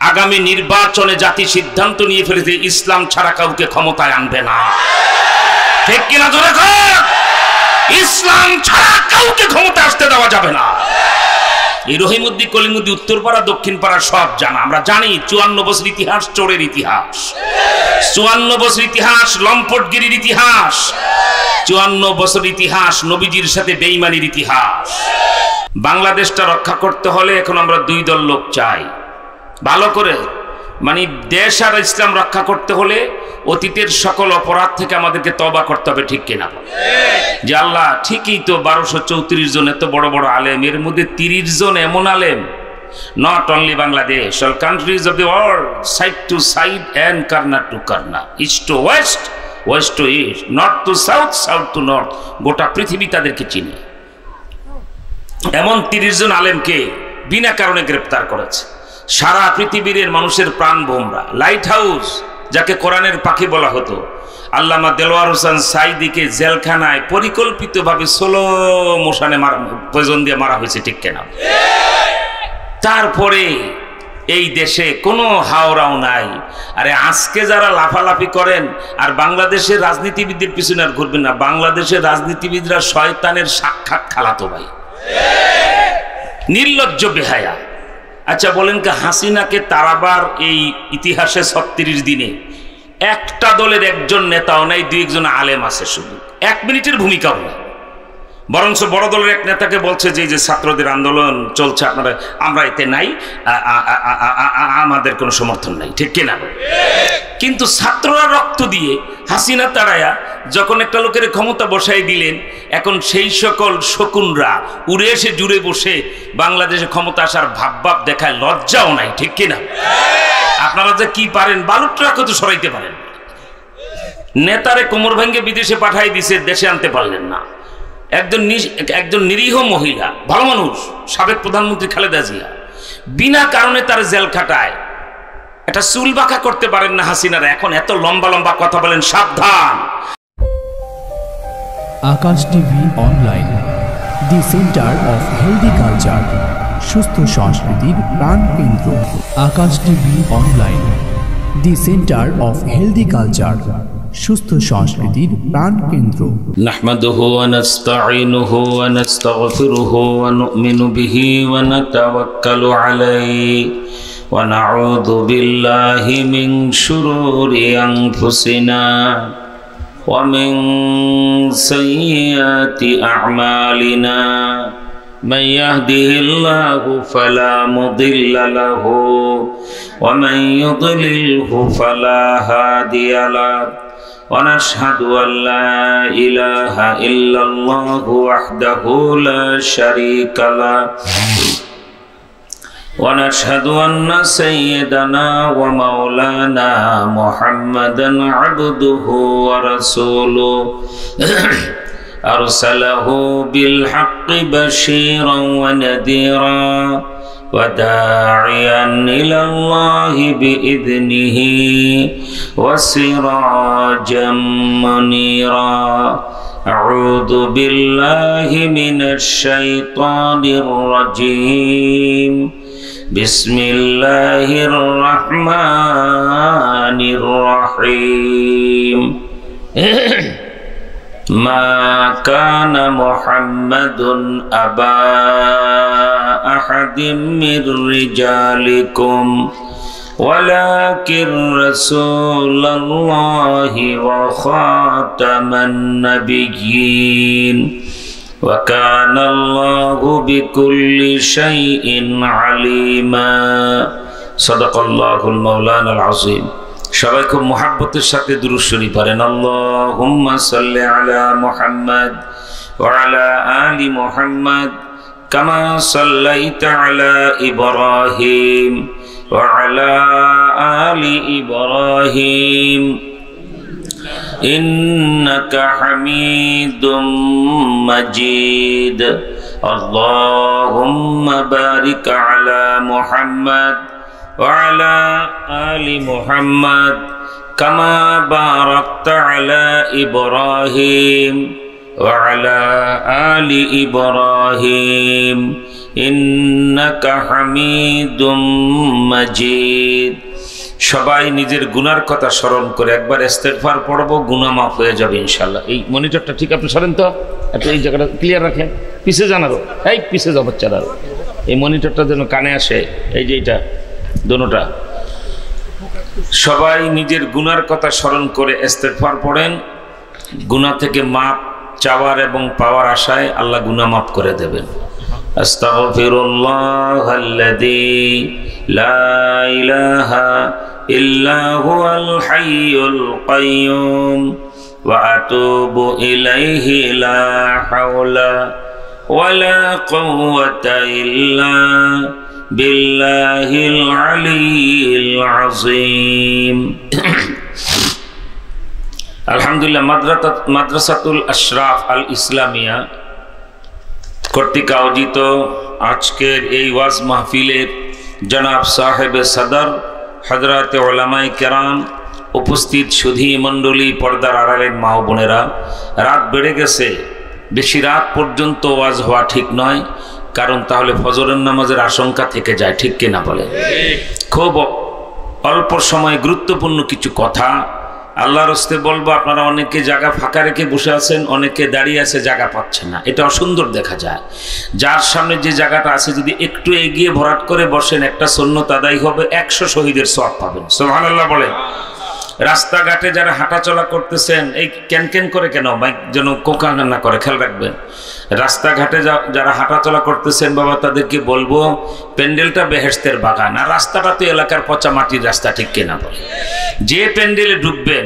আগামী নির্বাচনে জাতি সিদ্ধান্ত নিয়ে ফেলেছে ইসলাম ছাড়া কাউকে ক্ষমতায় আনবে না। ঠিক কিনা জোরে কর? ইসলাম ছাড়া কাউকে ক্ষমতা আসতে দেওয়া যাবে না। এই রহিমউদ্দিন কলিমুদ্দি উত্তরপাড়া দক্ষিণপাড়া সব জানা, আমরা জানি 54 বছর ইতিহাস, চোরের ইতিহাস, 54 বছর ইতিহাস, লম্পটগিরির ইতিহাস, 54 বছর ইতিহাস, নবীজির সাথে বেঈমানির ইতিহাস। বাংলাদেশটা রক্ষা করতে হলে এখন আমরা দুই দল লোক চাই ভালো করে, মানে দেশ আর ইসলাম রক্ষা করতে হলে অতীতের সকল অপরাধ থেকে আমাদেরকে তওবা করতে হবে। ঠিক কিনা? যে আল্লাহ ঠিকই তো 1234 জন এত বড় বড় আলেম, এর মধ্যে 30 জন এমন আলেম, not only Bangladesh, all countries of the world, side to side and corner to corner, east to west, west to east, north to south, south to north, গোটা পৃথিবী তাদেরকে চিনে। এমন 30 জন আলেমকে বিনা কারণে গ্রেপ্তার করেছে। সারা পৃথিবীর মানুষের প্রাণ ভোমরা, লাইট হাউস যাকে কোরআনের পাখি বলা হতো, আল্লামা দেলোয়ার হোসেন সাইদিকে জেলখানায় পরিকল্পিতভাবে 16 মোশনে পয়জন দিয়ে মারা হয়েছে। ঠিক কেনা? তারপরে এই দেশে কোনো হাওরাও নাই। আরে আজকে যারা লাফালাফি করেন আর বাংলাদেশের রাজনীতিবিদদের পিছনে আর ঘুরবেন না, বাংলাদেশের রাজনীতিবিদরা শয়তানের সাক্ষাৎ খালাতো ভাই, নির্লজ্জ বেহায়া। আচ্ছা বলেন কি, হাসিনাকে তারাবার এই ইতিহাসে 36 দিনে একটা দলের একজন নেতাও নাই, 2-1 আলেম আছে, শুধু 1 মিনিটের ভূমিকাও নেই। বরঞ্চ বড় দলের এক নেতাকে বলছে যে ছাত্রদের আন্দোলন চলছে, আপনারা, আমরা এতে নাই, আমাদের কোনো সমর্থন নাই। ঠিক কিনা? কিন্তু ছাত্ররা রক্ত দিয়ে হাসিনা তাড়ায়া যখন একটা লোকের ক্ষমতা বসাই দিলেন, এখন সেই সকল শকুনরা উড়ে এসে জুড়ে বসে বাংলাদেশে ক্ষমতা আসার ভাব দেখায়, লজ্জাও নাই। ঠিক কিনা? আপনারা যে কি পারেন, বালুর ট্রাকও তো সরাইতে পারেন। নেতারে কোমর ভেঙে বিদেশে পাঠাই দিছে, দেশে আনতে পারলেন না। একজন নিরীহ মহিলা, ভালো মানুষ, সাবেক প্রধানমন্ত্রী খালেদা জিয়া, বিনা কারণে তার জেল খাটায়, এটা চুল বাঁকা করতে পারেন না হাসিনারা, এখন এত লম্বা লম্বা কথা বলেন। সাবধান। Akash TV online, the centre of healthy culture, সুস্থ সংস্কৃতির প্রাণ কেন্দ্র। Akash TV online, the centre of healthy culture, সুস্থ সংস্কৃতির প্রাণ কেন্দ্র। নাহমাদুহু ওয়া নাস্তাঈনুহু ওয়া নাস্তাগফিরুহু ওয়া নু'মিনু বিহি ওয়া নাতাওয়াক্কালু আলাইহি ওয়া নাউযু বিল্লাহি মিন শুরুরি আনফুসিনা ওয়া মিন সাইয়্যাতি আ'মালিনা। من يهده الله فلا مضل له ومن يضلله فلا هادي له ونشهد أن لا إله إلا الله وحده لا شريك له ونشهد أن سيدنا ومولانا محمدا عبده ورسوله أرسله بالحق بشيرا ونذيرا وداعيا إلى الله بإذنه وسراجا منيرا. أعوذ بالله من الشيطان الرجيم. بسم الله الرحمن الرحيم. ما كان محمد أبا أحد من رجالكم ولكن رسول الله وخاتم النبيين وكان الله بكل شيء عليما. صدق الله المولانا العظيم. সবাই খুব মুহাব্বতের সাথে দুরূদ শরীফ পড়েন। আল্লাহুম্মা সাল্লি আলা মুহাম্মাদ ওয়া আলা আলি মুহাম্মাদ কামা সাল্লাইতা আলা ইব্রাহিম ওয়া আলা আলি ইব্রাহিম ইন্নাকা হামিদুম মাজিদ। আল্লাহুম্মা বারিক আলা মুহাম্মাদ وعلى آل محمد كما باركت على إبراهيم وعلى آل إبراهيم إنك حميد مجيد। সবাই নিজের গুনার কথা স্মরণ করে একবার ইস্তেগফার পড়বো, গুনাহ মাফ হয়ে যাবে ইনশাআল্লাহ। এই মনিটরটা ঠিক আপনি সরেন তো, একটু এই জায়গাটা ক্লিয়ার রাখেন, পিছে যান আরো, এই পিছে যাও বাচ্চারা, এই মনিটরটা যেন কানে আসে, এই যে এটা দোনোটা। সবাই নিজের গুনার কথা স্মরণ করে ইস্তেগফার পড়েন, গুনাহ থেকে মাপ চাওয়ার এবং পাওয়ার আশায় আল্লাহ গুনাহ মাফ করে দেবেন। আস্তাগফিরুল্লাহাল্লাযী লা ইলাহা ইল্লা হুয়াল হাইয়ুল কাইয়্যুম ওয়া আতুবু ইলাইহি লা হাওলা ওয়ালা কুওয়াতা ইল্লা বিল্লাহিল আলিয়্যিল আযীম। আলহামদুলিল্লাহ, মাদ্রাসাতুল আশরাফ আল ইসলামিয়া কর্তৃক আয়োজিত আজকের এই ওয়াজ মাহফিলের জনাব সাহেব সদর হযরত উলামায়ে কেরাম, উপস্থিত সুধী মণ্ডলী, পর্দার আড়ালের মা ও বোনেরা, রাত বেড়ে গেছে, বেশি রাত পর্যন্ত ওয়াজ হওয়া ঠিক নয়, কারণ তাহলে ফজরের নামাজের আশঙ্কা থেকে যায়, ঠিক কিনা বলে? খুব অল্প সময় গুরুত্বপূর্ণ কিছু কথা আল্লাহর রাস্তে বলবো। আপনারা অনেকে জায়গা ফাঁকা রেখে বসে আছেন, অনেকে দাঁড়িয়ে আছে, জায়গা পাচ্ছেন না, এটা অসুন্দর দেখা যায়। যার সামনে যে জায়গাটা আছে যদি একটু এগিয়ে ভরাট করে বসেন, একটা সুন্নত আদায় হবে, 100 শহীদের সওয়াব পাবেন। সুবহানাল্লাহ বলেন। রাস্তাঘাটে যারা হাঁটাচলা করতেছেন, এই ক্যান করে কেন বাইক যেন কোকা না করে, খেয়াল রাখবেন। রাস্তাঘাটে যারা হাঁটাচলা করতেছেন বাবা, তাদেরকে বলবো প্যান্ডেলটা বেহেশতের বাগান, আর রাস্তাটা তো এলাকার পচা মাটির রাস্তা, ঠিক কিনা বলে? যে প্যান্ডেলে ঢুকবেন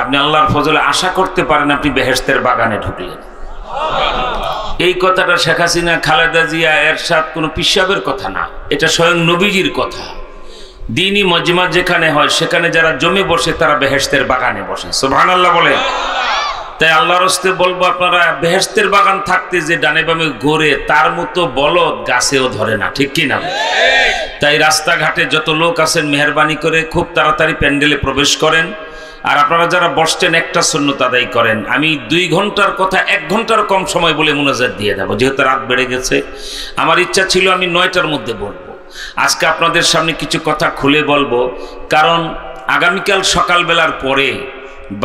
আপনি আল্লাহর ফজলে আশা করতে পারেন আপনি বেহেশতের বাগানে ঢুকলেন। এই কথাটা শেখ হাসিনা, খালেদা জিয়া, এরশাদ কোনো পিসাবের কথা না, এটা স্বয়ং নবীজির কথা। দ্বীনি মজমা যেখানে হয় সেখানে যারা জমে বসে তারা বেহেশতের বাগানে বসে। সুবহানাল্লাহ বলে। তাই আল্লাহর রাস্তে বলবো, আপনারা বেহেশতের বাগান থাকতে যে ডানে বামে ঘোরে, তার মতো বলদ গাছেও ধরে না, ঠিক কি না? তাই রাস্তাঘাটে যত লোক আছেন মেহরবানি করে খুব তাড়াতাড়ি প্যান্ডেলে প্রবেশ করেন, আর আপনারা যারা বসছেন একটা সুন্নত আদায় করেন। আমি 2 ঘন্টার কথা 1 ঘন্টার কম সময় বলে মুনাজাত দিয়ে দেবো, যেহেতু রাত বেড়ে গেছে। আমার ইচ্ছা ছিল আমি 9টার মধ্যে বলবো, আজকে আপনাদের সামনে কিছু কথা খুলে বলবো, কারণ আগামীকাল সকালবেলার পরে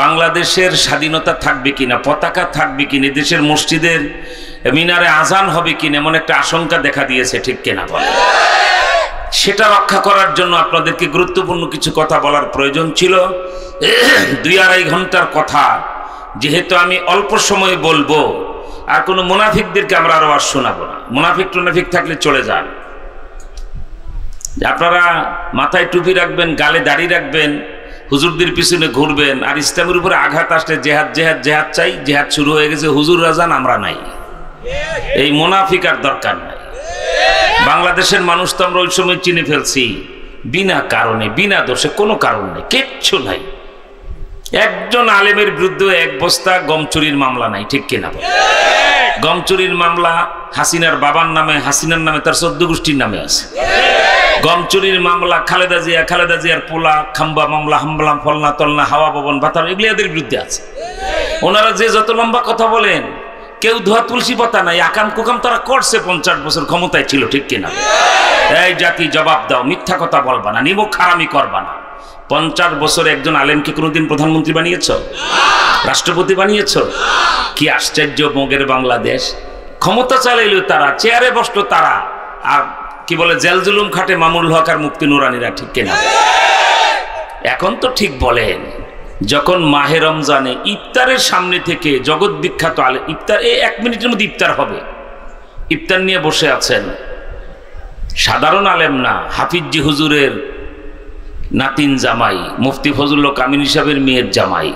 বাংলাদেশের স্বাধীনতা থাকবে কিনা, পতাকা থাকবে কিনা, দেশের মসজিদের মিনারে আজান হবে কিনা, এমন একটা আশঙ্কা দেখা দিয়েছে, ঠিক কিনা বলে? সেটা রক্ষা করার জন্য আপনাদেরকে গুরুত্বপূর্ণ কিছু কথা বলার প্রয়োজন ছিল। 2-2.5 ঘন্টার কথা যেহেতু আমি অল্প সময়ে বলবো, আর কোনো মুনাফিকদেরকে আমরা আরো আর শোনাবো না। মুনাফিক থাকলে চলে যান। আপনারা মাথায় টুপি রাখবেন, গালে দাড়ি রাখবেন, হুজুরদের পিছনে ঘুরবেন, আর ইসলামের উপরে আঘাত আসলে জেহাদ জেহাদ জেহাদ চাই, জেহাদ শুরু হয়ে গেছে, হুজুর রাজান আমরা নাই। এই মুনাফিক আর দরকার নাই। বাংলাদেশের মানুষ তো আমরা ওই সময় চিনে ফেলছি বিনা কারণে, বিনা দোষে, কোনো কারণ নেই, কিচ্ছু নাই। একজন আলেমের বিরুদ্ধে 1 বস্তা গম চুরির মামলা নাই, ঠিক কিনা? গম চুরির মামলা হাসিনার বাবার নামে, হাসিনার নামে, তার 14 গোষ্ঠীর নামে আছে। গম চুরির মামলা খালেদা জিয়ার পোলা, খাম্বা মামলা, হামলা, ফলনা, তলনা, হাওয়া ভবন, বাতান, এগুলি এদের বিরুদ্ধে আছে। ওনারা যে যত লম্বা কথা বলেন, কেউ ধোয়া তুলসী পাতা নাই, আকাম কুকাম তারা করছে, 50 বছর ক্ষমতায় ছিল, ঠিক কিনা? এই জাতি জবাব দাও, মিথ্যা কথা বলবা না, নিমক খারামি করবা না। 50 বছর একজন আলেমকে কোনোদিন প্রধানমন্ত্রী বানিয়েছ, রাষ্ট্রপতি বানিয়েছ? কি আশ্চর্য মোগের বাংলাদেশ! ক্ষমতা চালাইল তারা, চেয়ারে বসলো তারা, আর কি বলে জেল জুলুম খাটে মামুল হক আর মুফতি নুরানিরা, ঠিক কিনা? এখন তো ঠিক বলেন, যখন মাহে রমজানে ইফতারের সামনে থেকে জগৎ বিখ্যাত আলেম, ইফতার 1 মিনিটের মধ্যে ইফতার হবে, ইফতার নিয়ে বসে আছেন, সাধারণ আলেম না, হাফিজি হুজুরের নাতিন জামাই, মুফতি ফজলুল কামিনী সাহেবের মেয়ের জামাই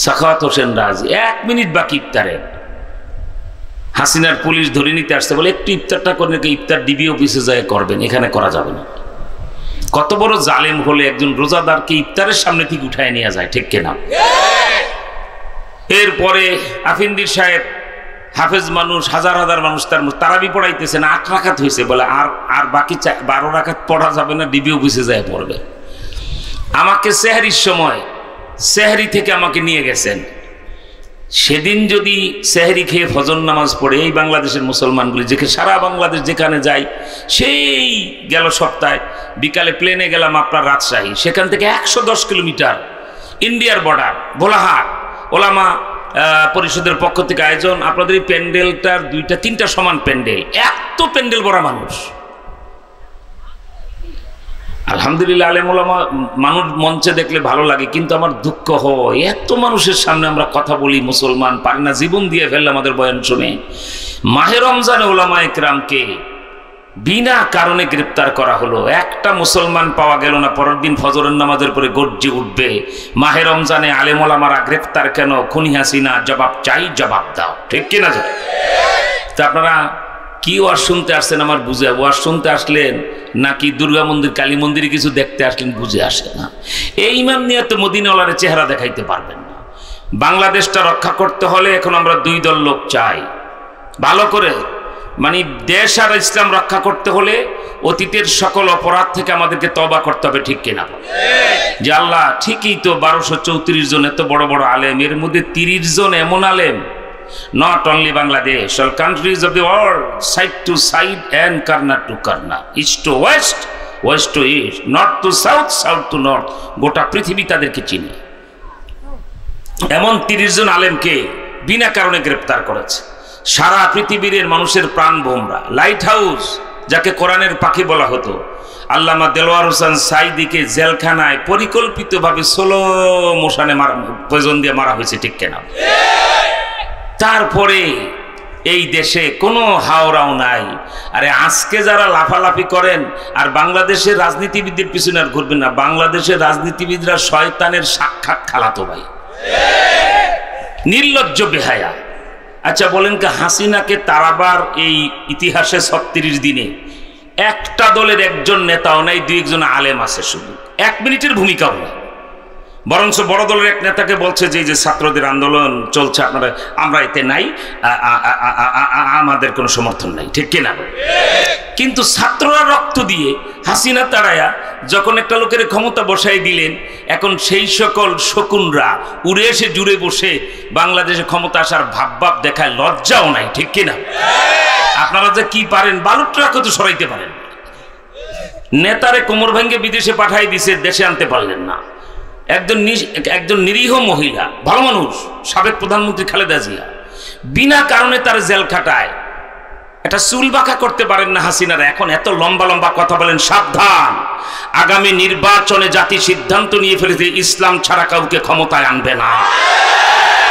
সাখাওয়াত হোসেন রাজি, 1 মিনিট বাকি ইফতারে। হাসিনার পুলিশ ধরে নিতে আসছে, বলে একটু ইফতারটা করে, ইফতার ডিবি অফিসে যায় করবেন, এখানে করা যাবে না। কত বড় জালেম হলে একজন রোজাদারকে ইফতারের সামনে থেকে উঠায় নিয়ে যায়, ঠিক কিনা? এরপরে আফিন্দির সাহেব হাফেজ মানুষ, হাজার হাজার মানুষ তার তারাবি পড়াইতেছেন, 8 রাকাত হয়েছে, বলে আর বাকি 12 রাকাত পড়া যাবে না, ডিবি অফিসে যায় পড়বে। আমাকে সেহরির সময় সেহরি থেকে আমাকে নিয়ে গেছেন, সেদিন যদি সেহরি খেয়ে ফজর নামাজ পড়ে এই বাংলাদেশের মুসলমানগুলি যেখানে সারা বাংলাদেশ যেখানে যায়, সেই গেল সপ্তাহে বিকালে প্লেনে গেলাম আপনার রাজশাহী, সেখান থেকে 110 কিলোমিটার ইন্ডিয়ার বর্ডার ভোলাহাট, ওলামা পরিষদের পক্ষ থেকে আয়োজন। আপনাদের এই প্যান্ডেলটার 2-3টা সমান প্যান্ডেল, এত প্যান্ডেল ভরা মানুষ। আলহামদুলিল্লাহ, আলেম ওলামা মানুষ মঞ্চে দেখলে ভালো লাগে, কিন্তু আমার দুঃখ হয় এত মানুষের সামনে আমরা কথা বলি, মুসলমান পারি না, জীবন দিয়ে ফেললে আমাদের বয়ান শুনে। মাহে রমজানে ওলামা একরামকে বিনা কারণে গ্রেপ্তার করা হলো, একটা মুসলমান পাওয়া গেল না। পরের দিন ফজরের নামাজের পরে গর্জে উঠবে, মাহে রমজানে আলেম ওলামারা গ্রেপ্তার কেন? খুনি হাসিনা, জবাব চাই, জবাব দাও। ঠিক কিনা? তা আপনারা কি ওয়াজ শুনতে আসছেন আমার বুঝে? ওয়াজ শুনতে আসলেন নাকি দুর্গা মন্দির, কালী মন্দিরে কিছু দেখতে আসলেন? বুঝে আসে না। এই ইমান নিয়ে তো মদিনাওয়ালার চেহারা দেখাইতে পারবেন না। বাংলাদেশটা রক্ষা করতে হলে এখন আমরা 2 দল লোক চাই ভালো করে, মানে দেশ আর ইসলাম রক্ষা করতে হলে অতীতের সকল অপরাধ থেকে আমাদেরকে তওবা করতে হবে। ঠিক কিনা? যে আল্লাহ ঠিকই তো 1234 জন এত বড় বড় আলেম, এর মধ্যে 30 জন এমন আলেম, not only Bangladesh, all countries of the world, side to side and corner to corner, east to west, west to east, north to south, south to north, গোটা পৃথিবী তাদেরকে চিনে। এমন 30 জন আলেমকে বিনা কারণে গ্রেপ্তার করেছে। সারা পৃথিবীর মানুষের প্রাণ ভোমরা লাইট হাউস, যাকে কোরআনের পাখি বলা হতো, আল্লামা দেলোয়ার হোসেন সাইদিকে জেলখানায় পরিকল্পিতভাবে 16 মোশনে পয়জন দিয়ে মারা হয়েছে। ঠিক কেনা? তারপরে এই দেশে কোনো হাওড়াও নাই। আরে আজকে যারা লাফালাফি করেন আর বাংলাদেশের রাজনীতিবিদদের পিছনে আর ঘুরবেন না, বাংলাদেশের রাজনীতিবিদরা শয়তানের সাক্ষাৎ খালাতো ভাই, নির্লজ্জ বেহায়া। আচ্ছা বলেন কি, হাসিনাকে তারাবার এই ইতিহাসে 36 দিনে একটা দলের একজন নেতাও নাই, 2-1 আলেম আছে, শুধু 1 মিনিটের ভূমিকাও নাই। বরঞ্চ বড় দলের এক নেতাকে বলছে যে যে ছাত্রদের আন্দোলন চলছে, আপনারা আমরা এতে নাই, আমাদের কোনো সমর্থন নাই। ঠিক কিনা? কিন্তু ছাত্ররা রক্ত দিয়ে হাসিনা তাড়ায়া যখন একটা লোকের ক্ষমতা বসাই দিলেন, এখন সেই সকল শকুনরা উড়ে এসে জুড়ে বসে বাংলাদেশে ক্ষমতা আসার ভাব দেখায়, লজ্জাও নাই। ঠিক কিনা? আপনারা যে কি পারেন, বালুর ট্রাকও তো সরাইতে পারেন। নেতারে কোমর ভেঙে বিদেশে পাঠাই দিছে, দেশে আনতে পারলেন না। একজন নিরীহ মহিলা, ভালো মানুষ, সাবেক প্রধানমন্ত্রী খালেদা জিয়া, বিনা কারণে তার জেল খাটায়। এটা চুল বাঁকা করতে পারেন না হাসিনারা, এখন এত লম্বা লম্বা কথা বলেন। সাবধান, আগামী নির্বাচনে জাতি সিদ্ধান্ত নিয়ে ফেলেছে ইসলাম ছাড়া কাউকে ক্ষমতায় আনবে না।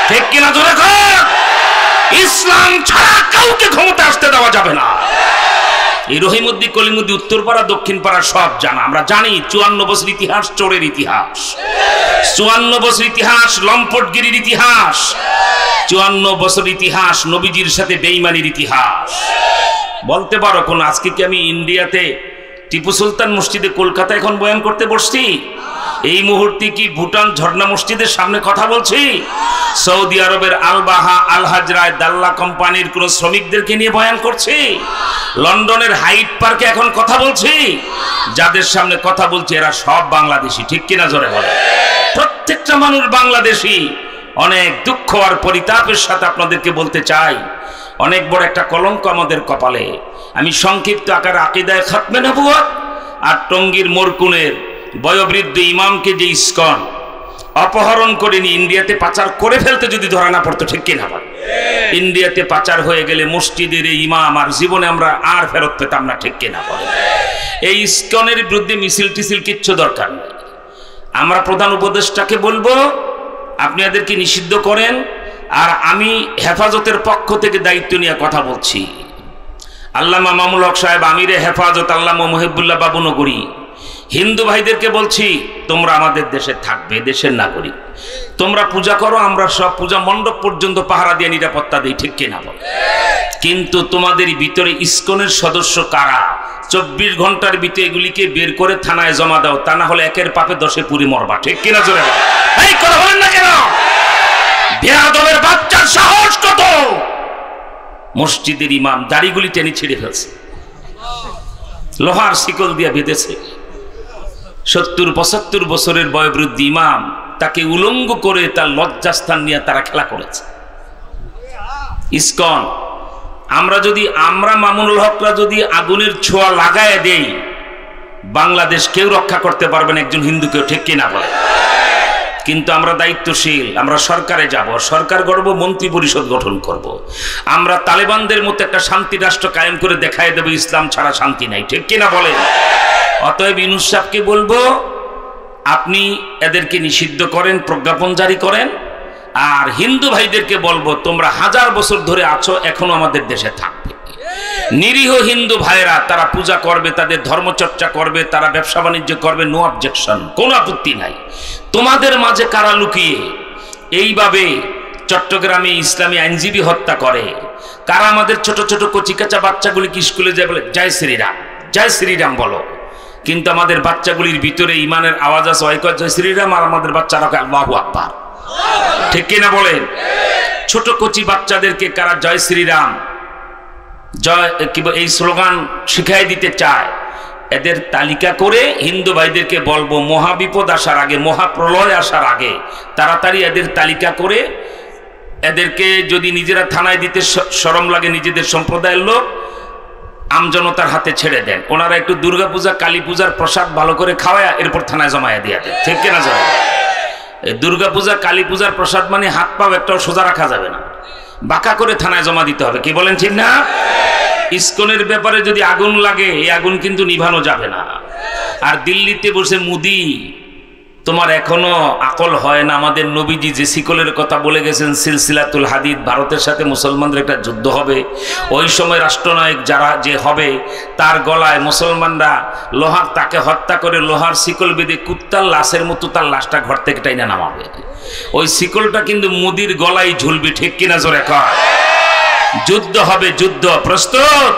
ঠিক কিনা? জোরে কর। ইসলাম ছাড়া কাউকে ক্ষমতা আসতে দেওয়া যাবে না। এই রহিমউদ্দিন কলিমুদ্দিন উত্তরপাড়া দক্ষিণপাড়া সব জানা, আমরা জানি 54 বছর ইতিহাস, চোরের ইতিহাস, 54 বছর ইতিহাস, লম্পটগিরির ইতিহাস, 54 বছর ইতিহাস, নবীজির সাথে বেঈমানির ইতিহাস। বলতে পারো কোন, আজকে কি আমি ইন্ডিয়াতে টিপু সুলতান মসজিদে কলকাতা এখন বয়ান করতে বসছি? এই মুহূর্তে কি ভুটান ঝর্ণা মসজিদের সামনে কথা বলছি? সৌদি আরবের আলবাহা আল হাজরায় দাল্লা কোম্পানির কোন শ্রমিকদেরকে নিয়ে বয়ান করছি? লন্ডনের হাইট পার্কে এখন কথা বলছি? যাদের সামনে কথা বলছি এরা সব বাংলাদেশি। ঠিক কিনা? জোরে বলে। প্রত্যেকটা মানুষ বাংলাদেশি। অনেক দুঃখ আর পরিতাপের সাথে আপনাদেরকে বলতে চাই, অনেক বড় একটা কলঙ্ক আমাদের কপালে। আমি সংক্ষিপ্ত আকারে আকীদায়ে খাতমে নবুয়ত আর টঙ্গীর মোরকুনের বয়োবৃদ্ধ ইমামকে যে ইসকন অপহরণ করে নিয়ে ইন্ডিয়াতে পাচার করে ফেলতে যদি ধরা না পড়তো, ঠিক কিনা? ইন্ডিয়াতে পাচার হয়ে গেলে মসজিদের ইমাম আর জীবনে আমরা আর ফেরত পেতাম না। ঠিক কিনা? এই ইসকনের বিরুদ্ধে মিছিল টিছিল কিচ্ছু দরকার নেই। আমরা প্রধান উপদেষ্টাকে বলবো আপনি এদেরকে নিষিদ্ধ করেন, আর আমি হেফাজতের পক্ষ থেকে দায়িত্ব নিয়ে কথা বলছি। আল্লামা মামুল হক সাহেব, আমিরে হেফাজত আল্লামা মুহিবুল্লাহ বাবু নগরী, হিন্দু ভাইদেরকে বলছি তোমরা আমাদের দেশে থাকবে, দেশের নাগরিক, তোমরা পূজা করো, আমরা সব পূজা মণ্ডপ পর্যন্ত পাহারা দিয়ে নিরাপত্তা দিই। ঠিক কিনা? কিন্তু তোমাদের ভিতরে ইসকনের সদস্য কারা? 24 ঘন্টার ভিতরে এগুলিকে বের করে থানায় জমা দাও, তা না হলে একের পাপে 10-এ পুরি মরবা। ঠিক কিনা? জোরে বল। এই কথা বলেন না কেন? বেয়াদবের বাচ্চার সাহস কত! মসজিদের ইমাম দাড়িগুলি টেনে ছিঁড়ে ফেলছে, লোহার শিকল দিয়ে বেঁধেছে। 70-75 বছরের বয়োবৃদ্ধ ইমাম, তাকে উলঙ্গ করে তার লজ্জাস্থান নিয়ে তারা খেলা করেছে। ইসকন আমরা মামুনুল হকরা যদি আগুনের ছোঁয়া লাগায় দেই, বাংলাদেশ কেউ রক্ষা করতে পারবে না, একজন হিন্দুকেও, ঠিক কিনা বলে? কিন্তু আমরা দায়িত্বশীল, আমরা সরকারে যাব, সরকার গড়ব, মন্ত্রী পরিষদ গঠন করব, আমরা তালেবানদের মতো একটা শান্তি রাষ্ট্র কায়েম করে দেখায় দেব ইসলাম ছাড়া শান্তি নাই, ঠিক কিনা বলেন? অতএব ইউনূস সাহেবকে বলবো, আপনি এদেরকে নিষিদ্ধ করেন, প্রজ্ঞাপন জারি করেন। আর হিন্দু ভাইদেরকে বলবো, তোমরা 1000 বছর ধরে আছো, এখনো আমাদের দেশে থাকবে। নিরীহ হিন্দু ভাইরা তারা পূজা করবে, তাদের ধর্মচর্চা করবে, তারা ব্যবসা বাণিজ্য করবে, নো অবজেকশন, কোনো আপত্তি নাই। তোমাদের মাঝে কারা লুকিয়ে এইভাবে চট্টগ্রামে ইসলামী আইনজীবী হত্যা করে, কারা আমাদের ছোট ছোট কচিকাচা বাচ্চাগুলিকে স্কুলে যায় বলে জয় শ্রীরাম, জয় শ্রীরাম বলো, কিন্তু আমাদের বাচ্চাগুলির ভিতরে ইমানের আওয়াজ আছে, ওই কয় জয় শ্রীরাম, আর আমাদের বাচ্চারা কয় আল্লাহু আকবার, ঠিক কিনা বলেন? ছোট কচি বাচ্চাদেরকে কারা জয় শ্রীরাম, জয় কি এই স্লোগান শিখাই দিতে চায়, এদের তালিকা করে হিন্দু ভাইদেরকে বলবো, মহাবিপদ আসার আগে, মহাপ্রলয় আসার আগে তাড়াতাড়ি এদের তালিকা করে এদেরকে যদি নিজেরা থানায় দিতে শরম লাগে, নিজেদের সম্প্রদায়ের লোক, আমজনতার হাতে ছেড়ে দেন। ওনারা একটু দুর্গাপূজা কালী পূজার প্রসাদ ভালো করে খাওয়ায় এরপর থানায় জমায়া দিয়ে দেন, ঠিক কিনা? যাবে দুর্গাপূজা কালী পূজার প্রসাদ মানে হাত পাও একটাও সোজা রাখা যাবে না, বাঁকা করে থানায় জমা দিতে হবে, কি বলেন, ঠিক না? ইসকনের ব্যাপারে যদি আগুন লাগে, এই আগুন কিন্তু নিভানো যাবে না। আর দিল্লিতে বসে মুদি, তোমার এখনো আকল হয় না, আমাদের নবীজি যে শিকলের কথা বলে গেছেন, সিলসিলাতুল হাদিদ, ভারতের সাথে মুসলমানদের একটা যুদ্ধ হবে, ওই সময় রাষ্ট্রনায়ক যারা যে হবে তার গলায় মুসলমানরা লোহার, তাকে হত্যা করে লোহার শিকল বেঁধে কুত্তার লাশের মতো তার লাশটা ঘর থেকে টাইনা নামাবে, ওই শিকলটা কিন্তু মুদির গলায় ঝুলবে, ঠিক কিনা জোরে কয়? যুদ্ধ হবে, যুদ্ধ, প্রস্তুত?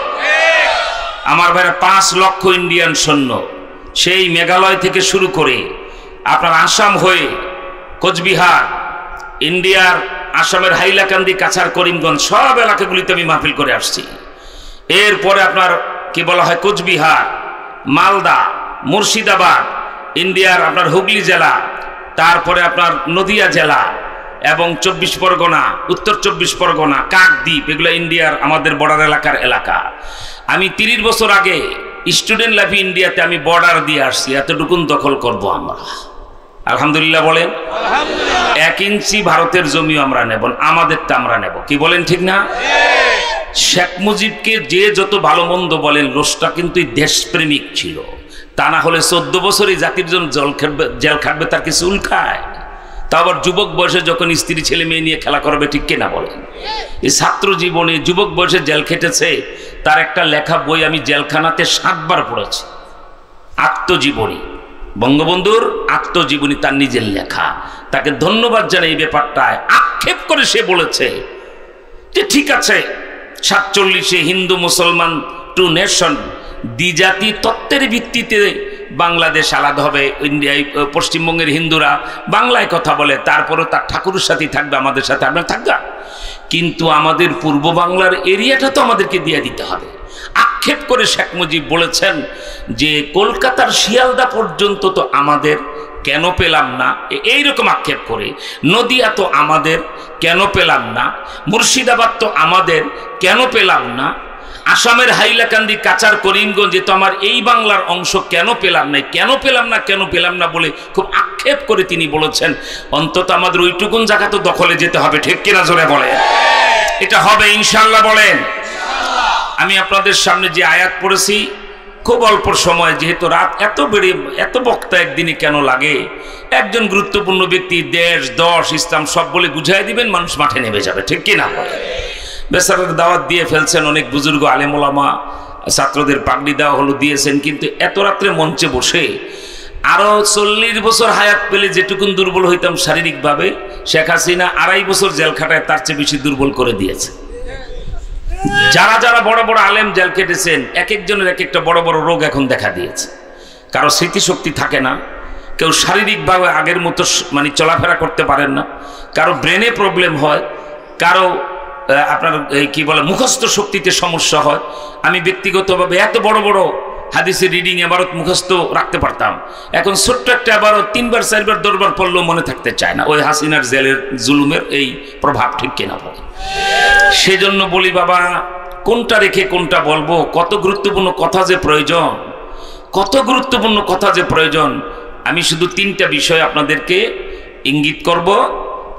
আমার ভাইরা 5 লক্ষ ইন্ডিয়ান সৈন্য, সেই মেঘালয় থেকে শুরু করে আপনার আসাম হয়ে কোচবিহার, ইন্ডিয়ার আসামের হাইলাকান্দি, কাছাড়, করিমগঞ্জ, সব এলাকাগুলিতে আমি মাহফিল করে আসছি। এরপরে আপনার কি বলা হয়, কোচবিহার, মালদা, মুর্শিদাবাদ, ইন্ডিয়ার আপনার হুগলি জেলা, তারপরে আপনার নদিয়া জেলা এবং 24 পরগনা, উত্তর 24 পরগনা, কাকদ্বীপ, এগুলো ইন্ডিয়ার আমাদের বর্ডার এলাকার এলাকা। আমি 30 বছর আগে স্টুডেন্ট লাইফ ইন্ডিয়াতে আমি বর্ডার দিয়ে আসছি, এতটুকুন দখল করব আমরা, আলহামদুলিল্লাহ বলেন। 1 ইঞ্চি ভারতের জমিও আমরা নেব, আমাদেরটা আমরা নেব, কি বলেন, ঠিক না? শেখ মুজিবকে যে যত ভালো মন্দ বলেন, লোকটা কিন্তু দেশপ্রেমিক ছিল, তা না হলে 14 বছরই জাতির জন্য জেল খাটবে, তার কিছু উল খায়, তা আবার যুবক বয়সে যখন স্ত্রী ছেলে মেয়ে নিয়ে খেলা করবে, ঠিক কিনা বলেন? এই ছাত্র জীবনে যুবক বয়সে জেল খেটেছে, তার একটা লেখা বই আমি জেলখানাতে 7 বার পড়েছি, আত্মজীবনী, বঙ্গবন্ধুর আত্মজীবনী, তার নিজের লেখা। তাকে ধন্যবাদ জানাই এই ব্যাপারটায়। আক্ষেপ করে সে বলেছে যে ঠিক আছে, 47-এ হিন্দু মুসলমান 2 নেশন, দ্বিজাতি তত্ত্বের ভিত্তিতে বাংলাদেশ আলাদা হবে, ইন্ডিয়ায় পশ্চিমবঙ্গের হিন্দুরা বাংলায় কথা বলে, তারপরে তার ঠাকুরের সাথেই থাকবে, আমাদের সাথে আপনার থাকবে, কিন্তু আমাদের পূর্ব বাংলার এরিয়াটা তো আমাদেরকে দিয়ে দিতে হবে। আক্ষেপ করে শেখ মুজিব বলেছেন যে কলকাতার শিয়ালদা পর্যন্ত তো আমাদের, কেন পেলাম না, এইরকম আক্ষেপ করে। নদিয়া তো আমাদের, কেন পেলাম না? মুর্শিদাবাদ তো আমাদের, কেন পেলাম না? আসামের হাইলাকান্দি, কাছাড়, করিমগঞ্জে তো আমার এই বাংলার অংশ, কেন পেলাম না? কেন পেলাম না, কেন পেলাম না বলে খুব আক্ষেপ করে তিনি বলেছেন, অন্তত আমাদের ওইটুকুন জায়গা তো দখলে যেতে হবে, ঠিক কিনা জোরে বলে? এটা হবে ইনশাআল্লাহ বলেন। আমি আপনাদের সামনে যে আয়াত পড়েছি, খুব অল্প সময়, যেহেতু রাত এত বেড়ে, এত বক্তা একদিনে কেন লাগে, একজন গুরুত্বপূর্ণ ব্যক্তি দেশ, দশ, ইসলাম সব বলে বুঝাই দিবেন, মানুষ মাঠে নেমে যাবে, ঠিক কিনা বলে? বেচারার দাওয়াত দিয়ে ফেলছেন, অনেক বুজুর্গ আলেম ওলামা, ছাত্রদের পাগড়ি দেওয়া হলো, দিয়েছেন, কিন্তু এত রাত্রে মঞ্চে বসে আরো 40 বছর হায়াত পেলে যেটুকুন দুর্বল হইতাম শারীরিকভাবে, শেখ হাসিনা 2.5 বছর জেল খাটায় তার চেয়ে বেশি দুর্বল করে দিয়েছে। যারা যারা বড় বড় আলেম জেল কেটেছেন, এক একজনের এক একটা বড় বড় রোগ এখন দেখা দিয়েছে। কারো স্মৃতিশক্তি থাকে না, কেউ শারীরিকভাবে আগের মতো মানে চলাফেরা করতে পারেন না, কারো ব্রেনে প্রবলেম হয়, কারো আপনার কি বলে মুখস্থ শক্তিতে সমস্যা হয়। আমি ব্যক্তিগতভাবে এত বড় বড় হাদিসের রিডিং এবারত মুখস্থ রাখতে পারতাম। এখন ছোট্ট একটা এবারত 3বার 4বার 10বার পড়লেও মনে থাকতে চায় না। ওই হাসিনার জেলের জুলুমের এই প্রভাব, ঠিক কিনা বলে? সেজন্য বলি বাবা, কোনটা রেখে কোনটা বলবো, কত গুরুত্বপূর্ণ কথা যে প্রয়োজন, কত গুরুত্বপূর্ণ কথা যে প্রয়োজন। আমি শুধু 3টা বিষয় আপনাদেরকে ইঙ্গিত করব।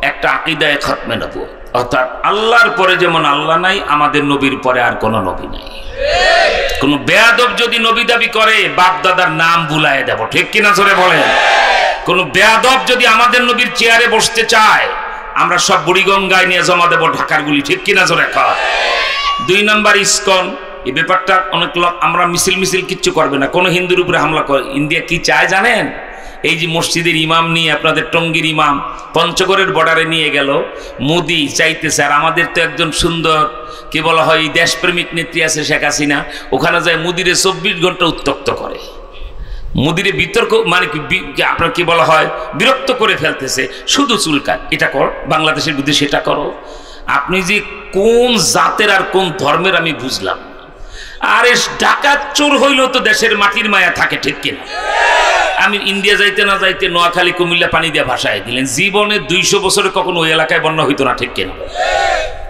একটা আকীদায়ে খতমে নবুয়ত, অর্থাৎ আল্লাহর পরে যেমন আল্লাহ নাই, আমাদের নবীর পরে আর কোনো নবী নাই। কোন বেয়াদব যদি নবী দাবি করে, বাপ দাদার নাম ভুলায় দেব, ঠিক কিনা জোরে বলেন? কোন বেয়াদব যদি আমাদের নবীর চেয়ারে বসতে চায়, আমরা সব বুড়িগঙ্গায় নিয়ে জমা দেব ঢাকার গুলি, ঠিক কিনা জোরে কর। 2 নাম্বার ইসকন, এই ব্যাপারটা অনেক লোক, আমরা মিছিল কিচ্ছু করবে না, কোনো হিন্দুর উপরে হামলা করে। ইন্ডিয়া কি চায় জানেন? এই যে মসজিদের ইমাম নিয়ে, আপনাদের টঙ্গীর ইমাম পঞ্চগড়ের বর্ডারে নিয়ে গেল, মোদি চাইতেছে। আর আমাদের তো একজন সুন্দর কি বলা হয়, দেশপ্রেমিক নেত্রী আছে শেখ হাসিনা, ওখানে যায় মোদিরে 24 ঘন্টা উত্তক্ত করে, মোদিরে বিতর্ক, মানে আপনার কি বলা হয়, বিরক্ত করে ফেলতেছে। শুধু চুলকায়, এটা কর, বাংলাদেশের বিরুদ্ধে সেটা করো। আপনি যে কোন জাতের আর কোন ধর্মের আমি বুঝলাম না। আরে ডাকাত চোর হইলেও তো দেশের মাটির মায়া থাকে, ঠিক কিনা? আমি ইন্ডিয়া যাইতে না যাইতে নোয়াখালী কুমিল্লা পানি দিয়ে ভাসায় দিলেন। জীবনে 200 বছরে কখনো ওই এলাকায় বন্যা হইতো না, ঠিক কিনা?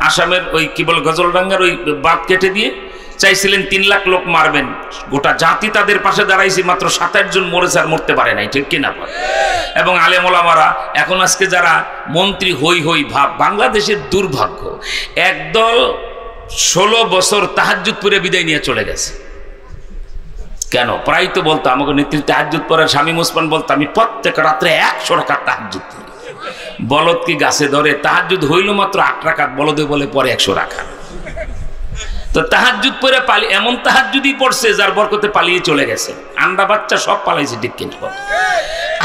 আসামের ওই কি বলে গজলডাঙ্গার ওই বাঁধ কেটে দিয়ে চাইছিলেন 3 লাখ লোক মারবেন, গোটা জাতি তাদের পাশে দাঁড়াইছি, মাত্র 27 জন মরেছে, আর মরতে পারে নাই, ঠিক কিনা? এবং আলেম ওলামারা এখন আজকে যারা মন্ত্রী হই হই ভাব, বাংলাদেশের দুর্ভাগ্য, একদল 16 বছর তাহাজ্জুদ পড়ে বিদায় নিয়ে চলে গেছে। কেন? প্রায় তো বলতো আমাকে নেতৃত্বে তাহাজ্জুদ পড়ে, শামীম ওসমান বলতো আমি প্রত্যেক রাত্রে 100 রাকাত তাহাজ্জুদ পড়ি। বলদ কি গাছে ধরে? তাহাজ্জুদ হইল মাত্র 8 রাকাত, বলদে বলে পরে 100 রাকাত। তো তাহাজ্জুদ পড়ে এমন তাহাজ্জুদই পড়ছে যার বরকতে পালিয়ে চলে গেছে, আন্ডা বাচ্চা সব পালাইছে, ঠিক কিনা?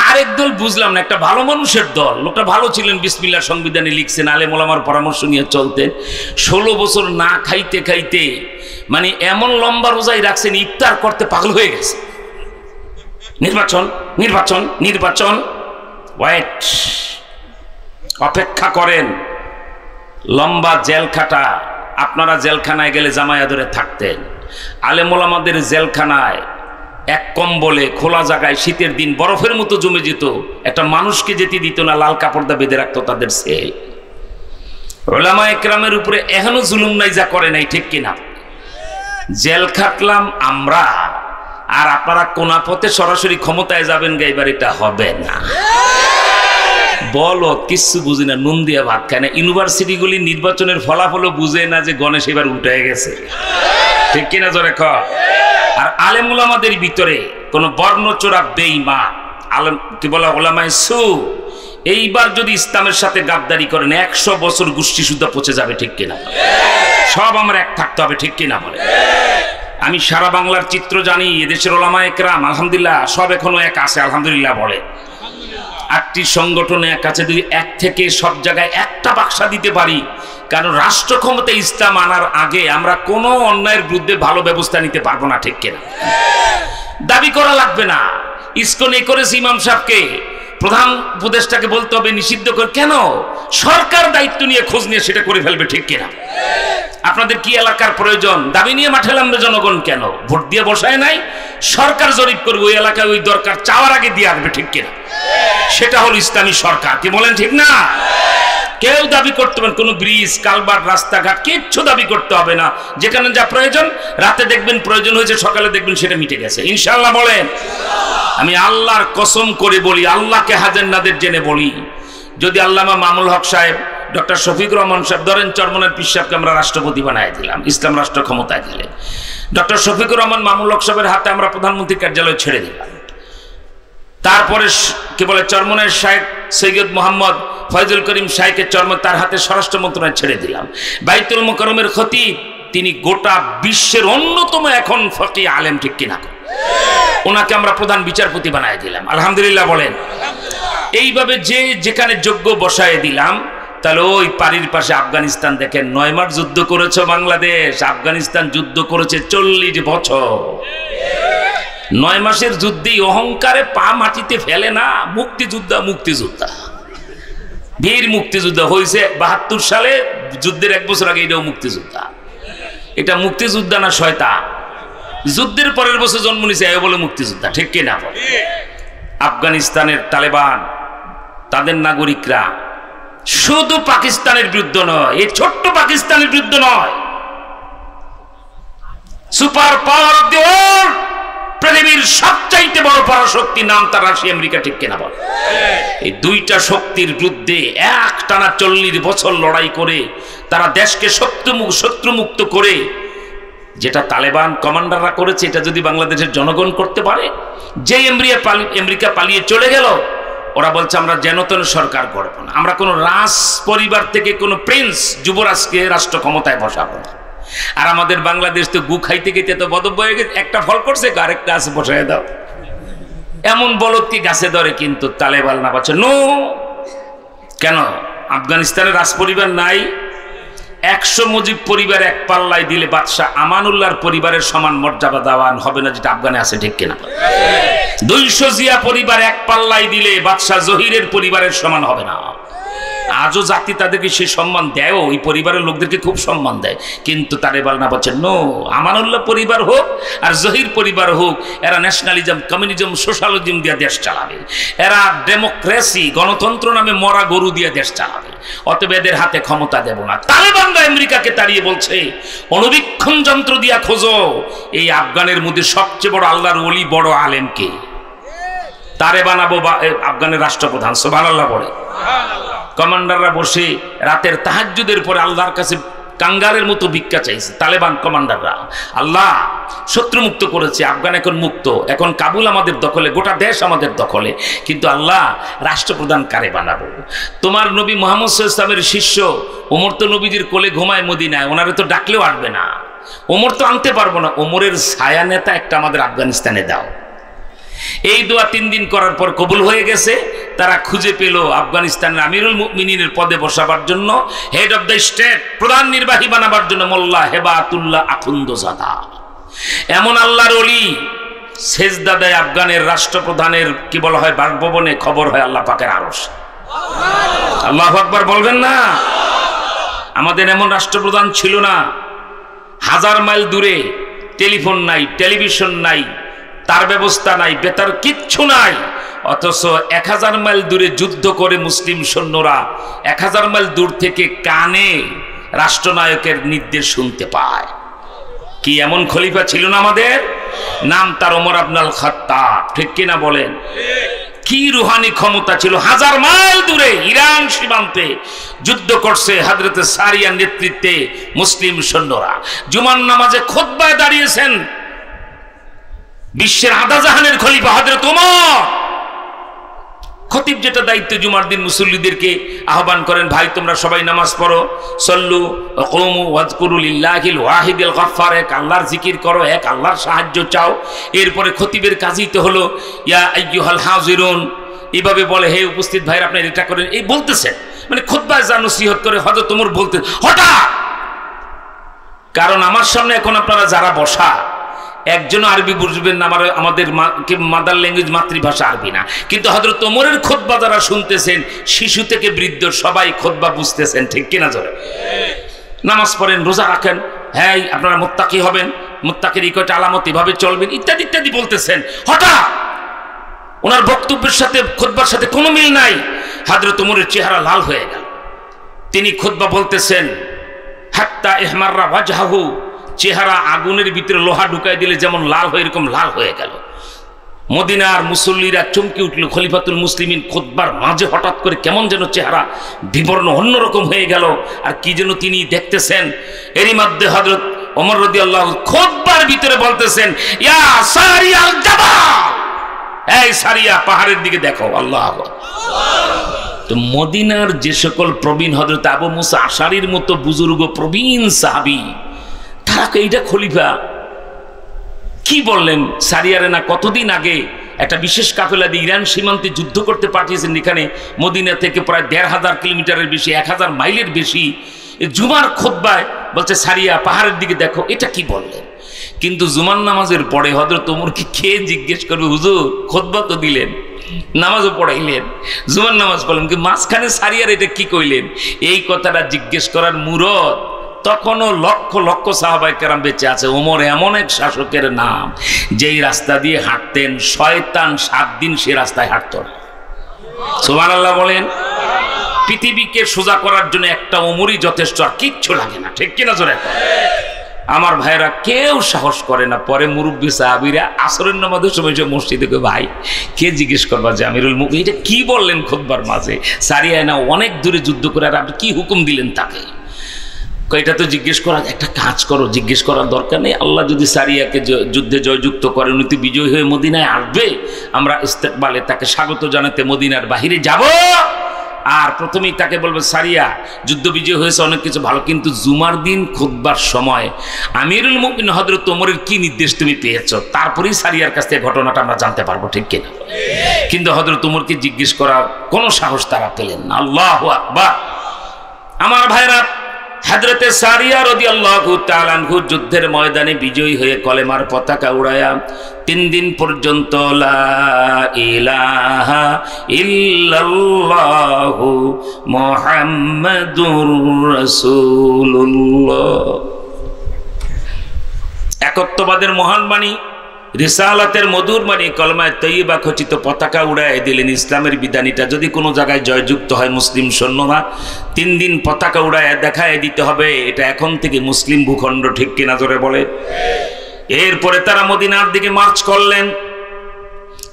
আরেক দল বুঝলাম না, একটা ভালো মানুষের দল, লোকটা ভালো ছিলেন, বিসমিল্লাহ সংবিধানে লিখছেন, আলেম ওলামার পরামর্শ নিয়ে চলতেন। 16 বছর না খাইতে খাইতে মানে এমন লম্বা রোজাই রাখছেন, ইফতার করতে পাগল হয়ে গেছে। নির্বাচন নির্বাচন নির্বাচন, ওয়েট, অপেক্ষা করেন। লম্বা জেল খাটা। আপনারা জেলখানায় গেলে জামায়া ধরে থাকতেন, আলেম ওলামাদের জেলখানায় এক কম্বলে খোলা জায়গায় শীতের দিন বরফের মতো জমে যেত, একটা মানুষকে যেতে দিত না, লাল কাপড়টা বেঁধে রাখতো তাদের সেল। ওলামা একরামের উপরে এখনো জুলুম নাই যা করে নাই, ঠিক কিনা? জেল খাটলাম আমরা, আর আপনারা কোনা পথে সরাসরি ক্ষমতায় যাবেন গা, এবার এটা হবে না। বলো কিচ্ছু বুঝি না, নুন দিয়া ভাত খায় না। ইউনিভার্সিটিগুলি নির্বাচনের ফলাফলও বুঝে না যে গণেশ এবার উঠে গেছে, ঠিক কিনা জোরে ক? আর আলেম ওলামাদের ভিতরে কোন বর্ণচোরা বেঈমান আলেম কি বলা ওলামায়ে সু, এইবার যদি ইসলামের সাথে গাদ্দারি করেন 100 বছর গোষ্ঠী সুদ্ধা পচে যাবে, ঠিক কিনা? সব আমরা এক থাকতে হবে, ঠিক কিনা বলে? আমি সারা বাংলার চিত্র জানি, এদেশের ওলামায়ে কেরাম আলহামদুলিল্লাহ সব এখনো এক আছে, আলহামদুলিল্লাহ বলে। 8টি সংগঠনে এক আছে, যদি এক থেকে সব জায়গায় একটা বাক্সা দিতে পারি, কারণ রাষ্ট্র ক্ষমতায় ইসলাম আনার আগে আমরা কোনো অন্যায়ের বিরুদ্ধে ভালো ব্যবস্থা নিতে পারবো না, ঠিক কিনা? দাবি করা লাগবে না। ইসকন এই করেছে, ইমাম সাহেবকে প্রধান উপদেষ্টাকে বলতে হবে নিষিদ্ধ করে। কেন? সরকার দায়িত্ব নিয়ে খোঁজ নিয়ে সেটা করে ফেলবে, ঠিক কিনা? আপনাদের কি এলাকার প্রয়োজন, দাবি নিয়ে মাঠে নামবে জনগণ, কেন? ভোট দিয়ে বসায় নাই, সরকার জরিপ করবে, ওই এলাকায় ওই দরকার চাওয়ার আগে দিয়ে আসবে, ঠিক কিনা? সেটা হলো ইসলামী সরকার, কি বলেন, ঠিক না? কেউ দাবি করতে পারেন কোনো ব্রিজ কালভার্ট রাস্তাঘাট কিচ্ছু দাবি করতে হবে না। যেখানে যা প্রয়োজন রাতে দেখবেন প্রয়োজন হয়েছে, সকালে দেখবেন সেটা মিটে গেছে, ইনশাআল্লাহ বলেন। আমি আল্লাহর কসম করে বলি, আল্লাহকে হাজার নাদের জেনে বলি, যদি আল্লামা মামুল হক সাহেব, ডক্টর শফিকুর রহমান সাহেব, ধরেন চরমনের পীর সাহেবকে আমরা রাষ্ট্রপতি বানায় দিলাম, ইসলাম রাষ্ট্র ক্ষমতায় দিলে, ডক্টর শফিকুর রহমান মামুল হক সাহেবের হাতে আমরা প্রধানমন্ত্রীর কার্যালয় ছেড়ে দিলাম। তারপরে কি বলে চরমনের শাইখ সৈয়দ মোহাম্মদ ফয়জুল করিম শাইখের চরমন তার হাতে স্বরাষ্ট্র মন্ত্রণালয় ছেড়ে দিলাম। বাইতুল মুকাররমের খতিব, তিনি গোটা বিশ্বের অন্যতম এখন ফকি আলেম, ঠিক কিনা? ওনাকে আমরা প্রধান বিচারপতি বানায় দিলাম, আলহামদুলিল্লাহ বলেন। এইভাবে যে যেখানে যোগ্য বসায় দিলাম, তাহলে ওই পাড়ির পাশে আফগানিস্তান দেখেন, 9 মাস যুদ্ধ করেছে বাংলাদেশ, আফগানিস্তান যুদ্ধ করেছে 40 বছর। 9 মাসের যুদ্ধেই অহংকারে পা মাটিতে ফেলে না, মুক্তিযোদ্ধা মুক্তিযোদ্ধা, বীর মুক্তিযোদ্ধা হয়েছে 72 সালে, যুদ্ধের 1 বছর আগে, এটাও মুক্তিযোদ্ধা। এটা মুক্তিযোদ্ধা না শয়তান? যুদ্ধের পরের বছর জন্ম নিয়েছে এ বলে মুক্তিযোদ্ধা, ঠিক কিনা? আফগানিস্তানের তালেবান তাদের নাগরিকরা শুধু পাকিস্তানের বিরুদ্ধে নয়, এই ছোট্ট পাকিস্তানের বিরুদ্ধে নয়, super power of the world, পৃথিবীর সবচাইতে বড় পরাশক্তি নাম তার রাশিয়া আমেরিকা, ঠিক কিনা বল? এই দুইটা শক্তির বিরুদ্ধে একটানা 40 বছর লড়াই করে তারা দেশকে শত্রুমুক্ত করে, যেটা তালেবান কমান্ডাররা করেছে এটা যদি বাংলাদেশের জনগণ করতে পারে, যে আমেরিকা পালিয়ে চলে গেল, ওরা বলছে আমরা যেন তেন সরকার করবো না, আমরা কোনো রাজ পরিবার থেকে কোনো প্রিন্স যুবরাজকে রাষ্ট্র ক্ষমতায় বসাবো না। আর আমাদের বাংলাদেশ তো গু খাইতে খাইতে তো বদব হয়ে গেছে, একটা ফল করছে আরেকটা গাছ বসায় দাও, এমন বলদ কি গাছে ধরে, কিন্তু তালেবান না পাচ্ছে নো। কেন? আফগানিস্তানের রাজ পরিবার নাই, 100 মুজিব পরিবার এক পাল্লায় দিলে বাদশাহ আমানুল্লাহর পরিবারের সমান মর্যাদা দেওয়ান হবে না, যেটা আফগানে আছে, ঠিক কিনা? 200 জিয়া পরিবার এক পাল্লায় দিলে বাদশাহ জহিরের পরিবারের সমান হবে না। আজও জাতি তাদেরকে সে সম্মান দেয়, ওই পরিবারের লোকদেরকে খুব সম্মান দেয়, কিন্তু তালেবান না বলছে নো, আমানুল্লাহ পরিবার হোক আর জহির পরিবার হোক, এরা ন্যাশনালিজম, কমিউনিজম, সোশ্যালিজম দিয়ে দেশ চালাবে, এরা ডেমোক্রেসি, গণতন্ত্র নামে মরা গরু দিয়ে দেশ চালাবে, অতএব এদের হাতে ক্ষমতা দেব না। তালেবানরা আমেরিকাকে তাড়িয়ে বলছে অনুবীক্ষণ যন্ত্র দিয়া খোঁজো এই আফগানের মধ্যে সবচেয়ে বড় আল্লাহর ওলি, বড় আলেমকে, তারে বানাবো আফগানের রাষ্ট্রপ্রধান। সুবহানাল্লাহ পড়ে কমান্ডাররা বসে রাতের তাহাজ্জুদের পরে আল্লাহর কাছে কাঙ্গারের মতো ভিক্ষা চাইছে। তালেবান কমান্ডাররা আল্লাহ শত্রুমুক্ত করেছে, আফগান এখন মুক্ত, এখন কাবুল আমাদের দখলে, গোটা দেশ আমাদের দখলে, কিন্তু আল্লাহ রাষ্ট্রপ্রধান কারে বানাবো? তোমার নবী মুহাম্মদ সাল্লাল্লাহু আলাইহি ওয়াসাল্লামের শিষ্য ওমর তো নবীজির কোলে ঘুমায় মদিনায়, ওনারে তো ডাকলেও আসবে না, ওমর তো আনতে পারবো না, ওমরের ছায়া নেতা একটা আমাদের আফগানিস্তানে দাও। এই দোয়া 3 দিন করার পর কবুল হয়ে গেছে। তারা খুঁজে পেল আফগানিস্তানের আমিরুল মুমিনিনের পদে বসাবার জন্য, হেড অফ দ্য স্টেট, প্রধান নির্বাহী বানাবার জন্য মোল্লা হেবাতুল্লাহ আখুন্দজাদা, এমন আল্লাহর ওলি সেজদা দেয় আফগানের রাষ্ট্রপ্রধানের, কি বলা হয়, বাসভবনে, খবর হয় আল্লাহ পাকের আরশ। আল্লাহু আকবার বলবেন না? আমাদের এমন রাষ্ট্রপ্রধান ছিল না, 1000 মাইল দূরে, টেলিফোন নাই, টেলিভিশন নাই, তার ব্যবস্থা নাই, বেতার কিচ্ছু নাই, অথচ 1000 মাইল দূরে যুদ্ধ করে মুসলিম সৈন্যরা 1000 মাইল দূর থেকে কানে রাষ্ট্রনায়কের নির্দেশ শুনতে পায়। কি এমন খলিফা ছিল না আমাদের? নাম তার ওমর ইবনুল খাত্তাব, ঠিক কিনা বলেন? কি রুহানি ক্ষমতা ছিল! 1000 মাইল দূরে ইরান সীমান্তে যুদ্ধ করছে হযরতে সারিয়ার নেতৃত্বে মুসলিম সৈন্যরা। জুমার নামাজে খুতবায় দাঁড়িয়েছেন বিশ্বের আধা জাহানের খলিফা হযরত ওমর। খতিব যেটা দায়িত্ব, জুমার দিন মুসল্লিদেরকে আহ্বান করেন, ভাই তোমরা সবাই নামাজ পড়ো, সল্লু ওয়াকুমু ওয়াজকুরু লিল্লাহিল ওয়াহিদিল গফফার, এক আল্লাহর জিকির করো, এক আল্লাহর সাহায্য চাও। এরপরে খতিবের কাজই তো হলো ইয়া আইয়ুহাল হাজিরুন, এইভাবে বলে হে উপস্থিত ভাইরা আপনি এটা করেন, এই বলতেছেন, মানে খুতবায় যা নসিহত করে হযরত ওমর বলতে হঠাৎ, কারণ আমার সামনে এখন আপনারা যারা বসা একজন আরবি বুঝবেন না, আমাদের মাদার ল্যাঙ্গুয়েজ মাতৃভাষা আরবি না, কিন্তু হযরত ওমরের খুতবা যারা শুনতেছেন, শিশু থেকে বৃদ্ধ সবাই খুতবা বুঝতেছেন, ঠিক কিনা জোরে? নামাজ পড়েন, রোজা রাখেন, হ্যাঁ আপনারা মুত্তাকি হবেন, মুত্তাকির এই কয়টা আলামত এভাবে চলবেন, ইত্যাদি ইত্যাদি বলতেছেন। হঠাৎ ওনার বক্তব্যের সাথে খুতবার সাথে কোনো মিল নাই, হযরত ওমরের চেহারা লাল হয়ে গেল। তিনি খুতবা বলতেছেন, হাত্তা ইহমাররা ওয়াজহাহু, চেহারা আগুনের ভিতরে লোহা ঢুকাই দিলে যেমন লাল হয় এরকম লাল হয়ে গেল। মদিনার মুসল্লিরা চমকে উঠল। খলিফাতুল মুসলিমিন খুতবার মাঝে হঠাৎ করে কেমন যেন চেহারা বিবর্ণ অন্যরকম হয়ে গেল, আর কি যেন তিনি দেখতেছেন। এরই মধ্যে হযরত ওমর রাদিয়াল্লাহু খুতবার ভিতরে বলতেছেন, ইয়া সারিয়াল জাবাল, এই সারিয়া পাহাড়ের দিকে দেখো। আল্লাহু আকবার। তো মদিনার যে সকল প্রবীণ হযরত আবু মুসা আশারীর মতো বুজুর্গ প্রবীণ সাহাবী, তারা এইটা খলিফা কি বললেন? সারিয়ারে না কতদিন আগে একটা বিশেষ কাফেলা দিয়ে ইরান সীমান্তে যুদ্ধ করতে পাঠিয়েছেন, এখানে মদিনা থেকে প্রায় 1500 কিলোমিটারের বেশি, 1000 মাইলের বেশি। জুমার খুতবায় বলছে সারিয়া পাহাড়ের দিকে দেখো, এটা কি বললেন? কিন্তু জুমার নামাজের পরে হযরত ওমরকে খেয়ে জিজ্ঞেস করবে, হুজুর খুতবা তো দিলেন, নামাজও পড়াইলেন, জুমার নামাজ পড়লেন, কিন্তু মাঝখানে সারিয়ার এটা কি কইলেন? এই কথাটা জিজ্ঞেস করার মুরদ তখনও লক্ষ লক্ষ সাহাবায়ে কেরাম বেঁচে আছে। ওমর এমন এক শাসকের নাম, যেই রাস্তা দিয়ে হাঁটতেন শয়তান 7 দিন সে রাস্তায় হাঁটত না। সুবহানাল্লাহ বলেন। পৃথিবীকে সোজা করার জন্য একটা ওমরই যথেষ্ট, আর কিচ্ছু লাগে না, ঠিক কিনা জোরে? আমার ভাইরা কেউ সাহস করে না। পরে মুরব্বী সাহাবীরা আসরের নামাজের সময় যে মসজিদে গিয়ে, ভাই কে জিজ্ঞেস করবা যে আমিরুল মুমিনিন এটা কি বললেন খুতবার মাঝে? সারিয়ায় না অনেক দূরে যুদ্ধ করে, আর আপনি কি হুকুম দিলেন তাকে? এটা তো জিজ্ঞেস করা, একটা কাজ করো, জিজ্ঞেস করার দরকার নেই। আল্লাহ যদি সারিয়াকে যুদ্ধে জয়যুক্ত করে, উনি তো বিজয় হয়ে মদিনায় আসবে, আমরা ইস্তেকবালে তাকে স্বাগত জানাতে মদিনার বাহিরে যাব, আর প্রথমেই তাকে বলবো সারিয়া যুদ্ধ বিজয় হয়েছে, অনেক কিছু ভালো, কিন্তু জুমার দিন খুতবার সময় আমিরুল মুমিনিন হযরত ওমরের কি নির্দেশ তুমি পেয়েছো, তারপরেই সারিয়ার কাছ থেকে ঘটনাটা আমরা জানতে পারবো, ঠিক কিনা? কিন্তু হযরত ওমরকে জিজ্ঞেস করার কোনো সাহস তারা পেলেন না। আল্লাহু আকবার। আমার ভাইরা, হযরতে সারিয়া রাদিয়াল্লাহু তাআলা আনহু যুদ্ধের ময়দানে বিজয়ী হয়ে কলেমার পতাকা উড়ায়া 3 দিন পর্যন্ত লা ইলাহা ইল্লাল্লাহু মুহাম্মাদুর রাসূলুল্লাহ, একত্ববাদের মহান বাণী, রিসালাতের মধুর বাণী, কলমায়ে তৈয়বা খচিত পতাকা উড়ায় দিলেন। ইসলামের বিধানীটা যদি কোনো জায়গায় জয়যুক্ত হয়, মুসলিম সৈন্যরা 3 দিন পতাকা উড়ায় দেখায় দিতে হবে এটা এখন থেকে মুসলিম ভূখণ্ড, ঠিক কিনা জোরে বলে? এরপরে তারা মদিনার দিকে মার্চ করলেন।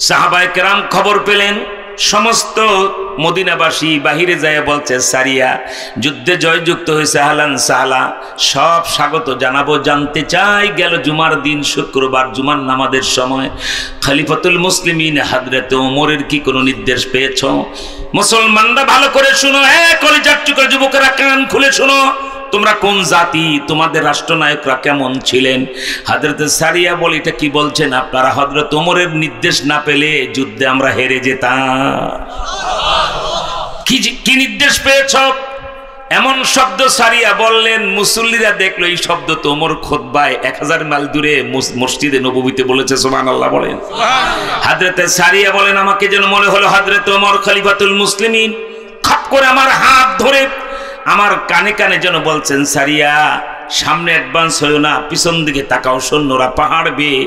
সাহাবায়ে কেরাম খবর পেলেন, সমস্ত মদিনাবাসী বাহিরে যায় বলছে সারিয়া যুদ্ধে জয়যুক্ত হয়েছে, আহলান সাহলা, সব স্বাগত জানাবো। জানতে চাই গেল জুমার দিন শুক্রবার জুমার নামাজের সময় খলিফাতুল মুসলিমিন হযরত ওমরের কি কোনো নির্দেশ পেয়েছ? মুসলমানরা ভালো করে শুনো, কলিজার টুকরা যুবকেরা কান খুলে শুনো, তোমরা কোন জাতি, তোমাদের রাষ্ট্রনায়করা কেমন ছিলেন? হযরত সারিয়া বলে, এটা কি বলছেন আপনারা? হযরত ওমরের নির্দেশ না পেলে যুদ্ধে আমরা হেরে যেতাম। কি নির্দেশ পেয়েছ? এমন শব্দ সারিয়া বললেন, মুসল্লিরা দেখলো এই শব্দ তো ওমর খুতবায় 1000 মাইল দূরে মসজিদে নববীতে বলেছে। সুবহানাল্লাহ বলেন। হযরত সারিয়া বলেন, আমাকে যেন মনে হলো হযরত ওমর খলিফাতুল মুসলিমিন খাপ করে আমার হাত ধরে আমার কানে কানে যেন বলছেন, সারিয়া সামনে অ্যাডভান্স হয়েও না, পিছন দিকে তাকাও। সৈন্যরা পাহাড় বেয়ে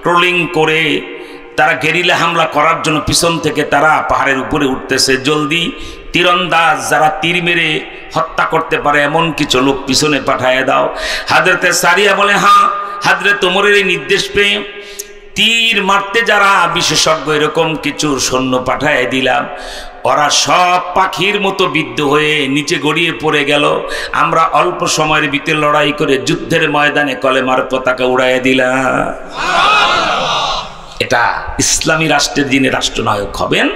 ট্রোলিং করে তারা গেরিলা হামলা করার জন্য পিছন থেকে তারা পাহাড়ের উপরে উঠতেছে। জলদি তীরন্দাজ যারা তীর মেরে হত্যা করতে পারে এমন কিছু লোক পিছনে পাঠায় দাও। হযরতে সারিয়া বলে, হ্যাঁ, হযরত ওমরের এই নির্দেশ পেয়ে তীর মারতে যারা বিশেষজ্ঞ এরকম কিছু সৈন্য পাঠায় দিলাম। ওরা সব পাখির মতো বিদ্ধ হয়ে নিচে গড়িয়ে পড়ে গেল। আমরা অল্প সময়ের ভিতরে লড়াই করে যুদ্ধের ময়দানে কলেমার পতাকা উড়াইয়া দিলাম। এটা ইসলামী রাষ্ট্রের যিনি রাষ্ট্রনায়ক হবেন,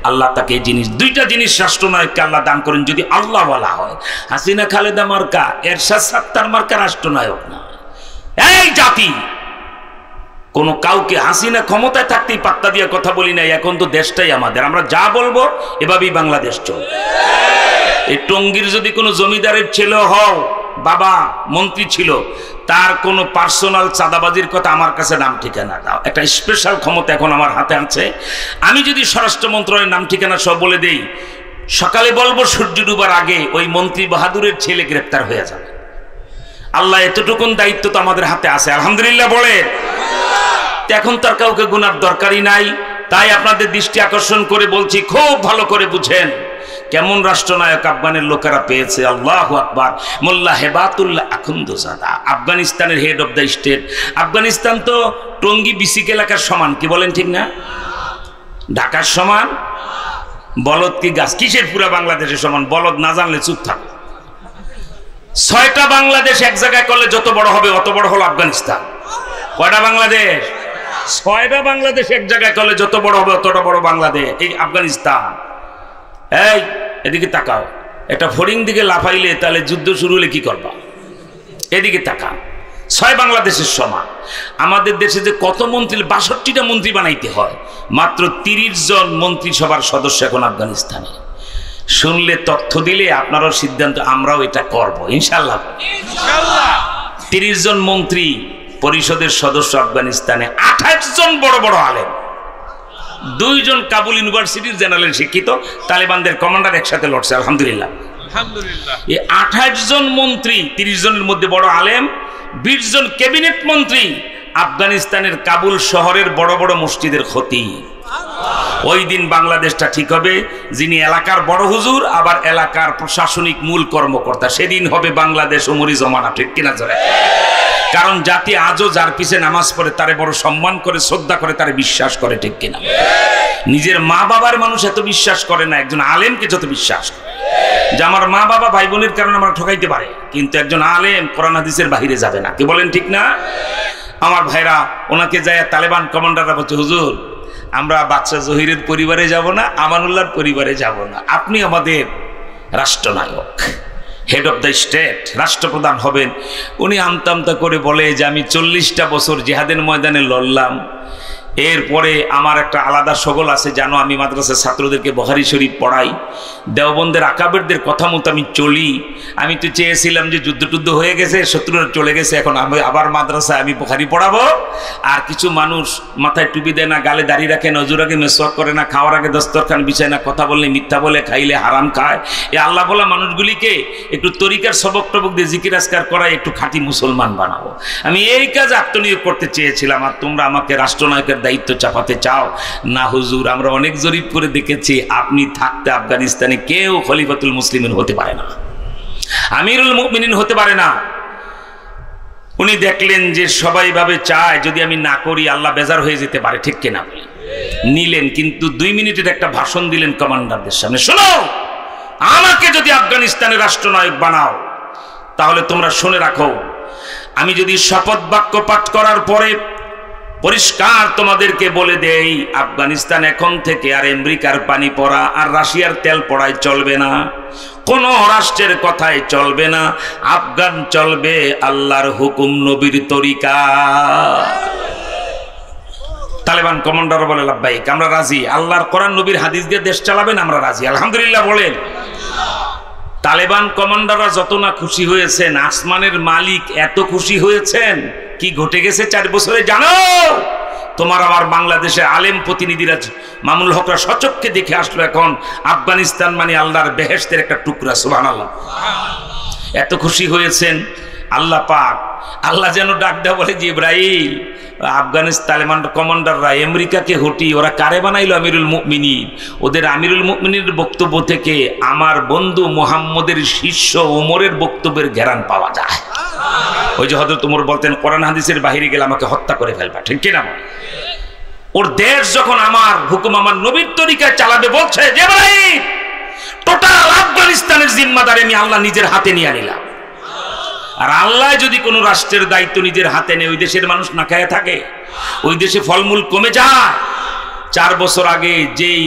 আল্লাহ তাকে এই জিনিস, 2টা জিনিস রাষ্ট্রনায়ককে আল্লাহ দান করেন যদি আল্লাহ বলা হয়। হাসিনা খালেদা মার্কা, এরশাদ সাত্তার মার্কা রাষ্ট্রনায়ক না। এই জাতি কোন কাউকে, হাসিনা ক্ষমতায় থাকতেই পাত্তা দিয়ে কথা বলি নাই, এখন তো দেশটাই আমাদের, আমরা যা বলবো এভাবেই বাংলাদেশ চলবে। এই টঙ্গীর যদি কোনো জমিদারের ছেলে হও, বাবা মন্ত্রী ছিল, তার কোনো পার্সোনাল চাঁদাবাজির কথা আমার কাছে নাম ঠিকানা দাও, একটা স্পেশাল ক্ষমতা এখন আমার হাতে আছে। আমি যদি স্বরাষ্ট্র মন্ত্রণালয়ের নাম ঠিকানা সব বলে দেই, সকালে বলবো সূর্য ডুবার আগে ওই মন্ত্রী বাহাদুরের ছেলে গ্রেপ্তার হয়ে যাবে। আল্লাহ এতটুকুন দায়িত্ব তো আমাদের হাতে আছে, আলহামদুলিল্লাহ বলে। এখন তার কাউকে গুনার দরকারই নাই। তাই আপনাদের দৃষ্টি আকর্ষণ করে বলছি, খুব ভালো করে বুঝেন কেমন রাষ্ট্রনায়ক আফগানের লোকেরা পেয়েছে। আল্লাহু আকবার। মোল্লা হেবাতুল্লাহ আখুন্দজাদা, আফগানিস্তানের head of the state. Afghanistan তো টঙ্গী বিসিক এলাকার সমান, কি বলেন ঠিক না? ঢাকার সমান। বলদ কি গাছ, কিসের পুরা বাংলাদেশের সমান? বলদ না জানলে চুপ থাকো। 6টা বাংলাদেশ এক জায়গায় করলে যত বড় হবে অত বড় হলো আফগানিস্তান। কয়টা বাংলাদেশ? 6টা বাংলাদেশ এক জায়গায় করলে যত বড় হবে অতটা বড় বাংলাদেশ, এই আফগানিস্তান। এই এদিকে তাকাও, একটা ফড়িং দিকে লাফাইলে তাহলে যুদ্ধ শুরু হলে কি করবা? এদিকে তাকা, 6 বাংলাদেশের সমান। আমাদের দেশে যে কত মন্ত্রী, 62টা মন্ত্রী বানাইতে হয়, মাত্র 30 জন মন্ত্রিসভার সদস্য এখন আফগানিস্তানে। শুনলে তথ্য দিলে আপনারও সিদ্ধান্ত, আমরাও এটা করব ইনশাল্লাহ। 30 জন মন্ত্রী পরিষদের সদস্য আফগানিস্তানে, 28 জন বড় বড় আলেম, 2 জন কাবুল ইউনিভার্সিটির জেনারেল শিক্ষিত, তালেবানদের কমান্ডার একসাথে লড়ছে, আলহামদুলিল্লাহ। আলহামদুলিল্লাহ। এই 28 জন মন্ত্রী, 30 জনের মধ্যে বড় আলেম, 20 জন ক্যাবিনেট মন্ত্রী আফগানিস্তানের কাবুল শহরের বড় বড় মসজিদের খতিব। ওই দিন বাংলাদেশটা ঠিক হবে যিনি এলাকার বড় হুজুর আবার এলাকার প্রশাসনিক মূল কর্মকর্তা, সেদিন হবে বাংলাদেশ ওমরি জমানা, ঠিক কিনা জোরে? কারণ জাতি আজও যার পিছে নামাজ পড়ে তারে বড় সম্মান করে, শ্রদ্ধা করে, তারে বিশ্বাস করে, ঠিক কিনা? নিজের মা বাবার মানুষ এত বিশ্বাস করে না, একজন আলেমকে যত বিশ্বাস করে। যে আমার মা বাবা ভাই বোনের কারণে আমরা ঠকাইতে পারে, কিন্তু একজন আলেম কোরআন হাদিসের বাহিরে যাবে না। কি বলেন, ঠিক না? আমার ভাইরা ওনাকে যায় তালেবান কমান্ডাররা বলছে, হুজুর আমরা বাচ্চা জহিরের পরিবারে যাব না, আমানুল্লাহর পরিবারে যাব না, আপনি আমাদের রাষ্ট্রনায়ক, হেড অফ দ্য স্টেট, রাষ্ট্রপ্রধান হবেন। উনি আমতা আমতা করে বলে যে আমি 40টা বছর জিহাদের ময়দানে লড়লাম, এরপরে আমার একটা আলাদা সগল আছে, জানো আমি মাদ্রাসার ছাত্রদেরকে বুখারী শরীফ পড়াই, দেওবন্দের আকাবেরদের কথা মতো আমি চলি। আমি তো চেয়েছিলাম যে যুদ্ধ হয়ে গেছে, শত্রুরা চলে গেছে, এখন আমি আবার মাদ্রাসায় আমি বুখারী পড়াবো। আর কিছু মানুষ মাথায় টুপি দেয় না, গালে দাড়ি রাখে, নজর আগে মেসওয়াক করে না, খাওয়ার আগে দস্তরখান বিছায় না, কথা বললে মিথ্যা বলে, খাইলে হারাম খায়। এই আল্লাহ বলা মানুষগুলিকে একটু তরিকার সবক টবক দিয়ে জিকির আজকার করায় একটু খাঁটি মুসলমান বানাবো। আমি এই কাজ আত্মনিয়োগ করতে চেয়েছিলাম, আর তোমরা আমাকে রাষ্ট্রনায়কের দায়িত্ব চাপাতে চাও না। হুজুর আমরা অনেক জরিপ করে দেখেছি, আপনি থাকতে আফগানিস্তানে কেউ খলিফাতুল মুসলিমিন হতে পারে না, আমিরুল মুমিনিন হতে পারে না। উনি দেখলেন যে সবাই ভাবে চায় যদি আমি না করি আল্লাহ বেজার হয়ে যেতে পারে, ঠিক কিনা? নিলেন, কিন্তু 2 মিনিটের একটা ভাষণ দিলেন কমান্ডারদের সামনে, শোনো আমাকে যদি আফগানিস্তানের রাষ্ট্রনায়ক বানাও তাহলে তোমরা শুনে রাখো, আমি যদি শপথ বাক্য পাঠ করার পরে পরিষ্কার তোমাদেরকে বলে দেই, আফগানিস্তান এখন থেকে আর আমেরিকার পানি পড়া আর রাশিয়ার তেল পড়ায় চলবে না, কোন রাষ্ট্রের কথাই চলবে না, আফগান চলবে আল্লাহর হুকুম, নবীর তরিকা। তালেবান কমান্ডার বলে লাব্বাইক, আমরা রাজি, আল্লাহর কোরআন নবীর হাদিস দিয়ে দেশ চালাবেন, আমরা রাজি, আলহামদুলিল্লাহ বলেন। তালেবান কমান্ডাররা যত না খুশি হয়েছেন, আসমানের মালিক এত খুশি হয়েছেন। কি ঘটে গেছে 4 বছরে জানো? তোমার আবার বাংলাদেশে আলেম প্রতিনিধিরা মামুনুল হকরা সচক্ষে দেখে আসলো, এখন আফগানিস্তান মানে আল্লাহর বেহেশতের একটা টুকরা, সুবহানাল্লাহ। এত খুশি হয়েছেন আল্লাহ পাক, আল্লাহ যেন ডাক দেয়া বলে যে ইব্রাহিম, আফগানিস্তান তালেবান কমান্ডাররা আমেরিকাকে হটি ওরা কারে বানাইলো আমিরুল মুমিনিন, ওদের আমিরুল মুমিনের বক্তব্য থেকে আমার বন্ধু মুহাম্মদের শিষ্য ওমরের বক্তব্যের ঘেরান পাওয়া যায়। ওই যে হযরত ওমর বলতেন কোরআন হাদিসের বাইরে গেলে আমাকে হত্যা করে ফেলবা, ঠিক কিনা? ওর দেশ যখন আমার হুকুম আমার নবীর তরিকায় চালাবে বলছে যে ইব্রাহিম টোটাল আফগানিস্তানের জিম্মাদারি আমি আল্লাহ নিজের হাতে নিয়ে নিলাম। আর আল্লাহ যদি কোনো রাষ্ট্রের দায়িত্ব নিজের হাতে নেয়, ওই দেশের মানুষ না খেয়ে থাকে, ওই দেশে ফলমূল কমে যায়। 4 বছর আগে যেই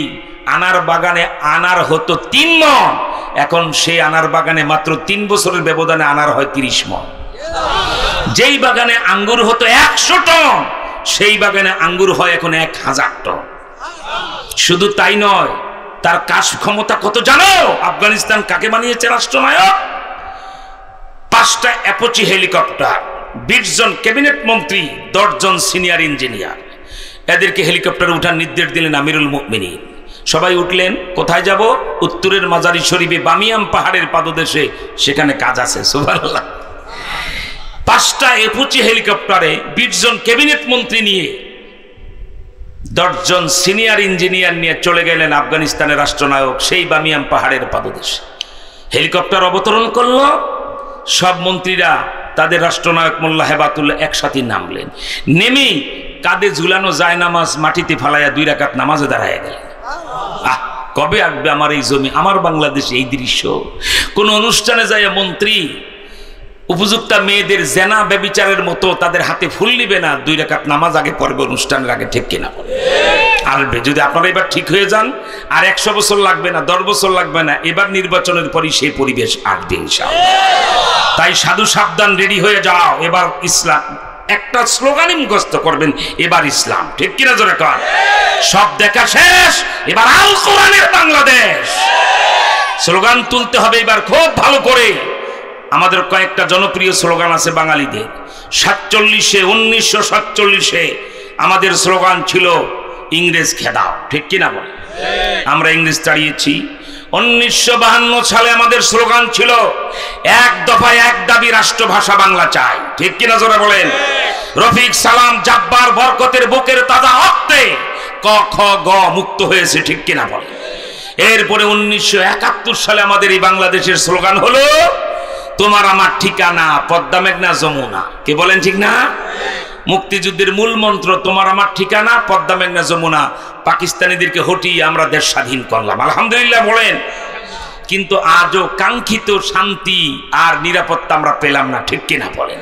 আনার বাগানে আনার হতো 3 মণ, এখন সেই আনার বাগানে মাত্র 3 বছরের ব্যবধানে আনার হয় 30 মণ। যেই বাগানে আঙ্গুর হতো 100 টন, সেই বাগানে আঙ্গুর হয় এখন 1000 টন। শুধু তাই নয়, তার কাজ ক্ষমতা কত জানো? আফগানিস্তান কাকে বানিয়েছে রাষ্ট্রনায়ক? 5টা অ্যাপোচি হেলিকপ্টার, 20 জন ক্যাবিনেট মন্ত্রী, 10 জন সিনিয়র ইঞ্জিনিয়ার, এদেরকে হেলিকপ্টারে ওঠার নির্দেশ দিলেন আমিরুল মুমিনিন। সবাই উঠলেন, কোথায় যাব? উত্তরের মাজারি শরীফে বামিয়াম পাহাড়ের পাদদেশে, সেখানে কাজ আছে, সুবহানাল্লাহ। 5টা অ্যাপোচি হেলিকপ্টারে 20 জন ক্যাবিনেট মন্ত্রী নিয়ে 10 জন সিনিয়র ইঞ্জিনিয়ার নিয়ে চলে গেলেন আফগানিস্তানের রাষ্ট্রনায়ক সেই বামিয়াম পাহাড়ের পাদদেশে। হেলিকপ্টার অবতরণ করলো, সব মন্ত্রীরা তাদের রাষ্ট্রনায়ক মোল্লা হেবাতুল্লাহ একসাথে নামলেন। নেমেই কাঁধে ঝুলানো জায়নামাজ মাটিতে ফালাইয়া 2 রাকাত নামাজে দাঁড়ায় গেলেন। কবে আসবে আমার এই জমি, আমার বাংলাদেশে এই দৃশ্য? কোন অনুষ্ঠানে যায় মন্ত্রী উপযুক্ত মেয়েদের জেনা ব্যভিচারের মতো তাদের হাতে ফুল নিবে না, 2 রাকাত নামাজ আগে পড়বে অনুষ্ঠানের আগে, ঠিক কিনা? আসবে। যদি আপনারা এবার ঠিক হয়ে যান, আর 100 বছর লাগবে না, 10 বছর লাগবে না, এবার নির্বাচনের পরই সেই পরিবেশ আসবে ইনশাআল্লাহ। তাই সাধু সাবধান, রেডি হয়ে যাও। এবার ইসলাম, একটা স্লোগানই মুখস্থ করবেন, এবার ইসলাম, ঠিক কিনা জোরে কর? সব দেখা শেষ, এবার আল কোরআনের বাংলাদেশ। স্লোগান তুলতে হবে এবার খুব ভালো করে। আমাদের কয়েকটা জনপ্রিয় স্লোগান আছে বাঙালিদের। 1947-এ আমাদের স্লোগান ছিল ইংরেজ খেদাও, ঠিক কিনা বল? আমরা ইংরেজ তাড়িয়েছি। 1952 সালে আমাদের স্লোগান ছিল এক দফায় এক দাবি, রাষ্ট্রভাষা বাংলা চাই। ঠিক কিনা জোরে বলেন? রফিক, সালাম, জাব্বার, বরকতের বুকের তাজা রক্তে ক খ গ মুক্ত হয়েছে। ঠিক কিনা বলেন? এরপরে 1971 সালে আমাদের এই বাংলাদেশের স্লোগান হলো তোমার আমার ঠিকানা পদ্মা মেঘনা যমুনা। কে বলেন ঠিক না? মুক্তিযুদ্ধের মূল মন্ত্র তোমার আমার ঠিকানা পদ্মা মেঘনা যমুনা। পাকিস্তানিদেরকে হটিয়ে আমরা দেশ স্বাধীন করলাম, আলহামদুলিল্লাহ বলেন। কিন্তু আজও কাঙ্ক্ষিত শান্তি আর নিরাপত্তা আমরা পেলাম না। ঠিক কিনা বলেন?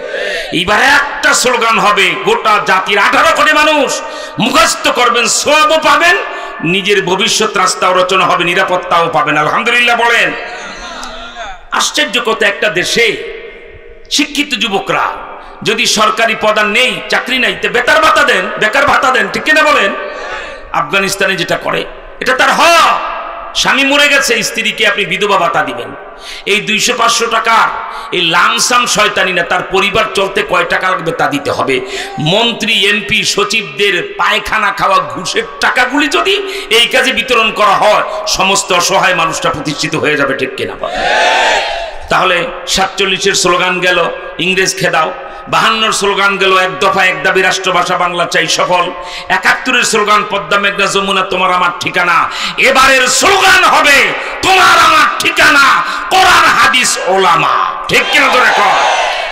এইবার একটা স্লোগান হবে, গোটা জাতির 18 কোটি মানুষ মুখস্থ করবেন, সওয়াবও পাবেন, নিজের ভবিষ্যৎ রাস্তাও রচনা হবে, নিরাপত্তাও পাবেন, আলহামদুলিল্লাহ বলেন। আশ্চর্য কথা, একটা দেশে শিক্ষিত যুবকরা যদি সরকারি পদ নেই, চাকরি নাই, বেকার ভাতা দেন, বেকার ভাতা দেন। ঠিক কিনা বলেন? আফগানিস্তানে যেটা করে এটা তার হক। স্বামী মরে গেছে, স্ত্রীকে আপনি বিধবা ভাতা দিবেন। এই 200-500 টাকা এই লামসাম শয়তানি না, তার পরিবার চলতে কয় টাকা লাগবে তা দিতে হবে। মন্ত্রী, এমপি, সচিবদের পায়খানা খাওয়া ঘুষের টাকাগুলি যদি এই কাজে বিতরণ করা হয়, সমস্ত অসহায় মানুষটা প্রতিষ্ঠিত হয়ে যাবে। ঠিক কিনা বলেন? তাহলে 47-এর স্লোগান গেল ইংরেজ খেদাও, 52-এর স্লোগান গেল এক দফা এক দাবি, রাষ্ট্রভাষা বাংলা চাই, সফল। 71-এর স্লোগান পদ্মা মেঘনা যমুনা তোমার আমার ঠিকানা। এবারের স্লোগান হবে তোমার আমার ঠিকানা কোরআন হাদিস ওলামা। ঠিক কিনা তো রেখো?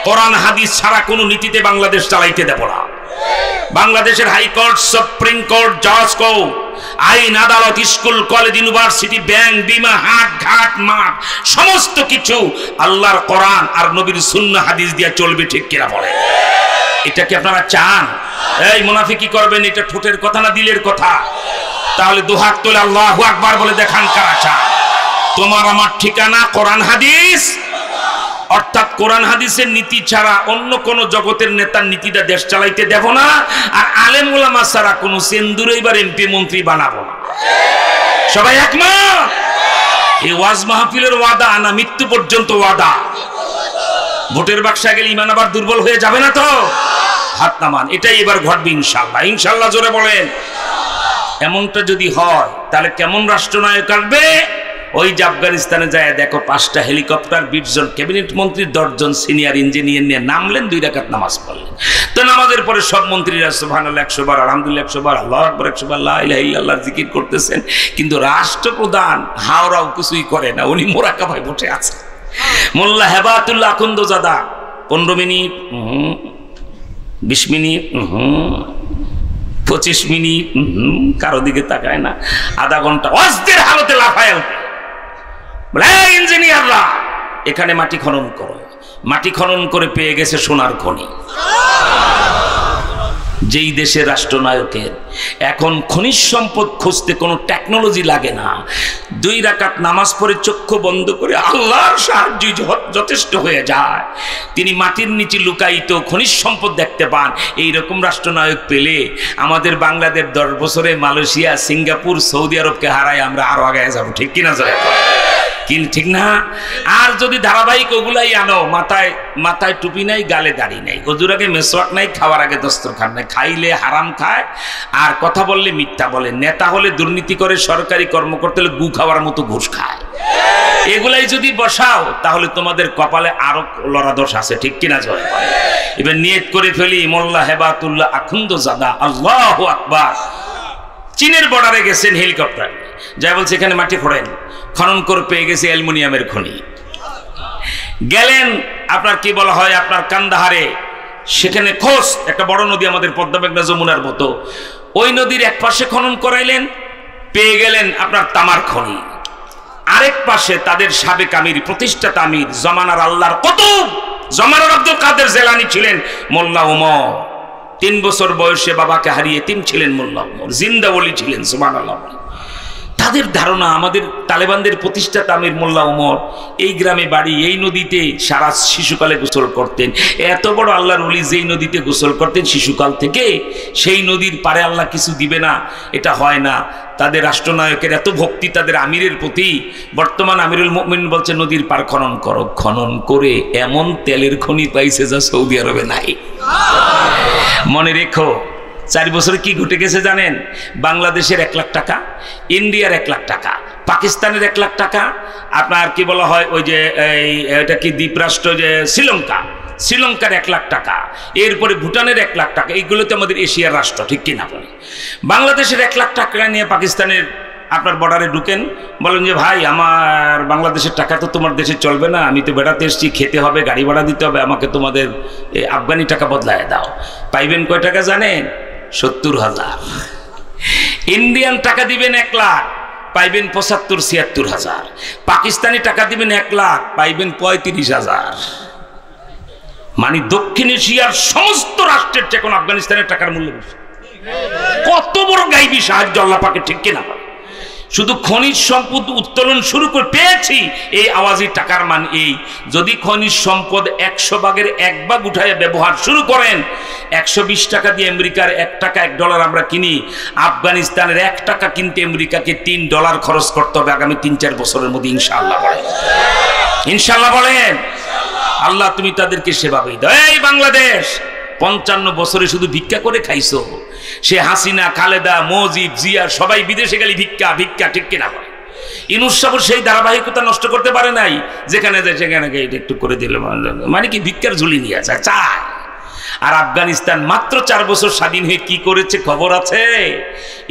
কোরআন হাদিস ছাড়া কোনো নীতিতে বাংলাদেশ চালাইতে দেব না। বাংলাদেশের হাইকোর্ট, সুপ্রিম কোর্ট, জজ কোর্ট, আইন আদালত, স্কুল, কলেজ, ইউনিভার্সিটি, ব্যাংক, বিমা, হাট ঘাট, মাঠ, সমস্ত কিছু আল্লাহর কোরআন আর নবীর সুন্নাহ হাদিস দিয়ে চলবে। ঠিক কিনা বলে? এটা কি আপনারা চান? এই মুনাফিকি করবেন, এটা ঠোঁটের কথা না দিলের কথা? তাহলে দুহাত তুলে আল্লাহু আকবার বলে দেখান কারা চান। তোমার আমার ঠিকানা কোরআন হাদিস, অর্থাৎ কোরআন হাদিসের নীতি ছাড়া অন্য কোন জগতের নেতার নীতিটা দেশ চালাইতে দেব না। আর আলেম ওলামা ছাড়া কোন সেন্দুরে এবার এমপি মন্ত্রী বানাবো না। সবাই একমত? এই ওয়াজ মাহফিলের ওয়াদা না মৃত্যু পর্যন্ত ওয়াদা। ভোটের বাক্সা গেলে ইমান আবার দুর্বল হয়ে যাবে না তো? হাত নামান, এটাই এবার ঘটবে ইনশাআল্লাহ। ইনশাআল্লাহ জোরে বলেন। এমনটা যদি হয় তাহলে কেমন রাষ্ট্রনায়ক আসবে? ওই যে আফগানিস্তানে যায় দেখো, 5টা হেলিকপ্টার, 20 জন ক্যাবিনেট মন্ত্রী, 10 জন সিনিয়র ইঞ্জিনিয়ার নিয়ে নামলেন, 2 রাকাত নামাজ পড়লেন। তো নামাজের পরে সব মন্ত্রীরা সুবহানাল্লাহ 100 বার, আলহামদুলিল্লাহ 100 বার, আল্লাহু আকবার 100 বার, লা ইলাহা ইল্লাল্লাহ জিকির করতেছেন। কিন্তু রাষ্ট্রপ্রধান হাওরাও কিছুই করে না, উনি মোরাকাবায় বসে আছে। মোল্লা Hibatullah Akhundzada 15 minute, 20 minute, 25 minute, কারো দিকে তাকায় না। আধা ঘন্টা অস্থির হালতে লাফায় ওঠে, বলে ইঞ্জিনিয়াররা এখানে মাটি খনন করো। মাটি খনন করে পেয়ে গেছে সোনার খনি। যেই দেশের রাষ্ট্রনায়কের এখন খনিজ সম্পদ খুঁজতে কোনো টেকনোলজি লাগে না, 2 রাকাত নামাজ পড়ে চক্ষু বন্ধ করে আল্লাহর সাহায্য যথেষ্ট হয়ে যায়, তিনি মাটির নিচে লুকায়িত খনিজ সম্পদ দেখতে পান। এইরকম রাষ্ট্রনায়ক পেলে আমাদের বাংলাদেশ 10 বছরে মালয়েশিয়া, সিঙ্গাপুর, সৌদি আরবকে হারায় আমরা আরো আগে যাবো। ঠিক কিনা জয়? ঠিক না? আর যদি ধারাবাহিক ওগুলাই আনো, মাথায় মাথায় টুপি নাই, গালে দাড়ি নাই, ওজুর আগে মেসওয়াক নাই, খাওয়ার আগে দস্তরখান নাই, খাইলে হারাম খায় আর কথা বললে মিথ্যা বলে, নেতা হলে দুর্নীতি করে, সরকারি কর্মকর্তা হলে গু খাওয়ার মতো ঘুষ খায়। এগুলাই যদি বসাও তাহলে তোমাদের কপালে আরো লড়াদোষ আছে। ঠিক কিনা জয়? এবার নিয়ত করে ফেলি, মোল্লা হেবাতুল্লাহ আখুন্দজাদা আল্লাহু আকবার চীনের বর্ডারে গেছেন হেলিকপ্টার, যাই বলছে এখানে মাটি ফোড়েন, খনন করে পেয়ে গেছে অ্যালুমিনিয়ামের খনি। গেলেন আপনার কি বলা হয় আপনার কান্দাহারে, সেখানে খোঁজ একটা বড় নদী আমাদের পদ্মা মেঘনা যমুনার মতো, ওই নদীর এক পাশে খনন করাইলেন, পেয়ে গেলেন আপনার তামার খনি। আরেক পাশে তাদের সাবেক আমির, প্রতিষ্ঠাতা আমির, জমানার আল্লাহর কুতুব জমানার আব্দুল কাদের জেলানি ছিলেন মোল্লা ওমর। 3 বছর বয়সে বাবাকে হারিয়ে এতিম ছিলেন মোল্লা ওমর, জিন্দা ওলি ছিলেন সুবহানাল্লাহ। তাদের ধারণা আমাদের তালেবানদের প্রতিষ্ঠাতা আমির মোল্লা ওমর এই গ্রামে বাড়ি, এই নদীতে সারা শিশুকালে গোসল করতেন। এত বড় আল্লাহর ওলি যেই নদীতে গোসল করতেন শিশুকাল থেকে, সেই নদীর পারে আল্লাহ কিছু দিবে না, এটা হয় না। তাদের রাষ্ট্রনায়কের এত ভক্তি তাদের আমিরের প্রতি, বর্তমান আমিরুল মুমিনিন বলছে নদীর পার খনন করো। খনন করে এমন তেলের খনি পাইছে যা সৌদি আরবে নাই। মনে রেখো 4 বছরে কি ঘটে গেছে জানেন? বাংলাদেশের 1 লাখ টাকা, ইন্ডিয়ার 1 লাখ টাকা, পাকিস্তানের 1 লাখ টাকা, আপনার কি বলা হয় ওই যে এটা কি দ্বীপরাষ্ট্র যে শ্রীলঙ্কার 1 লাখ টাকা, এরপরে ভুটানের 1 লাখ টাকা, এইগুলো তো আমাদের এশিয়ার রাষ্ট্র, ঠিক কিনা বলে? বাংলাদেশের 1 লাখ টাকা নিয়ে পাকিস্তানের আপনার বর্ডারে ঢুকেন, বলেন যে ভাই আমার বাংলাদেশের টাকা তো তোমার দেশে চলবে না, আমি তো বেড়াতে এসেছি, খেতে হবে, গাড়ি ভাড়া দিতে হবে, আমাকে তোমাদের আফগানি টাকা বদলায় দাও। পাইবেন কয় টাকা জানেন? 70,000। ইন্ডিয়ান টাকা দিবেন 1 লাখ, পাইবেন 75-76,000। পাকিস্তানি টাকা দিবেন 1 লাখ, পাইবেন 35,000। মানে দক্ষিণ এশিয়ার সমস্ত রাষ্ট্রের চেয়ে এখন আফগানিস্তানের টাকার মূল্য বেশি। কত বড় গাইবী সাহায্য আল্লাহ পাকে, ঠিক কিনা? শুধু খনিজ সম্পদ উত্তোলন শুরু করে পেয়েছি, এই আওয়াজি টাকার মান এই। যদি খনিজ সম্পদ 100 ভাগের 1 ভাগ উঠায় ব্যবহার শুরু করেন, 120 টাকা দিয়ে আমেরিকার 1 টাকা $1 আমরা কিনি, আফগানিস্তানের 1 টাকা কিনতে আমেরিকাকে $3 খরচ করতে হবে আগামী 3-4 বছরের মধ্যে, ইনশাআল্লাহ বলেন, ইনশাআল্লাহ বলেন। আল্লাহ তুমি তাদেরকে সেভাবেই দাও। এই বাংলাদেশ 55 বছরে শুধু ভিক্ষা করে খাইছো। সে হাসিনা, খালেদা, মুজিব, জিয়া সবাই বিদেশে গেলে ভিক্ষা ভিক্ষা, ঠিক কিনা? ইউনূস সাহেব সেই ধারাবাহিকতা নষ্ট করতে পারে নাই, যেখানে যায় সেখানে এটা একটু করে দিল, মানে কি ভিক্ষার ঝুলি নিয়ে যায় চায়। আর আফগানিস্তান মাত্র 4 বছর স্বাধীন হয়ে কি করেছে খবর আছে?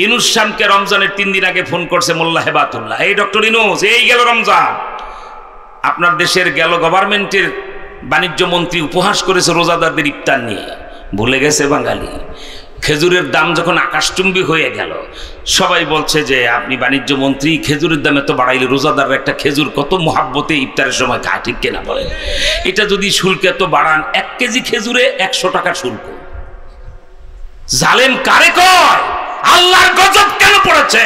ইউনূস সাহেবকে রমজানের 3 দিন আগে ফোন করছে মোল্লা হেবাতুল্লাহ, এই ডক্টর ইউনূস, এই গেল রমজান, আপনার দেশের গেল গভর্নমেন্টের বাণিজ্য মন্ত্রী উপহাস করেছে রোজাদারদের ইফতার নিয়ে। ভুলে গেছে বাঙালি। খেজুরের দাম যখন আকাশচুম্বী হয়ে গেল, সবাই বলছে যে আপনি বাণিজ্য মন্ত্রী, খেজুরের দাম এত বাড়াইলে রোজাদাররা একটা খেজুর কত মহাব্বতে ইফতারের সময় খায়, ঠিক কিনা বলেন? এটা যদি শুল্ক এত বাড়ান, 1 কেজি খেজুরে 100 টাকা শুল্ক, জালেম কারে কয়? আল্লাহর গজব কেন পড়েছে?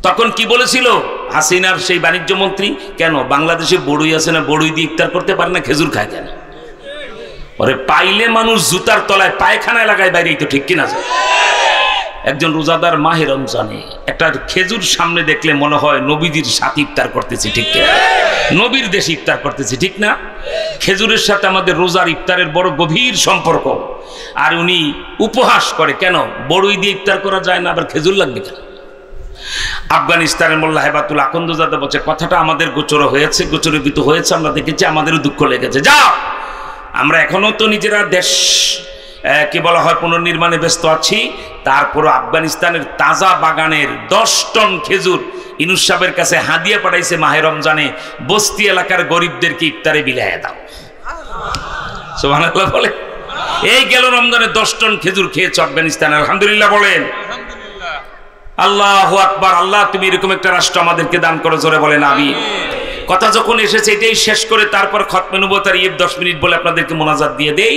তখন কি বলেছিল হাসিনার সেই বাণিজ্য মন্ত্রী? কেন বাংলাদেশে বড়ই আছে না, বড়ই দিয়ে ইফতার করতে পারে না, খেজুর খায় কেন? ওরে পাইলে মানুষ জুতার তলায় পায়খানায় লাগায় বাইরেই তো, ঠিক কিনা? একজন রোজাদার মাহে রমজানে একটা খেজুর সামনে দেখলে মনে হয় নবীজির সাথে ইফতার করতেছি, ঠিক কিনা? নবীর দেশে ইফতার করতেছি, ঠিক না? খেজুরের সাথে আমাদের রোজার ইফতারের বড় গভীর সম্পর্ক। আর উনি উপহাস করে, কেন বড়ই দিয়ে ইফতার করা যায় না, আবার খেজুর লাগবে কেন? আফগানিস্তানের মোল্লা হেবাতুল আকন্দজাদা বলছে, কথাটা আমাদের গোচর হয়েছে, গোচরীভূত হয়েছে, আমরা দেখেছি, আমাদেরও দুঃখ লেগেছে। যাও, আমরা এখনো তো নিজেরা দেশ কি বলা হয় পুনর্নির্মাণে ব্যস্ত আছি, তারপর আফগানিস্তানের তাজা বাগানের 10 টন খেজুর ইউনূস সাহেবের কাছে হাদিয়া পাঠাইছে মাহে রমজানে, বস্তি এলাকার গরিবদেরকে ইফতারে বিলাইয়া দাও। সুবহানাল্লাহ বলে। এই গেল রমজানে 10 টন খেজুর খেয়েছে আফগানিস্তান, আলহামদুলিল্লাহ বলেন। আল্লাহু আকবার। আল্লাহ তুমি এরকম একটা রাষ্ট্র আমাদেরকে দান করো, জোরে বলেন আমিন। কথা যখন এসেছে এটাই শেষ করে তারপর খতমে নবুয়তের 10 মিনিট বলে আপনাদেরকে মোনাজাত দিয়ে দেই।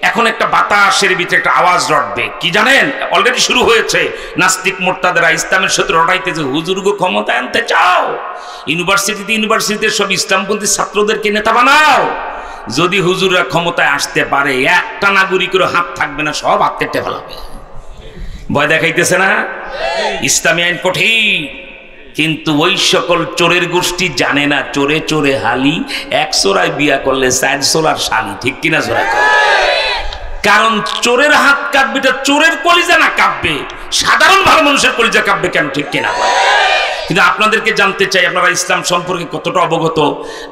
এখন একটা বাতাসের ভিতরে একটা আওয়াজ রটবে, কি জানেন? অলরেডি শুরু হয়েছে। নাস্তিক মোর্তাদেরা ইসলামের সাথে রটাইতেছে, হুজুরগো ক্ষমতা আনতে চাও, ইউনিভার্সিটিতে সব ইসলামপন্থী ছাত্রদেরকে নেতা বানাও। যদি হুজুররা ক্ষমতায় আসতে পারে, একটা নাগরিকেরও হাত থাকবে না, সব হাত কেটে ফেলাবে। ভয় দেখাইতেছে না? ইসলামী আইন কঠিন, কিন্তু ওই সকল চোরের গোষ্ঠী জানে না, চোরে চোরে হালি, 1 চোরায় বিয়া করলে 4 চোরার শালি, ঠিক কিনা? জোরা কারণ চোরের হাত কাঁপবে, এটা চোরের কলিজা না কাঁপবে, সাধারণ ভালো মানুষের কলিজা কাঁপবে কেন, ঠিক কিনা? কিন্তু আপনাদেরকে জানতে চাই, আপনারা ইসলাম সম্পর্কে কতটা অবগত?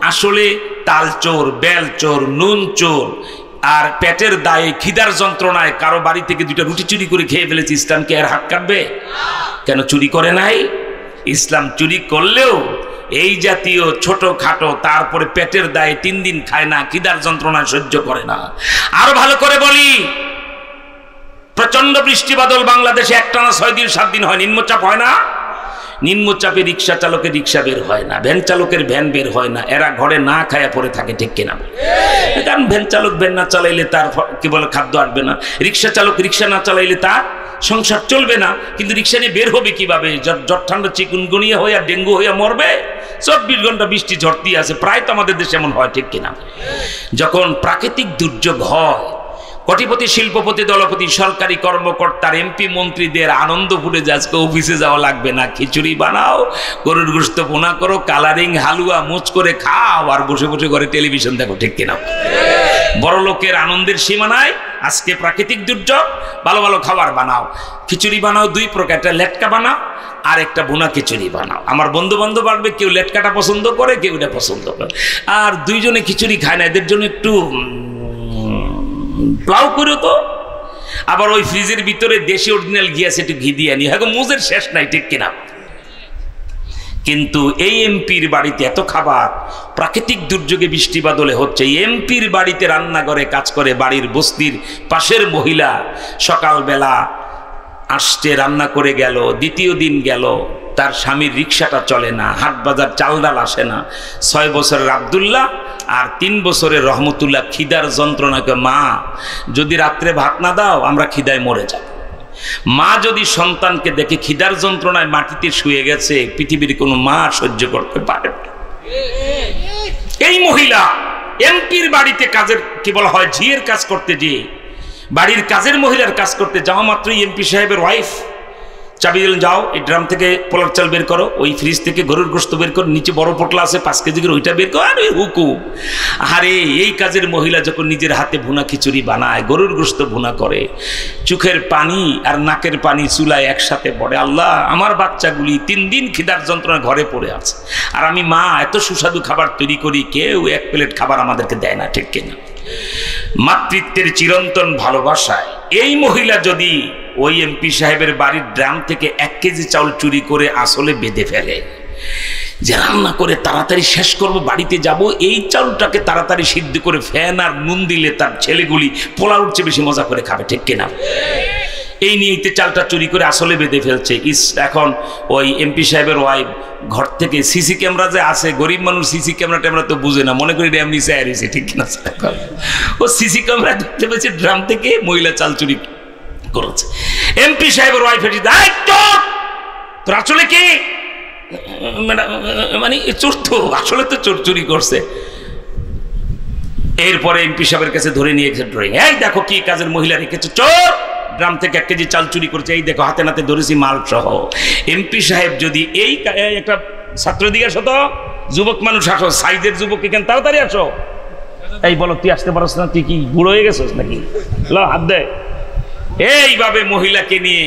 আসলে তাল চোর, বেল চোর, নুন চোর আর পেটের দায়ে খিদার যন্ত্রণায় কারো বাড়ি থেকে 2টা রুটি চুরি করে খেয়ে ফেলেছে, ইসলামকে এর হাত কাটবে কেন? চুরি করে নাই? ইসলাম চুরি করলেও এই জাতীয় ছোট খাটো, তারপরে পেটের দায়ে 3 দিন খায় না, খিদার যন্ত্রণায় সহ্য করে না। আরো ভালো করে বলি, প্রচন্ড বৃষ্টি বাদল বাংলাদেশে একটানা 6 দিন 7 দিন হয়, নিম্নচাপ হয় না? নিম্নচাপে রিক্সা চালকের রিক্সা বের হয় না, ভ্যান চালকের ভ্যান বের হয় না, এরা ঘরে না খায়া পড়ে থাকে, ঠিক কিনা? কারণ ভ্যান চালক ভ্যান না চালাইলে তার কি বলে খাদ্য আসবে না, রিক্সা চালক রিক্সা না চালাইলে তার সংসার চলবে না। কিন্তু রিক্সা নিয়ে বের হবে কিভাবে? জ্বর ঠান্ডা চিকুনগুনিয়া হয়ে আর ডেঙ্গু হয়ে মরবে। 24 ঘন্টা বৃষ্টি ঝড়তি আছে, প্রায় তো আমাদের দেশে এমন হয়, ঠিক কিনা? যখন প্রাকৃতিক দুর্যোগ হয়, কোটিপতি, শিল্পপতি, দলপতি, সরকারি কর্মকর্তার, এমপি, মন্ত্রীদের আনন্দ ভুলে যায়, আজকে অফিসে যাওয়া লাগবে না, খিচুড়ি বানাও, গরুর গোশত ভুনা করো, কালারিং হালুয়া মুচ করে খাও, আর বসে বসে ঘরে টেলিভিশন দেখো, ঠিক কিনা? বড় লোকের আনন্দের সীমানায় আজকে প্রাকৃতিক দুর্যোগ, ভালো ভালো খাবার বানাও, খিচুড়ি বানাও 2 প্রকার, একটা লেটকা বানাও, আর একটা ভুনা খিচুড়ি বানাও। আমার বন্ধু বান্ধব আসবে, কেউ লেটকাটা পছন্দ করে, কেউ এটা পছন্দ করে, আর দুইজনে খিচুড়ি খায় না, এদের জন্য একটু প্লাউ করো তো। আবার ওই ফ্রিজের ভিতরে দেশি অরিজিনাল ঘি আছে, একটু ঘি দিয়ে আনি, হ্যাঁ মুজের শেষ নাই, ঠিক কিনা? কিন্তু এই এমপির বাড়িতে এত খাবার, প্রাকৃতিক দুর্যোগে বৃষ্টি বাদলে হচ্ছে, এমপির বাড়িতে রান্নাঘরে কাজ করে বাড়ির বস্তির পাশের মহিলা, সকালবেলা আসছে রান্না করে গেল, দ্বিতীয় দিন গেল, তার স্বামীর রিক্সাটা চলে না, হাট বাজার চাল ডাল আসে না। 6 বছরের আব্দুল্লাহ আর 3 বছরের রহমতুল্লাহ খিদার যন্ত্রণাকে, মা যদি রাত্রে ভাত না দাও আমরা খিদায় মরে যাব। মা যদি সন্তানকে দেখে খিদার যন্ত্রণায় মাটিতে শুয়ে গেছে, পৃথিবীর কোনো মা সহ্য করতে পারে না। এই মহিলা এমপির বাড়িতে কাজের, কি বলা হয়, ঝিয়ের কাজ করতে গিয়ে, বাড়ির কাজের মহিলার কাজ করতে যাওয়া মাত্রই এমপি সাহেবের ওয়াইফ চাবি দিলেন, যাও এই ড্রাম থেকে পোলার চাল বের করো, ওই ফ্রিজ থেকে গরুর গোশত বের করো, নিচে বড় পোটলা আছে 5 কেজি করে, ওইটা বের করো। আরে হুকুম! আরে এই কাজের মহিলা যখন নিজের হাতে ভুনা খিচুড়ি বানায়, গরুর গোশত ভুনা করে, চোখের পানি আর নাকের পানি চুলায় একসাথে পড়ে। আল্লাহ, আমার বাচ্চাগুলি 3 দিন খিদার যন্ত্রণা ঘরে পড়ে আছে, আর আমি মা এত সুস্বাদু খাবার তৈরি করি, কেউ 1 প্লেট খাবার আমাদেরকে দেয় না, ঠিক কিনা? মাতৃত্বের চিরন্তন ভালোবাসায় এই মহিলা যদি ওই এমপি সাহেবের বাড়ির ড্রাম থেকে 1 কেজি চাউল চুরি করে আসলে বেঁধে ফেলে, যে রান্না করে তাড়াতাড়ি শেষ করব, বাড়িতে যাব, এই চাউলটাকে তাড়াতাড়ি সিদ্ধ করে ফ্যান আর নুন দিলে তার ছেলেগুলি পোলাও উঠছে বেশি মজা করে খাবে, ঠিক কিনা? এই নিয়েতে চালটা চুরি করে আসলে বেঁধে ফেলছে। এখন ওই এমপি সাহেবের ওয়াইফ ঘর থেকে সিসি ক্যামেরা যে আছে, গরিব মানুষ সিসি ক্যামেরা ট্যামেরা তো বুঝে না, মনে করি এমনি চায় রয়েছে, ঠিক কিনা? ও সিসি ক্যামেরা দেখতে পেয়েছে ড্রাম থেকে মহিলা চাল চুরি করেছে। এমপি সাহেবের ওয়াইফ এসে, তোর আসলে কি মানে চোর, তো আসলে তো চোর চুরি করছে। এরপরে এমপি সাহেবের কাছে ধরে নিয়ে গেছে ড্রয়িং, এই দেখো কি কাজের মহিলা রেখেছে, চোর ড্রাম থেকে 1 কেজি চাল চুরি করছে, এই দেখো হাতে নাতে ধরেছি মাল সহ। এমপি সাহেব যদি এই একটা ছাত্র দিকে আসো তো, যুবক মানুষ আসো, সাইজের যুবক এখানে তাড়াতাড়ি আসো, এই বলো তুই আসতে পারছ না, তুই কি বুড়ো হয়ে গেছিস নাকি, হাত দে। এইভাবে মহিলাকে নিয়ে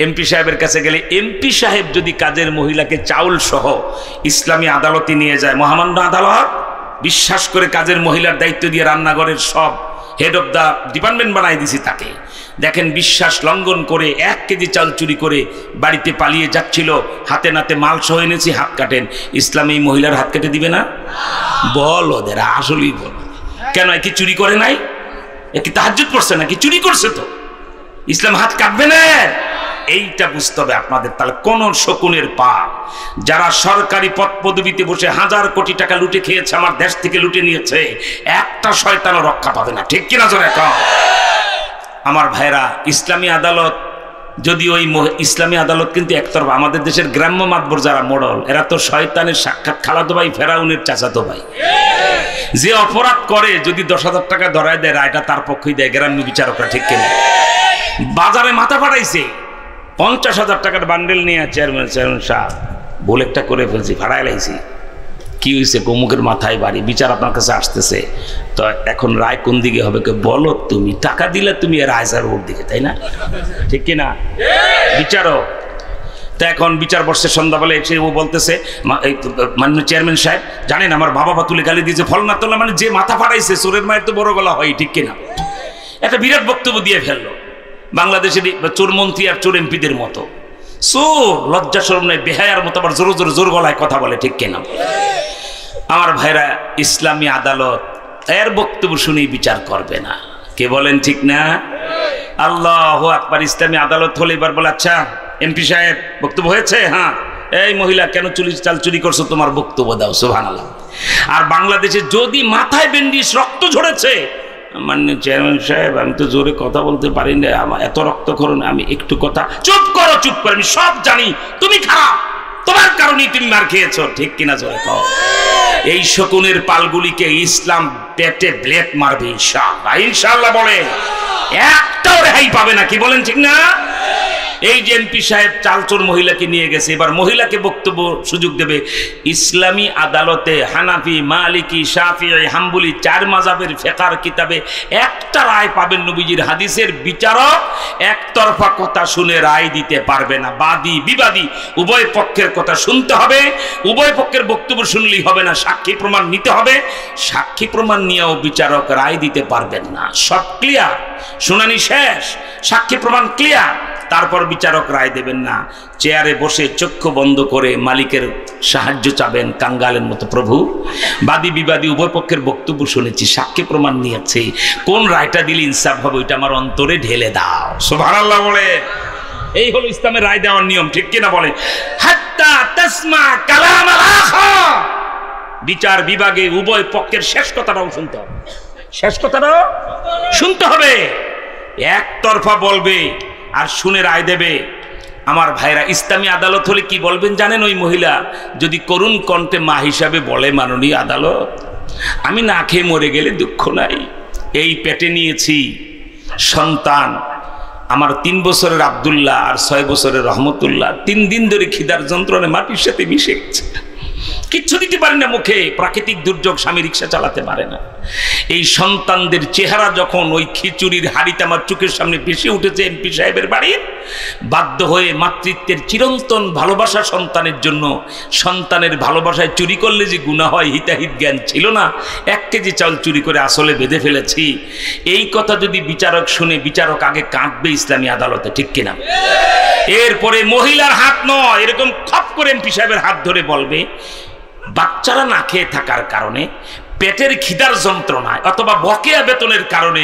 এমপি সাহেবের কাছে গেলে, এমপি সাহেব যদি কাজের মহিলাকে চাউল সহ ইসলামী আদালতে নিয়ে যায়, মহামান্য আদালত বিশ্বাস করে কাজের মহিলার দায়িত্ব দিয়ে রান্নাঘরের সব হেড অফ দ্য ডিপার্টমেন্ট বানাই দিছি তাকে, দেখেন বিশ্বাস লঙ্ঘন করে 1 কেজি চাল চুরি করে বাড়িতে পালিয়ে যাচ্ছিল, হাতে নাতে মাল সহ এনেছি, হাত কাটেন, ইসলাম এই মহিলার হাত কেটে দিবে না? বল ওদের আসলেই বল, কেন কি চুরি করে নাই? কি তাহাজ্জুদ পড়ছে নাকি? চুরি করছে তো, ইসলাম হাত কাটবে না? এইটা বুঝতে হবে আপনাদের। তাহলে কোন শকুনের পা, যারা সরকারি পদ পদবিতে বসে 1000 কোটি টাকা লুটে খেয়েছে, আমার দেশ থেকে লুটে নিয়েছে, একটা শয়তানও রক্ষা পাবে না, ঠিক কিনা জোরে কও? আমার ভাইরা, ইসলামী আদালত যদি ওই ইসলামী আদালত কিন্তু একতরফা, আমাদের দেশের গ্রাম্য মাতবর যারা মোড়ল, এরা তো শয়তানের সাক্ষাৎ খালাতো ভাই, ফেরাউনের চাচাতো ভাই। যে অপরাধ করে যদি 10,000 টাকা ধরায় দেয়, রায়টা তার পক্ষেই দেয় গ্রাম্য বিচারকরা, ঠিক কিনা? বাজারে মাথা ফাটাইছে, 50,000 টাকার বান্ডেল নিয়ে চেয়ারম্যান সাহেব ভুল একটা করে ফেলছি, ভাড়ায় লাইছি, কি হয়েছে? গোমুখের মাথায় বাড়ি, বিচার আপনার কাছে আসতেছে, তো এখন রায় কোন দিকে হবে? বলো তুমি, টাকা দিলে তুমি রায় যার ওর দিকে, তাই না? ঠিক কিনা? বিচারক তো এখন বিচার বসছে, সন্ধ্যাবেলা এসে ও বলতেছে, মাননীয় চেয়ারম্যান সাহেব জানেন আমার বাবা তুলে গালি দিয়েছে, ফল না তোলা মানে যে মাথা ফাটাইছে, চোরের মায়ের তো বড় গলা হয়, ঠিক কিনা? একটা বিরাট বক্তব্য দিয়ে ফেললো, বাংলাদেশের চোর মন্ত্রী আর চোর এমপিদের মতো, চোর লজ্জা শরম নাই, বেহায়ার মতো আবার জোর জোর জোর গলায় কথা বলে, ঠিক কিনা? আমার ভাইরা, ইসলামী আদালত এর বক্তব্য শুনেই বিচার করবে না, কে বলেন ঠিক না? আল্লাহু আকবার। ইসলামী আদালত হলে এবার বলে, আচ্ছা এমপি সাহেব বক্তব্য হয়েছে, হ্যাঁ, এই মহিলা কেন চাল চুরি করছো, তোমার বক্তব্য দাও। সুবহানাল্লাহ। আর বাংলাদেশে যদি মাথায় ব্যান্ডিজ, রক্ত ঝরেছে, মাননীয় চেয়ারম্যান সাহেব আমি তো জোরে কথা বলতে পারি না, আমার এত রক্তক্ষরণ, আমি একটু কথা, চুপ করো, চুপ করো, আমি সব জানি, তুমি খারাপ, তোমার কারণেই তুমি মার খেয়েছো, ঠিক কিনা জোরে কও? এই শকুনের পালগুলিকে ইসলাম পেটে ব্লেড মারবে ইনশাআল্লাহ, ইনশাআল্লাহ বলে, একটাও রেহাই পাবে না, কি বলেন ঠিক না? এই যে এমপি সাহেব চালচোর মহিলাকে নিয়ে গেছে, এবার মহিলাকে বক্তব্য সুযোগ দেবে। ইসলামী আদালতে হানাফি, মালিকি, শাফিঈ, হাম্বলি 4 মাযহাবের ফিকহের কিতাবে একটা রায় পাবেন নবীজির হাদিসের বিচারক একতরফা কথা শুনে রায় দিতে পারবে না। বাদী বিবাদী উভয় পক্ষের কথা শুনতে হবে, উভয় পক্ষের বক্তব্য শুনলেই হবে না, সাক্ষী প্রমাণ নিতে হবে। সাক্ষী প্রমাণ নিয়েও বিচারক রায় দিতে পারবেন না। সব ক্লিয়ার, শুনানি শেষ, সাক্ষী প্রমাণ ক্লিয়ার, তারপর বিচারক রায় দেবেন না। চেয়ারে বসে চক্ষু বন্ধ করে মালিকের সাহায্য চাবেন কাঙ্গালের মতো, প্রভু বাদী বিবাদী উভয় পক্ষের বক্তব্য শুনেছি, সাক্ষী প্রমাণ নিয়েছি, কোন রায়টা দিলে ইনসাফ হবে ওইটা আমার অন্তরে ঢেলে দাও। সুবহানাল্লাহ বলে। এই হলো ইসলামের রায় দেওয়ার নিয়ম, ঠিক কিনা বলে? হাত্তা তাসমা কালাম আল আখার, বিচার বিভাগে উভয় পক্ষের শেষ কথাটাও শুনতে হবে, শেষ কথাটাও শুনতে হবে। একতরফা বলবে আর শুনে রায় দেবে। আমার ভাইরা, ইসলামী আদালত হলে কি বলবেন জানেন? ওই মহিলা যদি করুণ কণ্ঠে মা হিসাবে বলে, মাননীয় আদালত, আমি না খেয়ে মরে গেলে দুঃখ নাই, এই পেটে নিয়েছি সন্তান, আমার 3 বছরের আব্দুল্লাহ আর 6 বছরের রহমতুল্লাহ 3 দিন ধরে খিদার যন্ত্রণে মাটির সাথে মিশে গেছে, কিচ্ছু দিতে পারে না মুখে, প্রাকৃতিক দুর্যোগ, স্বামী রিক্সা চালাতে পারে না। এই সন্তানদের চেহারা যখন ওই খিচুড়ির হাড়িতে আমার চোখের সামনে ভেসে উঠেছে এমপি সাহেবের বাড়ির, বাধ্য হয়ে মাতৃত্বের চিরন্তন ভালোবাসা সন্তানের জন্য, সন্তানের ভালোবাসায় চুরি করলে যে গুনাহ হয় হিতাহিত জ্ঞান ছিল না, 1 কেজি চাউল চুরি করে আসলে বেঁধে ফেলেছি। এই কথা যদি বিচারক শুনে, বিচারক আগে কাঁদবে ইসলামী আদালতে, ঠিক কিনা? এরপরে মহিলার হাত নয়, এরকম খপ করে এমপি সাহেবের হাত ধরে বলবে, বাচ্চারা না খেয়ে থাকার কারণে, পেটের খিদার যন্ত্রণায় অথবা বকেয়া বেতনের কারণে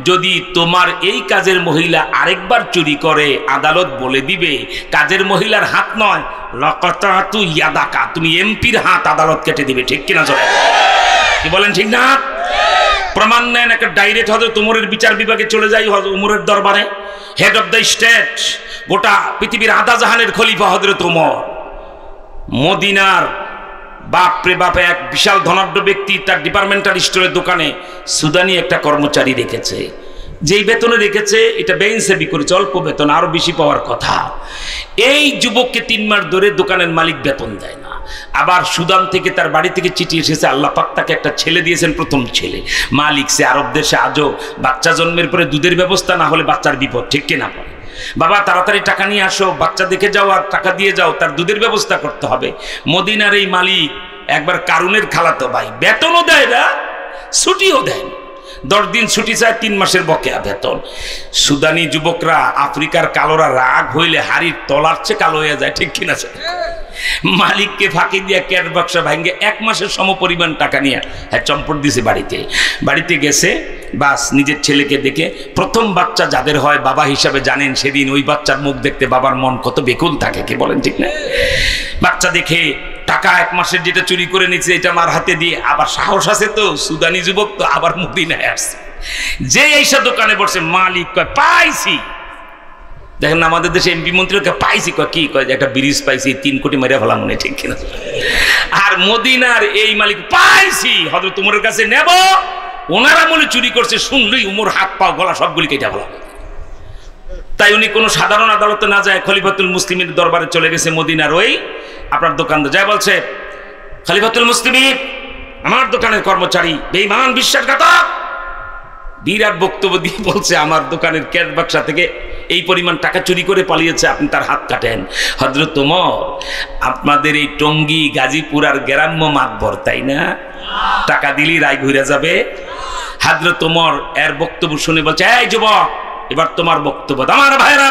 যদি তোমার এই কাজের মহিলা আরেকবার চুরি করে, আদালত বলে দিবে কাজের মহিলার হাত নয়, লাকাতাতু ইয়াদাকা, তুমি এমপির হাত আদালত কেটে দিবে, ঠিক কিনা? জোরে কি বলেন, ঠিক না? প্রমাণ নেন, একটা ডাইরেক্ট হযরত উমরের বিচার বিভাগে চলে যাই, হযরত উমরের দরবারে, হেড অফ দ্য স্টেট, গোটা পৃথিবীর আধা জাহানের খলিফা হযরত উমর, মদিনার বাপরে বাপে এক বিশাল ধনাঢ্য ব্যক্তি, তার ডিপার্টমেন্টাল স্টোরের দোকানে সুদানি একটা কর্মচারী রেখেছে, যেই বেতনে রেখেছে এটা বেইনসাফি করেছে, অল্প বেতন, আরো বেশি পাওয়ার কথা। এই যুবককে 3 মাস ধরে দোকানের মালিক বেতন দেয় না। আবার সুদান থেকে তার বাড়ি থেকে চিঠি এসেছে, আল্লাহ পাক তাকে একটা ছেলে দিয়েছেন, প্রথম ছেলে। মা লিখছে, আরব দেশে আজও বাচ্চা জন্মের পরে দুধের ব্যবস্থা না হলে বাচ্চার বিপদ, ঠিক কিনা? পড়ে বাবা তাড়াতাড়ি টাকা নিয়ে আসো, বাচ্চা দেখে যাও আর টাকা দিয়ে যাও, তার দুধের ব্যবস্থা করতে হবে। মদিনার এই মালিক একবার কারুনের খালাতো ভাই, বেতনও দেয় না, ছুটিও দেয় না, 10 দিন ছুটি চায়, 3 মাসের বকেয়া বেতন। সুদানি যুবকরা, আফ্রিকার কালোরা রাগ হইলে হাড়ির তলার চেয়ে কালো হয়ে যায়, ঠিক কিনা? মালিককে ফাঁকি দিয়ে ক্যাশ বাক্সা ভাঙ্গে 1 মাসের সমপরিমাণ টাকা নিয়ে হ্যাঁ চম্পট দিছে বাড়িতে গেছে। বাস নিজের ছেলেকে দেখে, প্রথম বাচ্চা যাদের হয় বাবা হিসাবে জানেন, সেদিন ওই বাচ্চার মুখ দেখতে বাবার মন কত বেকুল থাকে, কে বলেন, ঠিক না? বাচ্চা দেখে টাকা 1 মাসের যেটা চুরি করে নিচ্ছে এটা আমার হাতে দিয়ে, আবার সাহস আছে তো, সুদানি যুবক তো, আবার মদিনায় আসছে। যে এইসব দোকানে বসে, মালিক কয় পাইছি। দেখেন আমাদের দেশে এমপি মন্ত্রীকে পাইছি, কয় কি কয়, একটা ব্রিজ পাইছি, 3 কোটি মেরে ফেলা মনে, ঠিক কিনা? আর মদিনার এই মালিক পাইছি, হযরত উমরের কাছে নেব, ওনারা বলে চুরি করছে, শুনলেই উমর হাত পা গলা সবগুলি কেটে ফেলা। তাই উনি কোনো সাধারণ আদালতে না যায়, খলিফাতুল মুসলিমের দরবারে চলে গেছে মদিনার ওই আপনার দোকানদার, যায় বলছে, খলিফাতুল মুসলিমিন, আমার দোকানের কর্মচারী বেঈমান, বিশ্বাসঘাতক। বিরাট বক্তব্য দিয়ে বলছে, আমার দোকানের ক্যাশ বাক্সা থেকে এই পরিমাণ টাকা চুরি করে পালিয়েছে, আপনি তার হাত কাটেন। হযরত ওমর, আপনাদের এই টঙ্গী, গাজীপুর আর গ্রাম্য মাতবর, তাই না? টাকা দিলি রায় ঘুরে যাবে। হযরত ওমর এর বক্তব্য শুনে বলছে, এই যুবক, এবার তোমার বক্তব্য। আমার ভাইরা,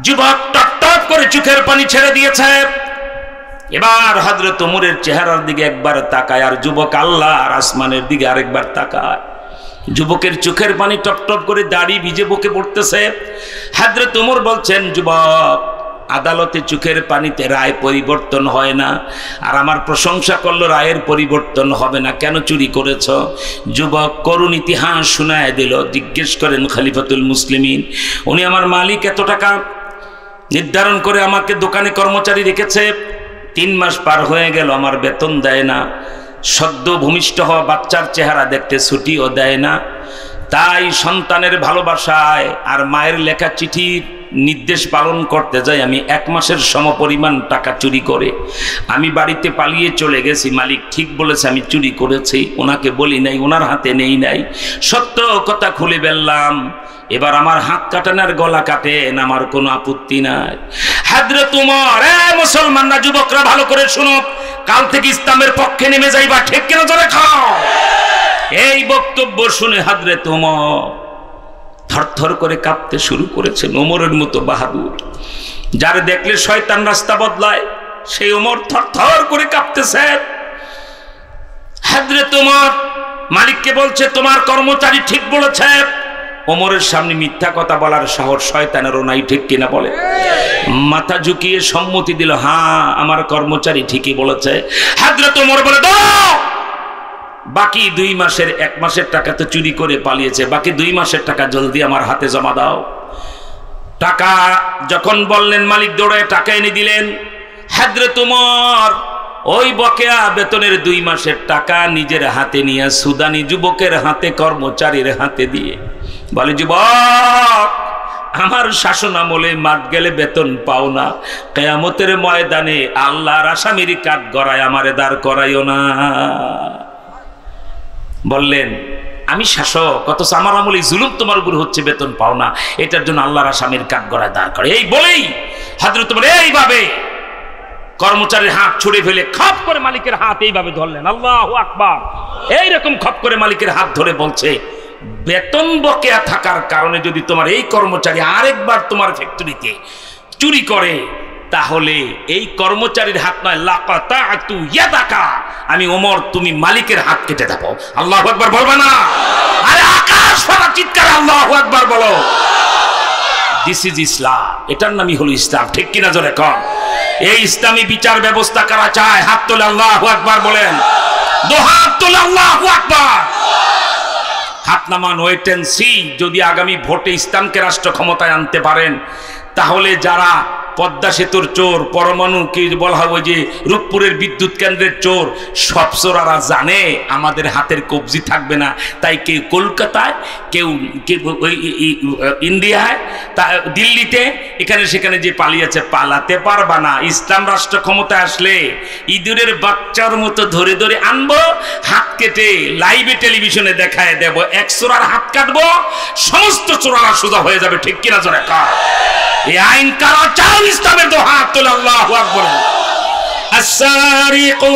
যুবক টপ টপ করে চোখের পানি ছেড়ে দিয়েছে। এবার হযরত ওমরের চেহারার দিকে একবার তাকায়, আর যুবক আল্লাহ আর আসমানের দিকে আরেকবার তাকায়। যুবকের চোখের পানি টপ টপ করে দাড়ি ভিজে বকে পড়তেছে। হযরত ওমর বলছেন, যুবক, আদালতে চোখের পানিতে রায় পরিবর্তন হয় না, আর আমার প্রশংসা করলো রায়ের পরিবর্তন হবে না, কেন চুরি করেছ? যুবক করুণ ইতিহাস শোনায় দিল। জিজ্ঞেস করেন খলিফাতুল মুসলিমিন, উনি আমার মালিক, এত টাকা নির্ধারণ করে আমাকে দোকানে কর্মচারী রেখেছে, 3 মাস পার হয়ে গেল, আমার বেতন দেয় না, সদ্য ভূমিষ্ঠ হওয়া বাচ্চার চেহারা দেখতে ছুটিও দেয় না। তাই সন্তানের ভালোবাসায় আর মায়ের লেখা চিঠির নির্দেশ পালন করতে যাই আমি 1 মাসের সমপরিমাণ টাকা চুরি করে আমি বাড়িতে পালিয়ে চলে গেছি। মালিক ঠিক বলেছে আমি চুরি করেছি, ওনাকে বলি নাই, ওনার হাতে নেই নাই, সত্য কথা খুলে বললাম। এবার আমার হাত কাটেন আর গলা কাটেন, আমার কোনো আপত্তি নাই। হযরত উমর, মুসলমানরা, যুবকরা ভালো করে শুনো, কাল থেকে ইসলামের পক্ষে নেমে যাইবা, ঠিক কিনা জোরে খাও। এই বক্তব্য শুনে হযরত উমর থরথর করে কাঁপতে শুরু করেছেন। ওমরের মতো বাহাদুর, যার দেখলে শয়তান রাস্তা বদলায়, সেই ওমর থরথর করে কাঁপতেছে। হযরত উমর মালিককে বলছে তোমার কর্মচারী ঠিক বলেছে। ওমরের সামনে মিথ্যা কথা বলার সাহস শয়তানেরও নাই, ঠিক কিনা বলে? মাথা ঝুঁকিয়ে সম্মতি দিল, হ্যাঁ আমার কর্মচারী ঠিকই বলেছে। হযরত ওমর বলে দাও, বাকি 2 মাসের 1 মাসের টাকা তো চুরি করে পালিয়েছে, বাকি 2 মাসের টাকা জলদি আমার হাতে জমা দাও। টাকা যখন বললেন, মালিক দৌড়ায় টাকা এনে দিলেন। হযরত উমর ওই বকেয়া বেতনের 2 মাসের টাকা নিজের হাতে নিয়ে সুদানি যুবকের হাতে, কর্মচারীর হাতে দিয়ে বলে, যুবক, আমার শাসন আমলে মাঠ গেলে বেতন পাও না, কিয়ামতের ময়দানে আল্লাহর আসামির কাঠ গড়ায় আমারে দাঁড় করাইও না। বললেন আমি শাসক, অথচ আমার আমলে জুলুম তোমার উপর হচ্ছে, বেতন পাও না, এটার জন্য আল্লাহর আসামির কাঠ গড়ায় দাঁড় করে। এই বলেই হযরত উমর এইভাবে কর্মচারীর হাত ছুড়ে ফেলে খপ করে মালিকের হাত এইভাবে ধরলেন। আল্লাহু আকবার। এইরকম খপ করে মালিকের হাত ধরে বলছে, বেতন বকেয়া থাকার কারণে যদি তোমার এই কর্মচারী আরেকবার তোমার ফ্যাক্টরিতে চুরি করে, তাহলে এই কর্মচারীর হাত নয়, লাকাতাতু ইয়াদাকা, আমি ওমর তুমি মালিকের হাত কেটে দেব। আল্লাহু আকবার বলবে না? আরে আকাশ ফাটা চিৎকার আল্লাহু আকবার বলো। দিস ইজ ইসলাম, এটার নামই হলো ইসলাম, ঠিক কিনা জোরে কর। এই ইসলামী বিচার ব্যবস্থা করা চায়, হাত তোলে আল্লাহু আকবার বলেন। দো হাত তোলে আল্লাহু আকবার। হাত নামান, ওয়েট এন্ড সি। যদি আগামী ভোটে ইসলামকে রাষ্ট্র ক্ষমতায় আনতে পারেন, তাহলে যারা পদ্মা সেতুর চোর, পরমাণু কি বলা হবে যে রূপপুরের বিদ্যুৎ কেন্দ্রের চোর, সব চোরারা জানে আমাদের হাতের কবজি থাকবে না। তাই কেউ কলকাতায়, কেউ ইন্ডিয়ায়, দিল্লিতে, এখানে সেখানে যে পালিয়েছে, পালাতে পারবা না। ইসলাম রাষ্ট্র ক্ষমতায় আসলে ইঁদুরের বাচ্চার মতো ধরে ধরে আনবো, হাত কেটে লাইভে টেলিভিশনে দেখায় দেব। এক চোরার হাত কাটবো, সমস্ত চোরারা সোজা হয়ে যাবে, ঠিক কিনা জোরে কার। এই আইন কারা চাও? ইসলামের দো হাত তোলে আল্লাহু আকবার। আস-সারিকু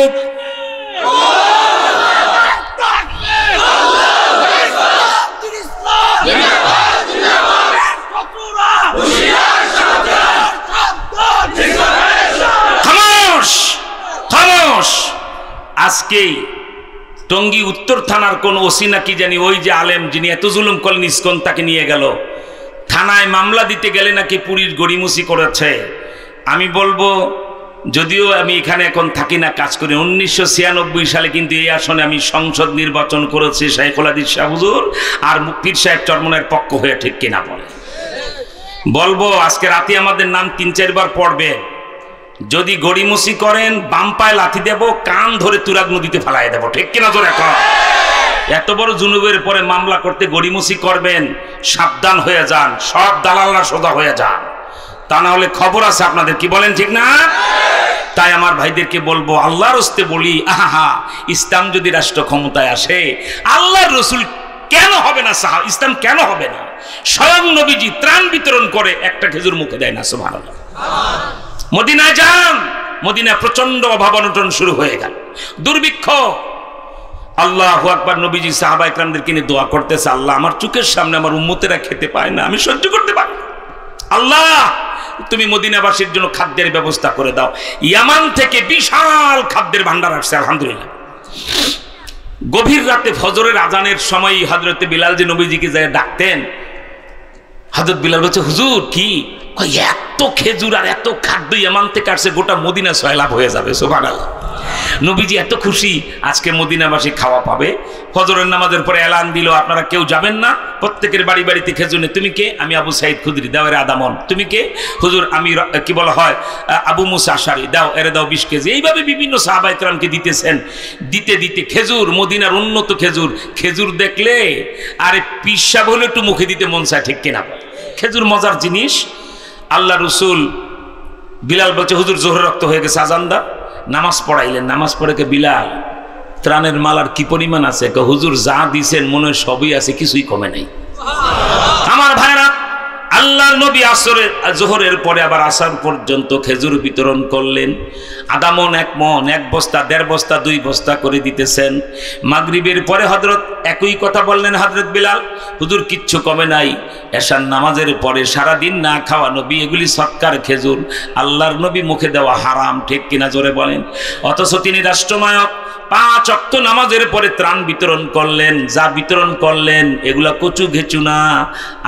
খামোশ খামোশ। আজকে টঙ্গী উত্তর থানার কোন ওসি নাকি জানি, ওই যে আলেম যিনি এত জুলুম করলেন ইসকন, তাকে নিয়ে গেল থানায় মামলা দিতে গেলে নাকি পুলিশ গড়িমসি করেছে। আমি বলবো, যদিও আমি এখানে এখন থাকি না, কাজ করি, 1996 সালে কিন্তু এই আসনে আমি সংসদ নির্বাচন করেছি শাইখুল হাদিস শাহ হুজুর আর মুফতি সাহেব চরমনের পক্ষ হয়ে, ঠিক কিনা বলে? বলবো আজকে রাতে আমাদের নাম 3-4 বার পড়বে। যদি গড়িমসি করেন, বাম পায়ে লাথি দেব, কান ধরে তুরাগ নদীতে ফেলাই দেব, ঠিক কিনা জোরে এখন? এত বড় জুনুবের পরে মামলা করতে গড়িমসি করবেন, সাবধান হয়ে যান, সব দালালরা সোজা হয়ে যান, তা না হলে খবর আছে আপনাদের, কি বলেন ঠিক না? তাই আমার ভাইদেরকে বলবো, আল্লাহর হস্তে বলি, আহা, ইসলাম যদি রাষ্ট্র ক্ষমতায় আসে, আল্লাহর রসুল কেন হবে না? ইসলাম কেন হবে না? স্বয়ং নবীজি ত্রাণ বিতরণ করে, একটা খেজুর মুখে দেয় না। সুবহানাল্লাহ। মদিনায় যান, মদিনায় প্রচন্ড অভাব অনটন শুরু হয়ে গেল, দুর্ভিক্ষ। আল্লাহু আকবার। নবীজি সাহাবা ইকরামদেরকে নিয়ে দোয়া করতেছে, আল্লাহ আমার চোখের সামনে আমার উম্মতেরা খেতে পায় না, আমি সহ্য করতে পারি না, আল্লাহ তুমি মদিনাবাসীর জন্য খাদ্যের ব্যবস্থা করে দাও। ইয়ামান থেকে বিশাল খাদ্যের ভান্ডার আসছে, আলহামদুলিল্লাহ। গভীর রাতে ফজরের আজানের সময় হযরতে বিলাল যে নবীজিকে যায় ডাকতেন, হযরত বিলাল বলছে, হুজুর কি? এত খেজুর আর এত খাদ্য ইয়ামান থেকে আসছে, গোটা মদিনা সয়লাভ হয়ে যাবে। সুবহানাল্লাহ। নবীজি এত খুশি, আজকে মদিনাবাসী খাওয়া পাবে। ফজরের নামাজের পরে এলান দিল, আপনারা কেউ যাবেন না, প্রত্যেকের বাড়ি বাড়িতে খেজুর। তুমি কে? আমি আবু সাইদ খুদরি। দাও এর আদামন। তুমি কে? হুজুর আমি কি বলা হয় আবু মুসা আশারি। দাও এরে দাও 20 কেজি। এইভাবে বিভিন্ন সাহাবা ইকরামকে দিতেছেন। দিতে দিতে খেজুর, মদিনার উন্নত খেজুর, খেজুর দেখলে আরে পিসা বলে একটু মুখে দিতে মন চায়, ঠিক কিনা? খেজুর মজার জিনিস। আল্লাহ রসুল বিলাল বলছে হুজুর জোহরের রক্ত হয়ে গেছে, আজান দা। নামাজ পড়াইলেন, নামাজ পড়ে কে বিলাল ত্রাণের মাল আর কি পরিমাণ আছে? হুজুর যা দিছেন মনে হয় সবই আছে, কিছুই কমে নাই। আমার ভাইরা, আল্লাহর নবী জোহরের পরে আবার আসার পর্যন্ত খেজুর বিতরণ করলেন। আধা মন, 1 মন, 1 বস্তা, 1.5 বস্তা, 2 বস্তা করে দিতেছেন। মাগরিবের পরে হযরত একই কথা বললেন হযরত বিলাল, হুজুর কিচ্ছু কমে নাই। এশার নামাজের পরে সারাদিন না খাওয়া নবী, এগুলি সৎকার খেজুর, আল্লাহর নবী মুখে দেওয়া হারাম, ঠিক কিনা জোরে বলেন। অথচ তিনি রাষ্ট্রনায়ক, 5 ওয়াক্ত নামাজের পরে ত্রাণ বিতরণ করলেন। যা বিতরণ করলেন এগুলা কচু ঘেঁচু না,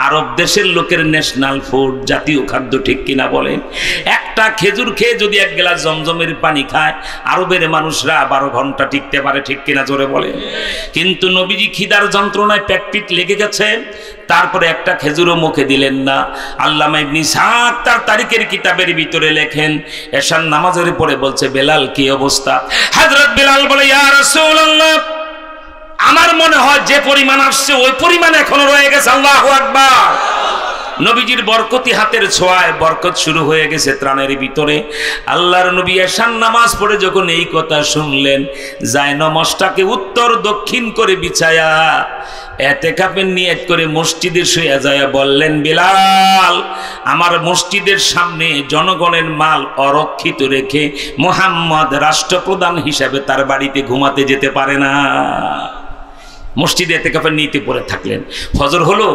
আরব দেশের লোকের ন্যাশনাল ফুড, জাতীয় খাদ্য, ঠিক কিনা বলেন। একটা খেজুর খেয়ে যদি 1 গ্লাস জমজমের পানি খায়, আরবের মানুষরা 12 ঘন্টা টিকতে পারে, ঠিক কিনা জোরে বলেন। কিন্তু নবীজি খিদার যন্ত্রণায় পেট লেগে গেছে, তারপরে একটা খেজুরও মুখে দিলেন না। আল্লামা ইবনে ইসহাক তার তারিখের কিতাবের ভিতরে লেখেন, এশার নামাজের পরে বলছে, বেলাল কি অবস্থা? হযরত বিলাল বলে, ইয়া রাসূলুল্লাহ, আমার মনে হয় যে পরিমাণ আসছে ওই পরিমাণ এখনো রয়ে গেছে। আল্লাহু আকবার। নবীজির বরকতি হাতের ছোঁয়ায় বরকত শুরু হয়ে গেছে ত্রাণের ভিতরে। আল্লাহর নবী এশার নামাজ পড়ে যখন এই কথা শুনলেন, যায় নমাজটাকে উত্তর দক্ষিণ করে বিছায়া এতেকাফের নিয়ত করে মসজিদে শুয়ে যায় বললেন, বিলাল, আমার মসজিদের সামনে জনগণের মাল অরক্ষিত রেখে মুহাম্মদ রাষ্ট্রপ্রধান হিসাবে তার বাড়িতে ঘুমাতে যেতে পারে না। মসজিদে এতেকাফের নিতে পড়ে থাকলেন। ফজর হলো,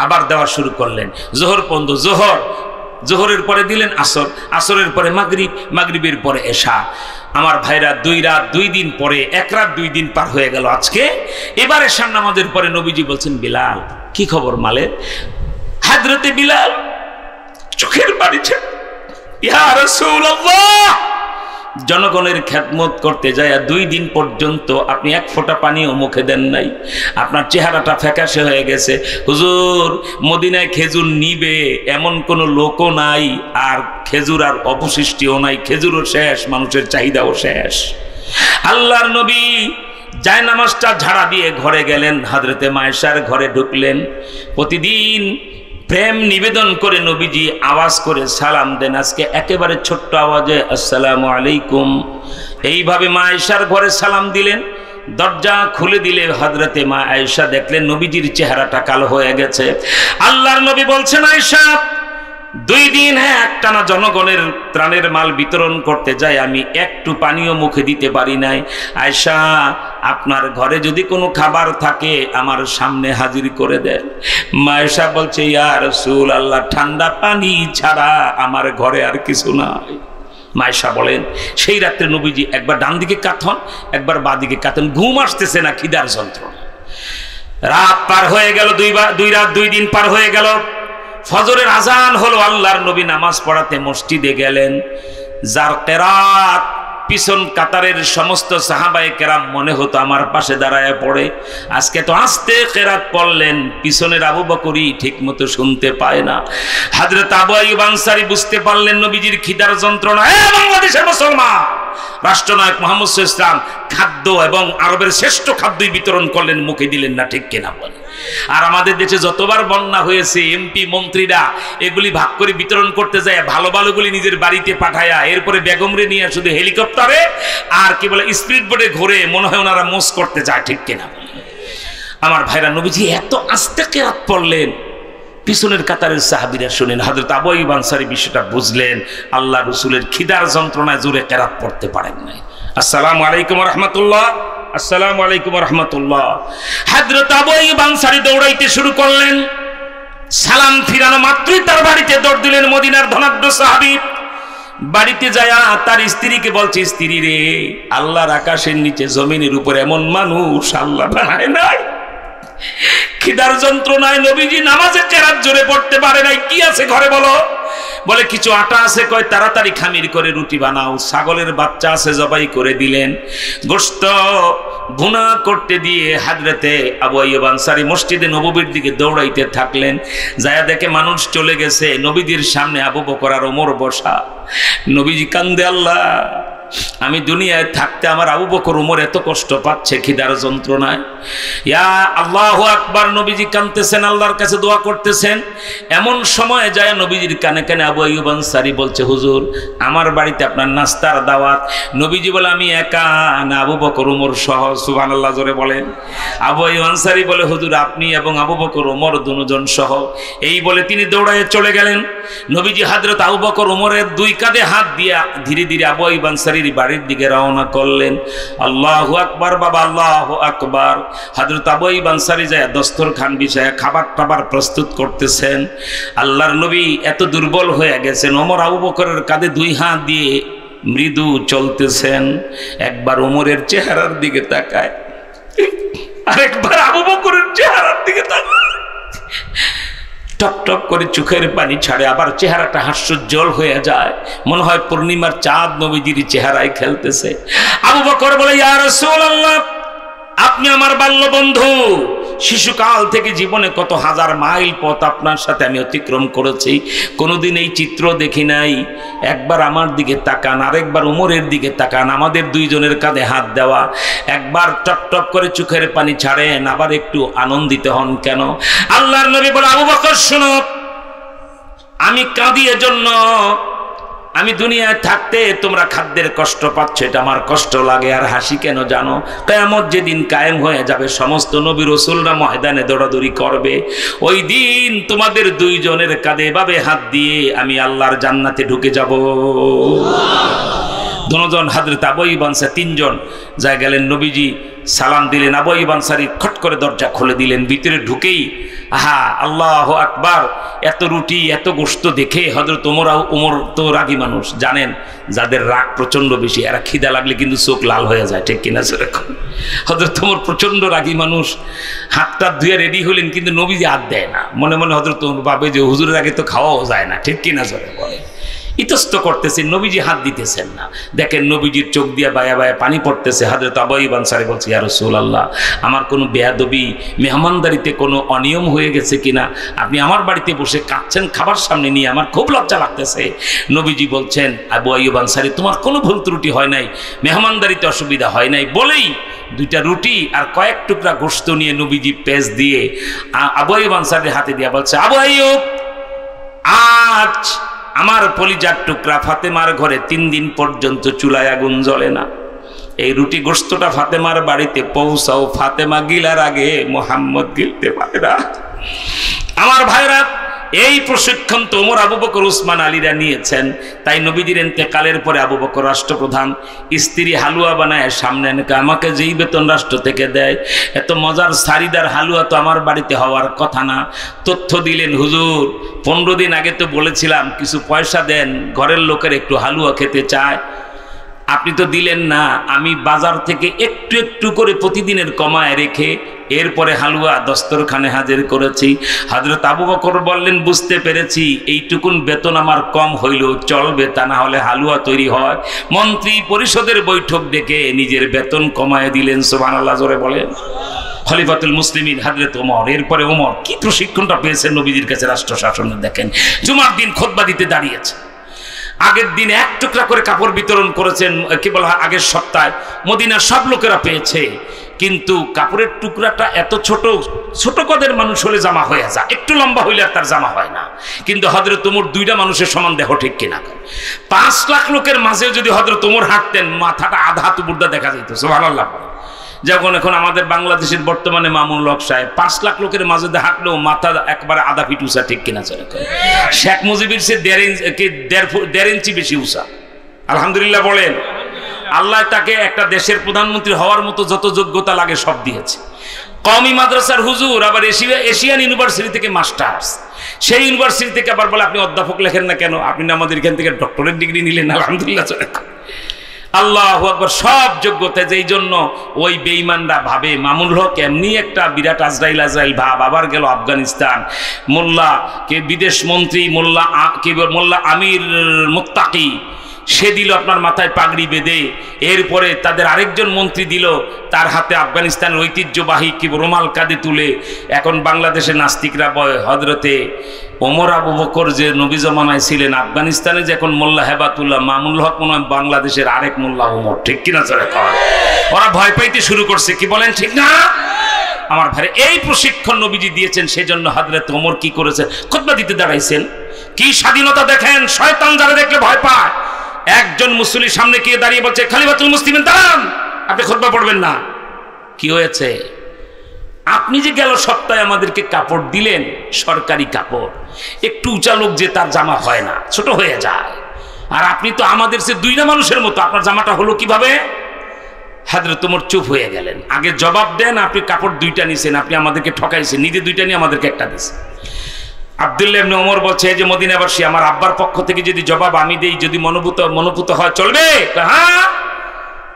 আবার দেওয়া শুরু করলেন। জোহর পর্যন্ত জোহরের পরে দিলেন আসর, আসরের পরে মাগরিব, মাগরিবের পরে এশা। আমার ভাইরা, 2 রাত 2 দিন পরে, 1 রাত 2 দিন পার হয়ে গেল আজকে। এবার এশার নামাজের পরে নবীজি বলছেন, বিলাল কি খবর মালের? হযরতে বিলাল চোখের পানি ছেড়ে, ইয়া রাসূলুল্লাহ, জনগণের খেদমত করতে যায় 2 দিন পর্যন্ত আপনি 1 ফোঁটা পানিও মুখে দেন নাই, আপনার চেহারাটা ফ্যাকাশে হয়ে গেছে। হুজুর, মদিনায় খেজুর নিবে এমন কোনো লোকও নাই, আর খেজুর আর অবশিষ্টও নাই, খেজুরও শেষ, মানুষের চাহিদাও শেষ। আল্লাহর নবী জায়নামাজটা ঝাড়া দিয়ে ঘরে গেলেন, হযরতে মায়েশার ঘরে ঢুকলেন। প্রতিদিন প্রেম নিবেদন করে নবীজি আওয়াজ করে সালাম দেন, আজকে একেবারে ছোট্ট আওয়াজে আসসালামু আলাইকুম। এইভাবে মা আয়েশার ঘরে সালাম দিলেন। দরজা খুলে দিলে হযরতে মা আয়েশা দেখলেন নবীজির চেহারাটা কালো হয়ে গেছে। আল্লাহর নবী বলছেন, আয়েশা, 2 দিন একটানা জনগণের ত্রাণের মাল বিতরণ করতে যাই, আমি একটু পানিও মুখে দিতে পারি নাই। আয়েশা, আপনার ঘরে যদি কোনো খাবার থাকে আমার সামনে হাজির করে দেন। মা আয়েশা বলছে, ইয়া রাসূলুল্লাহ, ঠান্ডা পানি ছাড়া আমার ঘরে আর কিছু নাই। মা আয়েশা বলেন, সেই রাত্রে নবীজি একবার ডান দিকে কাঁথন, একবার বাঁ দিকে কাঁথন, ঘুম আসতেছে না খিদার যন্ত্রণা। রাত পার হয়ে গেল, 2 রাত 2 দিন পার হয়ে গেল। ফজরের আজান হলো, আল্লাহর নবী নামাজ পড়াতে মসজিদে গেলেন। যার কেরাত পিছন কাতারের সমস্ত সাহাবায়ে কেরাম মনে হতো আমার পাশে দাঁড়ায় পড়ে। আজকে তো আস্তে কেরাত পড়লেন, পিছনের আবু বকরই ঠিক মতো শুনতে পায় না। হযরত আবু আইয়ুব আনসারী বুঝতে পারলেন নবীজির খিদার যন্ত্রণা। বাংলাদেশের মুসলমান, রাষ্ট্রনায়ক মুহাম্মদ সাল্লাল্লাহু আলাইহি ওয়াসাল্লাম খাদ্য এবং আরবের শ্রেষ্ঠ খাদ্যই বিতরণ করলেন, মুখে দিলেন না, ঠিক কিনা বলেন। আর আমাদের দেশে যতবার বন্যা হয়েছে, এমপি মন্ত্রীরা এগুলি ভাগ করে বিতরণ করতে যায়, ভালো ভালোগুলি নিজের বাড়িতে পাঠায়া, এরপরে বেগমরে নিয়ে শুধু হেলিকপ্টারে আর কি বলে স্পিড বোটে ঘুরে মনে হয় ওনারা মোস করতে যায়, ঠিক কিনা। আমার ভাইরা, নবীজি এত আস্তে কেরাত পড়লেন, পিছনের কাতারের সাহাবীরা শুনেন। হযরত আবু আইয়ুব আনসারী বিষয়টা বুঝলেন, আল্লাহ রাসূলের খিদার যন্ত্রণায় জোরে কেরাত পড়তে পারেন নাই। আসসালামু আলাইকুম ওয়া রাহমাতুল্লাহ, আসসালামু আলাইকুম ওয়া রাহমাতুল্লাহ। হযরত আবু আইয়ুব আনসারী দৌড়াইতে শুরু করলেন। সালাম ফিরানো মাত্রই তার বাড়িতে দৌড় দিলেন মদিনার ধনাঢ্য সাহাবী। বাড়িতে যায় তার স্ত্রীকে বলছে, স্ত্রী রে, আল্লাহর আকাশের নিচে জমিনের উপর এমন মানুষ আল্লাহ বানায় নাই। খিদার যন্ত্রণায় নবীজি নামাজে কেরাত জোরে পড়তে পারে নাই। কি আছে ঘরে বলো? বলে কিছু আটা আছে, কয় তাড়াতাড়ি খামির করে রুটি বানাও। ছাগলের বাচ্চা আছে, জবাই করে দিলেন। গোশত ভুনা করতে দিয়ে হযরতে আবু আইয়ুব আনসারী মসজিদে নববীর দিকে দৌড়াইতে থাকলেন। যায়া দেখে মানুষ চলে গেছে, নবীজির সামনে আবু বকর আর ওমর বসা। নবীজি কান্দে, আল্লাহ আমি দুনিয়ায় থাকতে আমার আবু বকর ওমর এত কষ্ট পাচ্ছে খিদার যন্ত্রণায়। ইয়া আল্লাহু আকবার, নবীজি কাঁদতেছেন, আল্লাহর কাছে দোয়া করতেছেন। এমন সময় যায় নবীজির কানে কানে আবু আইয়ুব আনসারী বলছে, হুজুর আমার বাড়িতে আপনার নাস্তার দাওয়াত। নবীজি বলে, আমি একা না, আবু বকর ওমর সহ। সুবহানাল্লাহ জোরে বলেন। আবু আইয়ুব আনসারী বলে, হুজুর আপনি এবং আবু বকর ওমর দুজন সহ। এই বলে তিনি দৌড়ায় চলে গেলেন। নবীজি হযরত আবু বকর ওমরের দুই কাঁধে হাত দিয়ে ধীরে ধীরে আবু আইয়ুব আনসারীর বাড়ির দিকে রওনা করলেন। আল্লাহু আকবার বাবা, আল্লাহু আকবার। হযরত আবু আইয়ুব আনসারী যায় দস্তরখান বিছায়া খাবার টাবার প্রস্তুত করতেছেন। আল্লাহর নবী এত দুর্বল হয়ে গেছেন, ওমর আবু বকরের কাঁধে দুই হাত দিয়ে মৃদু চলতেছেন। একবার ওমরের চেহারার দিকে তাকায়, আরেকবার আবু বকরের চেহারার দিকে তাকায়, টপ টপ করে চোখের পানি ছাড়ে, আবার চেহারাটা হাস্যোজ্জ্বল হয়ে যায়, মনে হয় পূর্ণিমার চাঁদ নবীজির চেহারায় খেলতেছে। আবু বকর বলে, ইয়া রাসূলুল্লাহ, আপনি আমার বাল্য বন্ধু, শিশুকাল থেকে জীবনে কত হাজার মাইল পথ আপনার সাথে আমি অতিক্রম করেছি, কোনোদিন এই চিত্র দেখি নাই। একবার আমার দিকে তাকান, আরেকবার ওমরের দিকে তাকান, আমাদের দুইজনের কাঁধে হাত দেওয়া, একবার টপ টপ করে চোখের পানি ছাড়েন, আবার একটু আনন্দিত হন কেন? আল্লাহর নবী বলে, আবু বকর শোনো, আমি কাঁদি এজন্য, আমি দুনিয়ায় থাকতে তোমরা খাদ্যের কষ্ট পাচ্ছ, এটা আমার কষ্ট লাগে। আর হাসি কেন জানো? কিয়ামত যেদিন কায়েম হয়ে যাবে, সমস্ত নবী রাসূলরা ময়দানে দৌড়াদৌড়ি করবে, ওই দিন তোমাদের দুইজনের কাঁধে এভাবে হাত দিয়ে আমি আল্লাহর জান্নাতে ঢুকে যাব। দুজন হযরত আবু আইয়ুব আনসারী, তিনজন যা গেলেন, নবীজি সালাম দিলেন, আবু আইয়ুব আনসারী খট করে দরজা খুলে দিলেন। ভিতরে ঢুকেই আহা আল্লাহু আকবার, এত রুটি এত গোশত দেখে হযরত ওমর তো রাগী মানুষ, জানেন যাদের রাগ প্রচন্ড বেশি, এরা খিদা লাগলে কিন্তু চোখ লাল হয়ে যায়, ঠিক কিনা? সেরকম হযরত ওমর প্রচন্ড রাগী মানুষ, হাতটা ধুয়ে রেডি হলেন, কিন্তু নবীজি হাত দেয় না। মনে মনে হযরত ওমর ভাবে যে হুজুরের আগে তো খাওয়াও যায় না, ঠিক কিনা? জোরে বলে ইতস্ত করতেছেন, নবীজি হাত দিতেছেন না। দেখেন নবীজির চোখ দিয়ে বায়া বায়া পানি পড়তেছে। হযরত আবু আইয়ুব আনসারী বলছে, ইয়া রাসূলুল্লাহ, আমার কোনো বেয়াদবি, মেহমানদারিতে কোনো অনিয়ম হয়ে গেছে কিনা? আপনি আমার বাড়িতে বসে কাঁদছেন খাবার সামনে নিয়ে, আমার খুব লজ্জা লাগতেছে। নবীজি বলছেন, আবু আইয়ুব আনসারী, তোমার কোনো ভুল ত্রুটি হয় নাই, মেহমানদারিতে অসুবিধা হয় নাই। বলেই দুইটা রুটি আর কয়েক টুকরা গোশত নিয়ে নবীজি পেঁচ দিয়ে আবু আইয়ুব আনসারীর হাতে দিয়ে বলছে, আবু আইয়ুব, আজ আমার কলিজার টুকরা ফাতেমার ঘরে 3 দিন পর্যন্ত চুলায় আগুন জ্বলে না। এই রুটি গোশতটা ফাতেমার বাড়িতে পৌঁছাও, ফাতেমা গিলার আগে মুহাম্মদ গিলতে পারে না। আমার ভাইরা, এই প্রশিক্ষণ তো ওমর, আবু বকর, উসমান, আলীরা নিয়েছেন। তাই নবীজির ইন্তেকালের পরে আবু বকর রাষ্ট্রপ্রধান, স্ত্রী হালুয়া বানায় সামনে এনেকে, আমাকে যেই বেতন রাষ্ট্র থেকে দেয়, এত মজার সারিদার হালুয়া তো আমার বাড়িতে হওয়ার কথা না। তথ্য দিলেন, হুজুর 15 দিন আগে তো বলেছিলাম কিছু পয়সা দেন, ঘরের লোকের একটু হালুয়া খেতে চায়, আপনি তো দিলেন না। আমি বাজার থেকে একটু একটু করে প্রতিদিনের কমায় রেখে এরপরে হালুয়া দস্তরখানে হাজির করেছি। হযরত আবু বকর বললেন, বুঝতে পেরেছি, এইটুকুন বেতন আমার কম হইলেও চলবে, তা না হলে হালুয়া তৈরি হয়। মন্ত্রী পরিষদের বৈঠক ডেকে নিজের বেতন কমায় দিলেন। সুবহানাল্লাহ জোরে বলেন। খলিফাতুল মুসলিমিন হযরত ওমর। এরপরে ওমর কি প্রশিক্ষণটা পেয়েছেন নবীজির কাছে রাষ্ট্র শাসনে। দেখেন, জুমার দিন খুতবা দিতে দাঁড়িয়েছে, আগের দিন 1 টুকরা করে কাপড় বিতরণ করেছেন, কি বলা হয়, আগের সপ্তাহে মদিনার সব লোকেরা পেয়েছে, কিন্তু কাপড়ের টুকরাটা এত ছোট, ছোট কদের মানুষ হলে জামা হয়ে যায়, একটু লম্বা হইলে আর তার জামা হয় না। কিন্তু হযরত ওমর 2টা মানুষের সমান দেহ, ঠিক কিনা? 5 লাখ লোকের মাঝে যদি হযরত ওমর হাঁটতেন, মাথাটা আধা হাত বুর্দা দেখা যেত। সুবহানাল্লাহ। যখন এখন আমাদের বাংলাদেশের বর্তমানে মামুনুল হক সাহেব 5 লাখ লোকের মাঝে হাঁটলেও মাথা একবারে আধা ফিট উঁচা, ঠিক কিনা? শেখ মুজিবের সে 1.5 ইঞ্চি বেশি উঁচা। আলহামদুলিল্লাহ বলেন। আল্লাহ তাকে একটা দেশের প্রধানমন্ত্রী হওয়ার মতো যত যোগ্যতা লাগে সব দিয়েছে। কওমি মাদ্রাসার হুজুর, আবার এশিয়ান ইউনিভার্সিটি থেকে মাস্টার্স, সেই ইউনিভার্সিটি থেকে আবার বলে আপনি অধ্যাপক লেখেন না কেন, আপনি না আমাদের এখান থেকে ডক্টরেট ডিগ্রি নিলেন। আলহামদুলিল্লাহ। আল্লাহু আকবার, সব যোগ্যতা। যেই জন্য ওই বেঈমানরা ভাবে মামুনুল হক এমনি একটা বিরাট আজরাইল ভাব, আবার গেল আফগানিস্তান, মোল্লা কে বিদেশ মন্ত্রী, মোল্লা আমির মুত্তাকি, সে দিল আপনার মাথায় পাগড়ি বেঁধে। এরপরে তাদের আরেকজন মন্ত্রী দিল তার হাতে আফগানিস্তানের ঐতিহ্যবাহী কি রুমাল কাঁধে তুলে। এখন বাংলাদেশে নাস্তিকরা বয় হযরতে ওমর আবু বকর যে নবী জমানায় ছিলেন, আফগানিস্তানে যে এখন মোল্লা হেবাতুল্লাহ মামুল হক মনে হয় বাংলাদেশের আরেক মোল্লা ওমর, ঠিক কিনা চলে কয়? ওরা ভয় পাইতে শুরু করছে, কি বলেন ঠিক না? আমার ভাই এই প্রশিক্ষণ নবীজি দিয়েছেন, সেজন্য হযরত ওমর কি করেছে, খুতবা দিতে দাঁড়াইছেন। কি স্বাধীনতা দেখেন, শয়তান যারা দেখলে ভয় পায়। একজন মুসল্লির সামনে গিয়ে দাঁড়িয়ে বলছে খলিফাতুল মুসলিমিন দাঁড়ান, আপনি খুতবা পড়বেন না। কি হয়েছে? আপনি যে গেল সপ্তাহে আমাদেরকে কাপড় দিলেন, সরকারি কাপড়, একটু উঁচা লোক যে তার জামা হয় না, ছোট হয়ে যায়। আর আপনি তো আমাদের সে দুইটা মানুষের মতো, আপনার জামাটা হলো কিভাবে? হযরত ওমর চুপ হয়ে গেলেন। আগে জবাব দেন, আপনি কাপড় দুইটা নিছেন, আপনি আমাদেরকে ঠকাইছেন, নিজে দুইটা নিয়ে আমাদেরকে একটা দিয়েছেন। আব্দুল্লাহ ইবনে ওমর বলছে, এই যে মদিনাবাসী, আমার আব্বার পক্ষ থেকে যদি জবাব আমি দেই, যদি মনোভূত হয় চলবে? হ্যাঁ।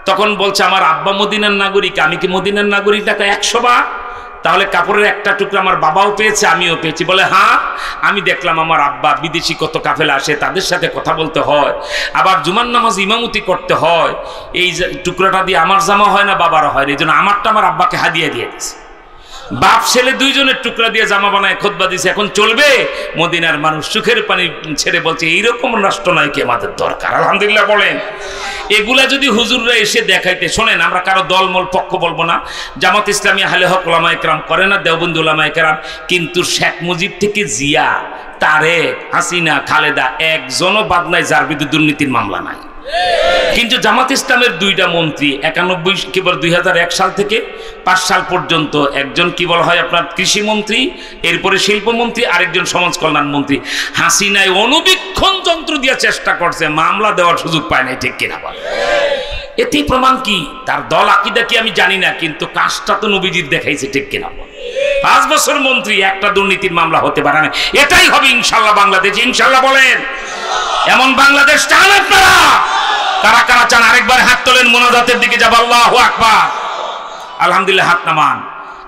তখন বলছে, আমার আব্বা মদিনার নাগরিক, আমি কি মদিনার নাগরিক? টাকা 100 বার। তাহলে কাপড়ের একটা টুকরা আমার বাবাও পেয়েছে, আমিও পেয়েছি। বলে হ্যাঁ, আমি দেখলাম আমার আব্বা বিদেশি কত কাফেলা আসে, তাদের সাথে কথা বলতে হয়, আবার জুমার নামাজ ইমামতি করতে হয়, এই টুকরাটা দিয়ে আমার জামা হয় না, বাবারও হয় না, এই জন্য আমারটা আমার আব্বাকে হাদিয়া দিয়ে দিয়েছে। বাপ ছেলে দুইজনের টুকরা দিয়ে জামা বানায় খুতবা দিছে, এখন চলবে? মদিনার মানুষ চোখের পানি ছেড়ে বলছে, এইরকম রাষ্ট্র নয় কি আমাদের দরকার। আলহামদুলিল্লাহ বলেন। এগুলা যদি হুজুররা এসে দেখাইতে, শোনেন, আমরা কারো দলমল পক্ষ বলবো না, জামাত ইসলামী আহলে হক ওলামায়ে কেরাম করে না, দেওবন্দি ওলামায়ে কেরাম, কিন্তু শেখ মুজিব থেকে জিয়া, তারেক, হাসিনা, খালেদা একজনও বাদ নাই যার বিরুদ্ধে দুর্নীতির মামলা নাই। কিন্তু জামাত ইসলামের দুইটা মন্ত্রী 2001 সাল থেকে 5 সাল পর্যন্ত, একজন কি বলা হয় আপনার কৃষি মন্ত্রী, এরপরে শিল্পমন্ত্রী, আরেকজন সমাজ কল্যাণ মন্ত্রী, হাসিনায় অনুবীক্ষণ যন্ত্র দিয়ে চেষ্টা করছে, মামলা দেওয়ার সুযোগ পায় নাই, ঠিক কিনা বল? এতে প্রমাণ কি? তার দল আকীদা কি আমি জানি না, কিন্তু কাজটা তো নবীজির দেখাইছে, ঠিক কিনা বল? 5 বছর মন্ত্রী, একটা দুর্নীতির মামলা হতে পারে না। এটাই হবে ইনশাল্লাহ বাংলাদেশ। ইনশাল্লাহ বলেন। এমন বাংলাদেশ চান আপনারা? কারা কারা চান? আরেকবার হাত তোলেন, মোনাজাতের দিকে যাব। আল্লাহু আকবার। আলহামদুলিল্লাহ, হাত নামান।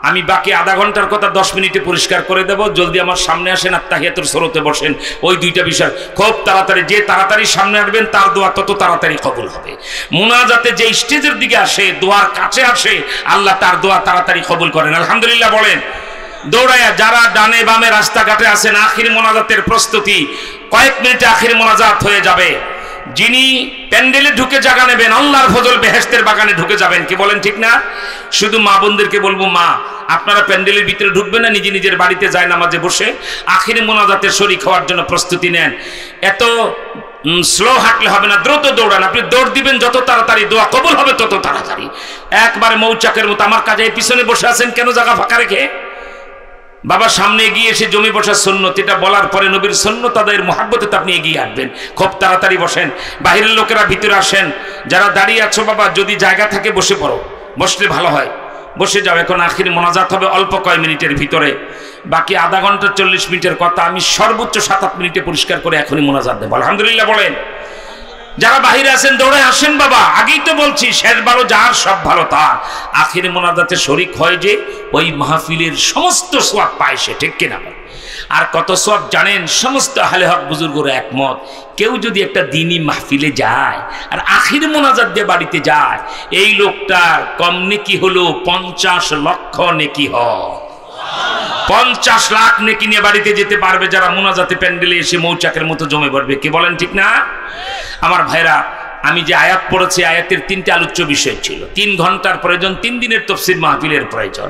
আমি বাকি আধা ঘন্টার কথা 10 মিনিটে পরিষ্কার করে দেব। জলদি আমার সামনে আসেন, আত্তাহিয়াতুর সুরতে বসেন। ওই দুইটা বিষয় খুব তাড়াতাড়ি, যে তাড়াতাড়ি সামনে আসবেন তার দোয়া তত তাড়াতাড়ি কবুল হবে। মুনাজাতে যে স্টেজের দিকে আসে, দোয়ার কাছে আসে, আল্লাহ তার দোয়া তাড়াতাড়ি কবুল করেন। আলহামদুলিল্লাহ বলেন। দৌড়াইয়া যারা ডানে বামে রাস্তাঘাটে আছেন, আখির মোনাজাতের প্রস্তুতি, কয়েক মিনিটে আখির মোনাজাত হয়ে যাবে। যিনি প্যান্ডেলে ঢুকে জায়গা নেবেন, আল্লাহর ফজল বেহেশতের বাগানে ঢুকে যাবেন, কি বলেন ঠিক না? শুধু মা বোনদেরকে বলবো, মা আপনারা প্যান্ডেলের ভিতরে ঢুকবেন না, নিজে নিজের বাড়িতে যায় নামাজে বসে আখির মোনাজাতের শরীক হওয়ার জন্য প্রস্তুতি নেন। এত স্লো হাঁটলে হবে না, দ্রুত দৌড়ান। আপনি দৌড় দিবেন যত তাড়াতাড়ি, দোয়া কবুল হবে তত তাড়াতাড়ি। একবারে মৌচাকের মতো আমার কাজে পিছনে বসে আছেন কেন, জায়গা ফাঁকা রেখে? বাবা সামনে এগিয়ে এসে জমি বসার সুন্নত, এটা বলার পরে নবীর সুন্নত তাদের মুহাব্বতে আপনি এগিয়ে আসবেন। খুব তাড়াতাড়ি বসেন, বাহিরের লোকেরা ভিতরে আসেন। যারা দাঁড়িয়ে আছো বাবা, যদি জায়গা থাকে বসে পড়ো, বসলে ভালো হয়, বসে যাও। এখন আখির মোনাজাত হবে অল্প কয়েক মিনিটের ভিতরে, বাকি আধা ঘন্টা 40 মিনিটের কথা আমি সর্বোচ্চ 7-8 মিনিটে পরিষ্কার করে এখনই মোনাজাত দেবো। আলহামদুলিল্লাহ বলেন। যারা বাহিরে আছেন দৌড়ে আসেন বাবা, আগেই তো বলছি, শেষ ভালো যার সব ভালো তার। আখির মোনাজাতে শরীক হয় যে ওই মাহফিলের সমস্ত সওয়াব পায় সে, ঠিক কিনা? আর কত সওয়াব জানেন? সমস্ত আহলে হক বুজুর্গরা একমত, কেউ যদি একটা দ্বীনি মাহফিলে যায় আর আখির মোনাজাত দিয়ে বাড়িতে যায়, এই লোকটার কম নেকি হলো 50 লক্ষ নেকি হয়। 50 লাখ নেকি নিয়ে বাড়িতে যেতে পারবে যারা মোনাজাতে প্যান্ডেলে এসে মৌচাকের মতো জমে পড়বে, কি বলেন ঠিক না? আমার ভাইরা, আমি যে আয়াত পড়েছি, আয়াতের 3টে আলোচ্য বিষয় ছিল। 3 ঘন্টার প্রয়োজন, 3 দিনের তাফসীর মাহফিলের প্রয়োজন।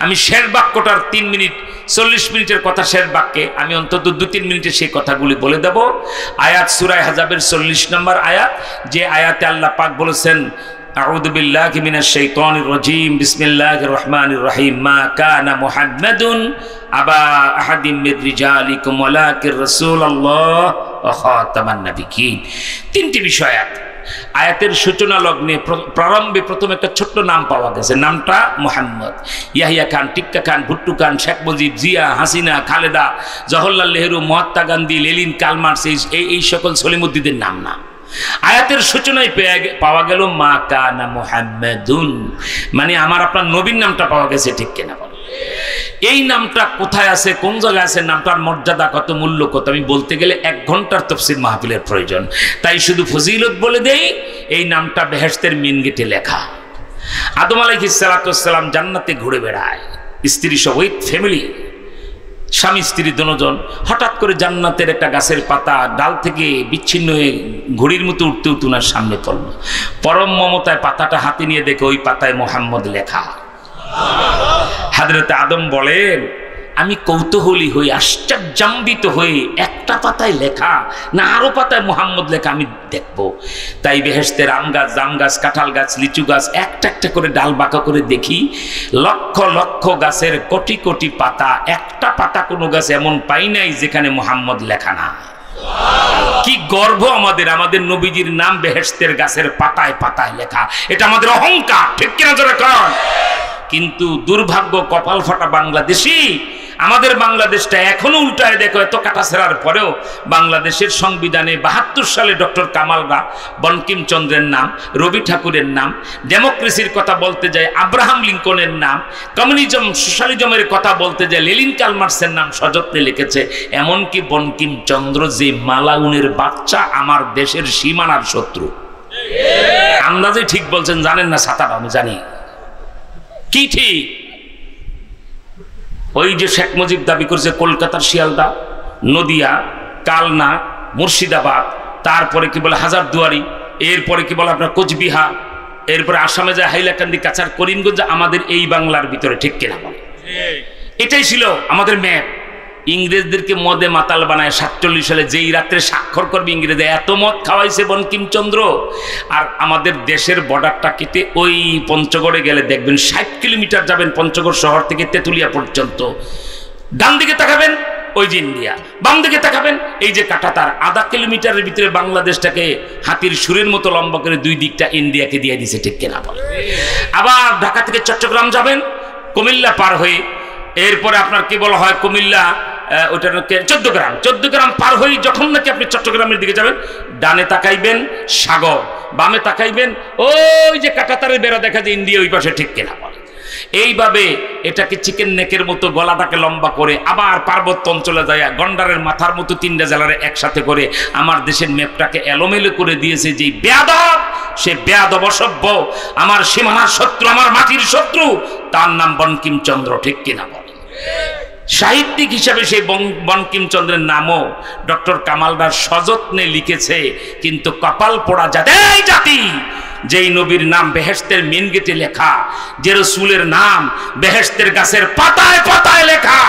আমি শেষ বাক্যটার 3 মিনিট 40 মিনিটের কথা, শেষ বাক্যে আমি অন্তত 2-3 মিনিটে সেই কথাগুলি বলে দেব। আয়াত সূরা আহজাবের 40 নম্বর আয়াত, যে আয়াতে আল্লাহ পাক বলেছেন, আউযু বিল্লাহি মিনাশ শাইতানির রাজীম, বিসমিল্লাহির রহমানির রহিম, মা কানা মুহাম্মাদুন আবা আহাদিম মির রিজালিকুম ওয়ালাকির রাসূলুল্লাহ ওয়া খাতামান নাবিয়্যিন। 3টি বিষয় আয়াতের সূচনা লগ্নে প্রারম্ভে প্রথম একটা ছোট্ট নাম পাওয়া গেছে, নামটা Muhammad. Yahya Khan, Tikka Khan, Bhutto Khan, Sheikh Mujib, Zia, Hasina, Khaleda, Jawaharlal Nehru, Mahatma Gandhi, Lenin, Karl Marx, এই সকল সলিমুদ্দিনের নাম না। আয়াতের সূচনায় পাওয়া গেল মা কানা মুহাম্মাদুন, মানে আমার আপনার নবীর নামটা পাওয়া গেছে, ঠিক কিনা বল? এই নামটা কোথায় আছে, কোন জায়গায় আছে, নামটার মর্যাদা কত, মূল্য কত, আমি বলতে গেলে 1 ঘন্টার তাফসীর মাহফিলের প্রয়োজন। তাই শুধু ফজিলত বলে দেই, এই নামটা বেহেশতের মেন গেটে লেখা। আদম আলাইহিস সালাতু ওয়াস সালাম জান্নাতে ঘুরে বেড়ায় স্ত্রী সহ, উইথ ফ্যামিলি, স্বামী স্ত্রী দুজন। হঠাৎ করে জান্নাতের একটা গাছের পাতা ডাল থেকে বিচ্ছিন্ন হয়ে ঘড়ির মতো উঠতে উঠতে ওনার সামনে পড়ল। পরম মমতায় পাতাটা হাতে নিয়ে দেখে ওই পাতায় মোহাম্মদ লেখা। হযরত আদম বলেন, আমি কৌতূহলী হই, আশ্চর্যান্বিত হয়ে, একটা পাতায় লেখা না আরো পাতায় মোহাম্মদ লেখা আমি দেখবো। তাই বেহেশতের আম গাছ, জাম গাছ, কাঁঠাল গাছ, লিচু গাছ একটা একটা করে ডাল বাঁকা করে দেখি, লক্ষ লক্ষ গাছের কোটি কোটি পাতা, একটা পাতা কোনো গাছ এমন পাই নাই যেখানে মোহাম্মদ লেখা না। কি গর্ব আমাদের, আমাদের নবীজির নাম বেহেশতের গাছের পাতায় পাতায় লেখা। এটা আমাদের অহংকার, ঠিক কিনা জোরে কর। কিন্তু দুর্ভাগ্য, কপাল ফাটা বাংলাদেশি, আমাদের বাংলাদেশটা এখনো উল্টায় দেখো। এত কাটাছেড়ার পরেও বাংলাদেশের সংবিধানে 72 সালে ডক্টর কামালরা বঙ্কিমচন্দ্রের নাম, রবি ঠাকুরের নাম, ডেমোক্রেসির কথা বলতে যায় আব্রাহাম লিঙ্কনের নাম, কমিউনিজম সোশ্যালিজমের কথা বলতে যায় লেনিন কালমার্সের নাম সযত্নে লিখেছে। এমনকি বঙ্কিমচন্দ্র যে মালাউনের বাচ্চা, আমার দেশের সীমানার শত্রু। আন্দাজে ঠিক বলছেন, জানেন না ছাতাটা, আমি জানি কি ঠিক। ওই যে শেখ মুজিব দাবি করেছে কলকাতার শিয়ালদা, নদিয়া, কালনা, মুর্শিদাবাদ, তারপরে কি বলে হাজারদুয়ারি, এরপরে কি বলে আপনার কোচবিহার, এরপরে আসামে যায় হাইলাকান্দি, কাছাড়, করিমগঞ্জ, আমাদের এই বাংলার ভিতরে, ঠিক কিনা বলে? এটাই ছিল আমাদের ম্যাপ। ইংরেজদেরকে মদে মাতাল বানায় 47 সালে, যেই রাত্রে স্বাক্ষর করবে ইংরেজে, এত মদ খাওয়াইছে বঙ্কিমচন্দ্র। আর আমাদের দেশের বর্ডারটা কেটে ওই পঞ্চগড়ে গেলে দেখবেন 60 কিলোমিটার যাবেন পঞ্চগড় শহর থেকে তেঁতুলিয়া পর্যন্ত। ডান দিকে তাকাবেন ওই যে ইন্ডিয়া, বাম দিকে তাকাবেন এই যে কাঁটাতার। 1/2 কিলোমিটারের ভিতরে বাংলাদেশটাকে হাতির সুরের মতো লম্বা করে দুই দিকটা ইন্ডিয়াকে দিয়ে দিছে, ঠিক কিনা বলে? আবার ঢাকা থেকে চট্টগ্রাম যাবেন, কুমিল্লা পার হয়ে, এরপরে আপনার কি বলা হয় কুমিল্লা, ওটা 14 গ্রাম পার হয়ে যখন নাকি আপনি চট্টগ্রামের দিকে যাবেন, ডানে তাকাইবেন সাগর, বামে তাকাইবেন ওই যে কাঁটাতারের বেড়া দেখা যায় ইন্ডিয়া ওই পাশে, ঠিক কিনা বলে? এইভাবে এটাকে চিকেন নেকের মতো গলাটাকে লম্বা করে আবার পার্বত্য অঞ্চলে যায় গন্ডারের মাথার মতো 3টা জেলারে একসাথে করে আমার দেশের ম্যাপটাকে এলোমেলো করে দিয়েছে। যে বেয়াদব, সে বেয়াদব অসভ্য, আমার সীমানার শত্রু, আমার মাটির শত্রু, তার নাম বঙ্কিমচন্দ্র, ঠিক কিনা বলে? সাহিত্যিক হিসাবে সেই বঙ্কিমচন্দ্রের নামও ডক্টর কামালদার সযত্নে লিখেছে। কিন্তু কপাল পোড়া জাতি, যেই নবীর নাম বেহেশতের মেন গেটে লেখা, যে রসুলের নাম বেহেশতের গাছের পাতায় পাতায় লেখা,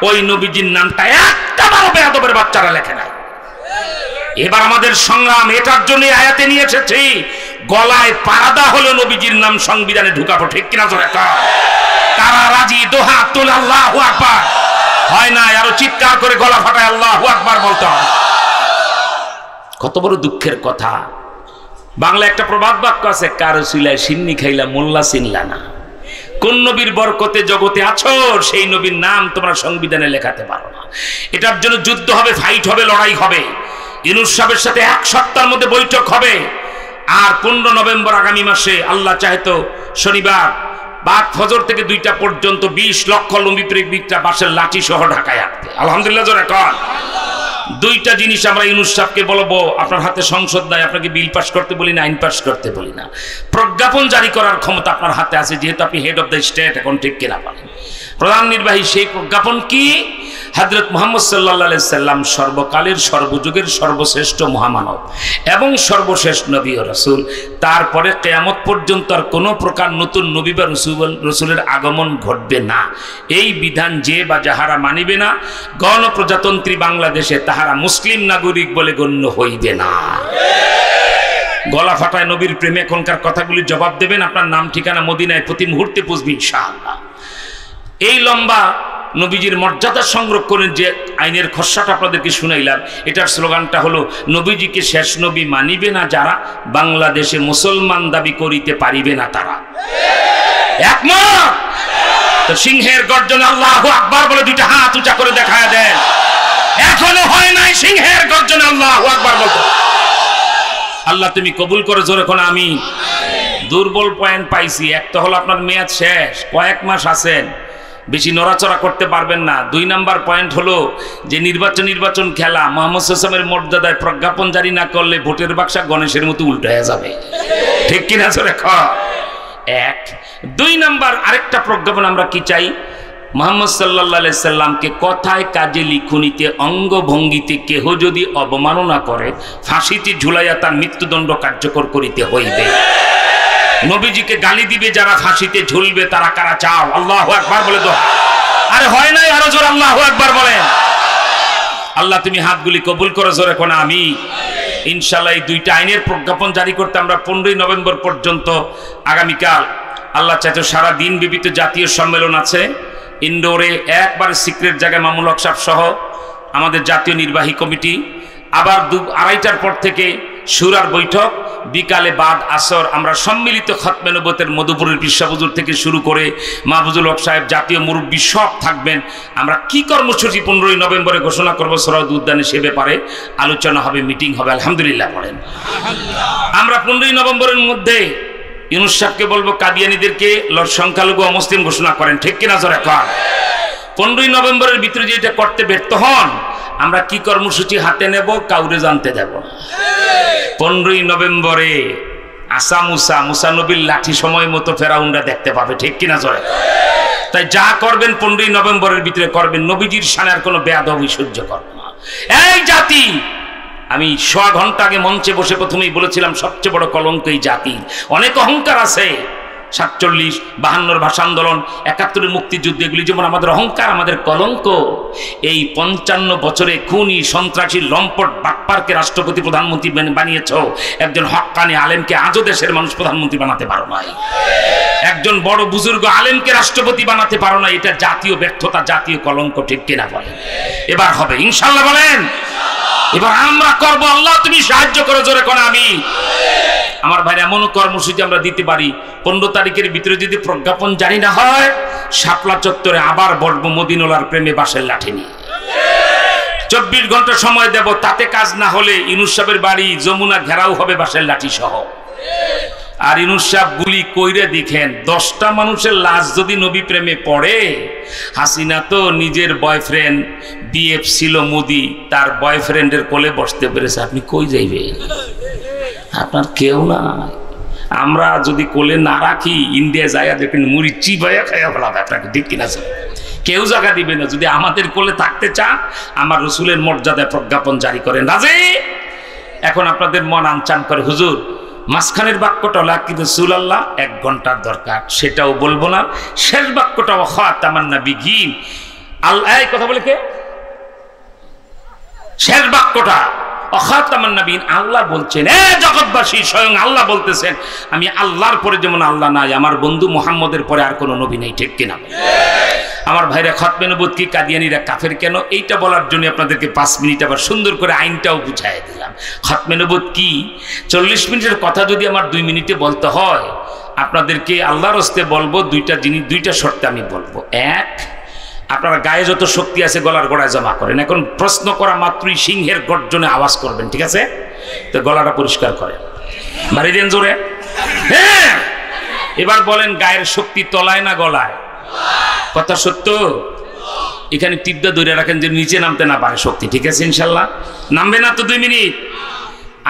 ওই নবীজির নামটা একটাবারও বেয়াদবের বাচ্চারা লেখে নাই। এবার আমাদের সংগ্রাম এটার জন্য আয়াতে নিয়ে এসেছি, গলায় পারাদা হলো নবীজির নাম সংবিধানে ঢুকাবো, ঠিক কিনা জোরে কর। কারা রাজি? দোহা তুল আল্লাহু আকবার। হয় না, আরো চিৎকার করে গলা ফাটায় আল্লাহু আকবার বলতে হয়। কত বড় দুঃখের কথা। বাংলা একটা প্রবাদ বাক্য আছে, কারো সিলায় সিন্নি খাইলা মোল্লা চিনলা না। কোন নবীর বরকতে জগতে আছো, সেই নবীর নাম তোমরা সংবিধানে লেখাতে পারো না। এটার জন্য যুদ্ধ হবে, ফাইট হবে, লড়াই হবে। ইউনূস সাহেবের সাথে 1 সপ্তাহের মধ্যে বৈঠক হবে। আর 15 নভেম্বর আগামী মাসে আল্লাহ চাহে তো শনিবার বাদ ফজর থেকে 2টা পর্যন্ত 20 লক্ষ লম্বি প্রেমিকটা বাসের লাঠি সহ ঢাকায় আসবে। আলহামদুলিল্লাহ জোরে কর। 2টা জিনিস আমরা ইউনূস সাহেবকে বলবো, আপনার হাতে সংসদ নাই, আপনাকে বিল পাস করতে বলি না, আইন পাস করতে বলি না, প্রজ্ঞাপন জারি করার ক্ষমতা আপনার হাতে আছে, যেহেতু আপনি হেড অফ দ্য স্টেট, এখন ঠিক কিনা বলেন? প্রধান নির্বাহী সেই প্রজ্ঞাপন কি? হযরত মুহাম্মদ সাল্লাল্লাহু আলাইহি সাল্লাম সর্বকালের সর্বযুগের সর্বশ্রেষ্ঠ মহামানব এবং সর্বশেষ নবী ও রাসূল। তারপরে কিয়ামত পর্যন্ত আর কোনো প্রকার নতুন নবী বা রাসূলের আগমন ঘটবে না। এই বিধান যে বা যাহারা মানিবে না, গণপ্রজাতন্ত্রী বাংলাদেশে তাহারা মুসলিম নাগরিক বলে গণ্য হইবে না। গলা ফাটায় নবীর প্রেমে এখনকার কথাগুলি জবাব দেবেন, আপনার নাম ঠিকানা মদিনায় প্রতি মুহূর্তে পুষবে ইনশাআল্লাহ। এই লম্বা নবীজির মর্যাদা সংরক্ষণের যে আইনের খসড়াটা আপনাদেরকে শুনাইলাম, এটার স্লোগানটা হলো, নবীজিকে শেষ নবী মানিবে না যারা, বাংলাদেশে মুসলমান দাবি করিতে পারিবে না তারা। একমত? তো সিংহের গর্জনে আল্লাহু আকবার বলে 2টা হাত উঁচা করে দেখায় দেন। এখনো হয় নাই সিংহের গর্জনে আল্লাহু আকবার বলতে। আল্লাহ তুমি কবুল করে জোরে কোন আমি। দুর্বল পয়েন্ট পাইছি, একটা হলো আপনার মেয়াদ শেষ, কয়েক মাস আছেন, বেশি নড়াচড়া করতে পারবেন না। 2 নাম্বার পয়েন্ট হলো যে নির্বাচন খেলা, মোহাম্মদ সাল্লামের মর্যাদায় প্রজ্ঞাপন জারি না করলে ভোটের বাক্সা গণেশের মতো উল্টো হয়ে যাবে, ঠিক কিনা জোরে কর। 1 2 নাম্বার আরেকটা প্রজ্ঞাপন আমরা কি চাই, মুহাম্মদ সাল্লাল্লাহু আলাইহি সাল্লামকে কথায় কাজে লিখনিতে অঙ্গভঙ্গিতে কেহ যদি অবমাননা করে ফাঁসিতে ঝুলাইয়া তার মৃত্যুদণ্ড কার্যকর করিতে হইবে। নবীজিকে গালি দিবে যারা ফাঁসিতে ঝুলবে তারা কারা চাও? আল্লাহু আকবার বলে দোয়া। আরে হয় নাই, আরো জোরে আল্লাহু আকবার বলেন। আল্লাহ তুমি হাতগুলি কবুল করো, জোরে কোন আমি। ইনশাআল্লাহ এই 2টা আইনের প্রজ্ঞাপন জারি করতে আমরা 15ই নভেম্বর পর্যন্ত আগামীকাল আল্লাহ চাইতো সারা দিন বিবিধ জাতীয় সম্মেলন আছে ইনডোরে, একবারে সিক্রেট জায়গায় মামুল হক সাহেব সহ আমাদের জাতীয় নির্বাহী কমিটি। আবার 2-2:30টার পর থেকে শুরার বৈঠক, বিকালে বাদ আসর আমরা সম্মিলিত খতমে নবুয়তের মধুপুরের পিসা হুজুর থেকে শুরু করে মাহফুজুল হক সাহেব, জাতীয় মুরব্বী সব থাকবেন। আমরা কি কর্মসূচি 15ই নভেম্বরে ঘোষণা করবো সোহরাওয়ার্দী উদ্যানে সে ব্যাপারে আলোচনা হবে, মিটিং হবে। আলহামদুলিল্লাহ বলেন। আমরা 15ই নভেম্বরের মধ্যে ইউনূস সাহেবকে বলবো কাদিয়ানীদেরকে সংখ্যালঘু অমুসলিম ঘোষণা করেন, ঠিক কিনা জোরে কর। 15ই নভেম্বরের ভিতরে যে এটা করতে ব্যর্থ হন আমরা কি কর্মসূচি হাতে নেব কাউরে জানতে দেব না। 15ই নভেম্বরে মুসা নবীর লাঠি সময় মতো ফেরাউনরা দেখতে পাবে, ঠিক কিনা জোরে। তাই যা করবেন 15ই নভেম্বরের ভিতরে করবেন, নবীজির শানের কোনো বেয়াদবি সহ্য করবে না এই জাতি। আমি 1.5 ঘন্টা আগে মঞ্চে বসে প্রথমেই বলেছিলাম সবচেয়ে বড় কলঙ্ক এই জাতির। অনেক অহংকার আছে, 47, 52 ভাষা আন্দোলন, 71 মুক্তিযুদ্ধ, এগুলি যেমন আমাদের অহংকার, আমাদের কলঙ্ক। এই 55 বছরে খুনি সন্ত্রাসী লম্পট বাটপারকে রাষ্ট্রপতি প্রধানমন্ত্রী বানিয়েছ, একজন হক্কানি আলেমকে আজও দেশের মানুষ প্রধানমন্ত্রী বানাতে পারো নাই, একজন বড় বুজুর্গ আলেমকে রাষ্ট্রপতি বানাতে পারো না। এটা জাতীয় ব্যর্থতা, জাতীয় কলঙ্ক, ঠিক কিনা বলেন। এবার হবে ইনশাআল্লাহ বলেন। এবার আমরা করব, আল্লাহ তুমি সাহায্য করো, জোরে কোন আমি। আমার ভাই এমন কর্মসূচি আমরা দিতে পারি 15 তারিখের ভিতরে যদি প্রজ্ঞাপন জারি না হয় শাপলা চত্বরে আবার বলবো মদিনুলার প্রেমে বাঁশের লাঠি নিয়ে 24 ঘন্টা সময় দেব। তাতে কাজ না হলে ইউনূস সাহেবের বাড়ি যমুনা ঘেরাও হবে বাঁশের লাঠি সহ। আর ইউনূস সাহেব গুলি কইরে দেখেন 10টা মানুষের লাশ যদি নবী প্রেমে পড়ে, হাসিনা তো নিজের বয়ফ্রেন্ড বিএফ ছিল মোদি, তার বয়ফ্রেন্ডের কোলে বসতে পেরেছে। আপনি কই যাইবেন? আপনার কেউ না। আমরা যদি কোলে না রাখি ইন্ডিয়া যাইয়া দেখেন মুড়ি চিবাইয়া খাইয়া ফেলাবে আপনাকে, ঠিক কিনা? কেউ জায়গা দিবে না। যদি আমাদের কোলে থাকতে চান আমার রসুলের মর্যাদায় প্রজ্ঞাপন জারি করেন, রাজি? এখন আপনাদের মন আনচান করে হুজুর মাঝখানের বাক্যটা হলো কিন্তু রাসূলুল্লাহ 1 ঘন্টার দরকার, সেটাও বলবো না। শেষ বাক্যটা খাতামান নাবিয়্যিন আল্লাহ, এই কথা বলে কে? শেষ বাক্যটা খাতামান নাবিয়্যিন আল্লাহ বলছেন, এ জগৎবাসী, স্বয়ং আল্লাহ বলতেছেন আমি আল্লাহর পরে যেমন আল্লাহ নাই, আমার বন্ধু মুহাম্মদের পরে আর কোনো নবী নেই, ঠিক কিনা? আমার ভাইরা খতমে নবুয়ত কি কাদিয়ানীরা কাফের কেন, এইটা বলার জন্য আপনাদেরকে 5 মিনিট আবার সুন্দর করে আইনটাও বুঝাই দিলাম। খতমে নবুয়ত কি 40 মিনিটের কথা যদি আমার 2 মিনিটে বলতে হয় আপনাদেরকে আল্লাহর হস্তে বলবো 2টা জিনিস, 2টা শর্তে আমি বলবো। 1, আপনারা গায়ে যত শক্তি আছে গলার গোড়ায় জমা করেন। এখন প্রশ্ন করা মাত্রই সিংহের গর্জনে আওয়াজ করবেন, ঠিক আছে? তো গলাটা পরিষ্কার করেন, বাড়ি দেন জোরে। হ্যাঁ, এবার বলেন গায়ের শক্তি তলায় না গলায়? কথা সত্য? এখানে টিপটা ধরে রাখেন যে নিচে নামতে না পারে শক্তি, ঠিক আছে? ইনশাল্লাহ নামবে না তো 2 মিনিট।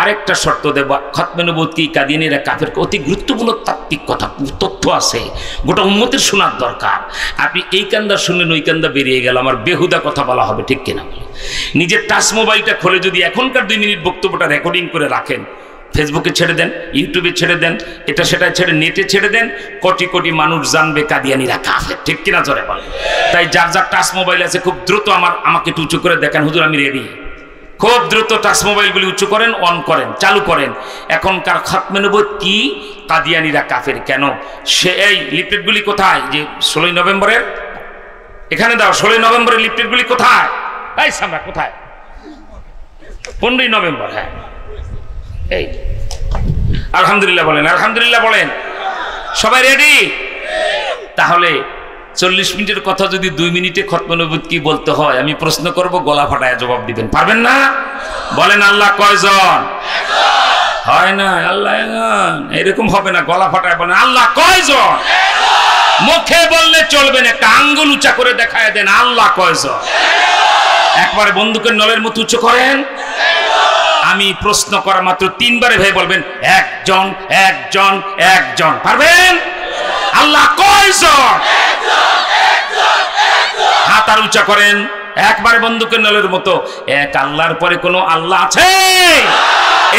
আরেকটা শর্ত দেব, খতমে নবুয়ত কি কাদিয়ানীরা কাফের, অতি গুরুত্বপূর্ণ তাত্ত্বিক কথা, তথ্য আছে, গোটা উম্মতের শোনার দরকার। আপনি এই কান্দা শুনলেন ওই কান্দা বেরিয়ে গেল, আমার বেহুদা কথা বলা হবে, ঠিক কিনা? নিজের টাচ মোবাইলটা খুলে যদি এখনকার 2 মিনিট বক্তব্যটা রেকর্ডিং করে রাখেন, ফেসবুকে ছেড়ে দেন, ইউটিউবে ছেড়ে দেন, এটা সেটা ছেড়ে নেটে ছেড়ে দেন, কোটি কোটি মানুষ জানবে কাদিয়ানীরা কাফের, ঠিক কিনা জোরে বলেন। তাই যার যার টাচ মোবাইল আছে খুব দ্রুত আমাকে একটু উঁচু করে দেখেন, হুজুর আমি রেডি। খুব দ্রুত টাচ মোবাইলগুলি উঁচু করেন, অন করেন, চালু করেন। এখনকার খতমে নবুয়ত কি কাদিয়ানীরা কাফের কেন, সে এই লিফলেটগুলি কোথায়? যে 16ই নভেম্বরের এখানে দাও, 16ই নভেম্বরের লিফলেটগুলি কোথায়? এই সামনে কোথায়? 15ই নভেম্বর। হ্যাঁ, এই আলহামদুলিল্লাহ বলেন, আলহামদুলিল্লাহ বলেন। সবাই রেডি? তাহলে 40 মিনিটের কথা যদি 2 মিনিটে খতমে নবুয়ত কি বলতে হয় আমি প্রশ্ন করব, গলা ফাটায় জবাব দিবেন, পারবেন না? বলেন আল্লাহ কয়জন? হয় না, আল্লাহ এরকম হবে না, গলা ফাটায় বলেন আল্লাহ কয়জন? মুখে বললে চলবে না, একটা আঙ্গুল উঁচা করে দেখায় দেন আল্লাহ কয়জন। একবারে বন্দুকের নলের মতো উঁচু করেন। আমি প্রশ্ন করা মাত্র 3 বারে ভাই বলবেন একজন একজন একজন। পারবেন? আল্লাহ কয়জন? হাত আর উঁচা করেন একবারে বন্দুকের নলের মতো। এক আল্লাহর পরে কোনো আল্লাহ আছে?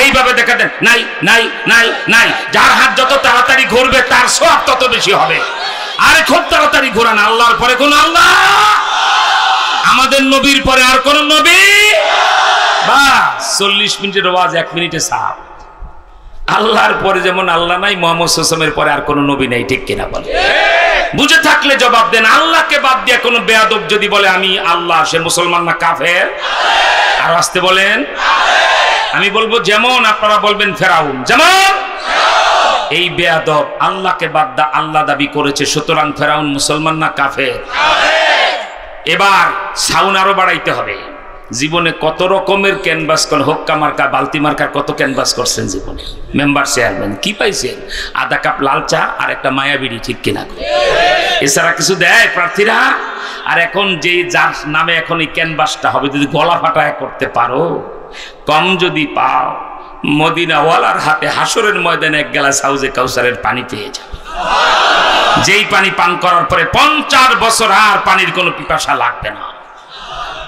এইভাবে দেখা দেন নাই নাই নাই নাই। যার হাত যত তাড়াতাড়ি ঘুরবে তার সওয়াব তত বেশি হবে। আরে খুব তাড়াতাড়ি ঘোরান। আল্লাহর পরে কোন আল্লাহ? আমাদের নবীর পরে আর কোন নবী? বাস 40 মিনিটের ওয়াজ 1 মিনিটে সাফ। আল্লাহর পরে যেমন আল্লাহ নাই, মুহাম্মদ সাল্লাল্লাহু আলাইহি ওয়াসাল্লামের পরে আর কোন নবী নাই। ঠিক কিনা বলে? বুঝে থাকলে জবাব দেন। আল্লাহকে বাদ দিয়ে কোন বেয়াদব যদি বলে আমি আল্লাহ, সে মুসলমান না কাফের? আর আসতে বলেন। আমি বলবো যেমন, আপনারা বলবেন ফেরাউন যেমন। এই বেয়াদব আল্লাহকে বাদ দা আল্লাহ দাবি করেছে, সুতরাং ফেরাউন মুসলমান না কাফের? এবার সাউন্ড আরো বাড়াইতে হবে। জীবনে কত রকমের ক্যানভাস করেন, হোক্কা মার্কা বালতি মার্কার কত ক্যানভাস করছেন জীবনে। মেম্বার চেয়ারম্যান কি পাইছেন? আধা কাপ লাল চা আর একটা মায়াবিড়ি। ঠিক কিনা? এছাড়া কিছু দেয় প্রার্থীরা? আর এখন যে যার নামে এখন এই ক্যানভাসটা হবে, যদি গলা ফাটায় করতে পারো, কম যদি পাও, মদিনাওয়ালার হাতে হাসরের ময়দানে 1 গ্লাস হাউজে কাউসারের পানি পেয়ে যাবে। যেই পানি পান করার পরে 50 বছর আর পানির কোনো পিপাসা লাগবে না।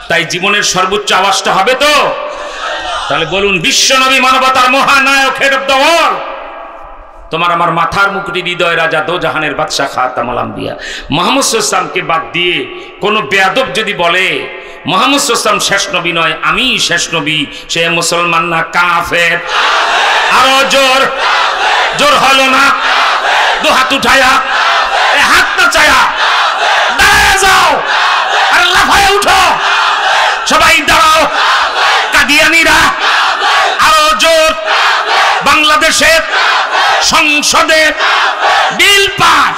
তাই জীবনের সর্বোচ্চ আওয়াজটা হবে তো? তাহলে বলুন, বিশ্বনবী মানবতার মহানায়ক, হেড অফ দ্য ওয়ার্ল্ড, তোমার আমার মাথার মুকুটি, হৃদয় রাজা, দো জাহানের বাদশা, খাতামুল আম্বিয়া মুহাম্মদ সাল্লাল্লাহু আলাইহি ওয়াসাল্লামকে বাদ দিয়ে কোন বেয়াদব যদি বলে মুহাম্মদ সাল্লাল্লাহু আলাইহি ওয়াসাল্লাম শেষ নবী নয়, আমি শেষ নবী, সে মুসলমান না কাফের? আরো জোর জোর হলো না? দু হাত উঠায়া, হাত না চায়া দাঁড়ায় যাও আর লাফায় উঠো। সবাই দাঁড়াও। কাদিয়ানীরা আরো জোর। বাংলাদেশের সংসদে বিল পাস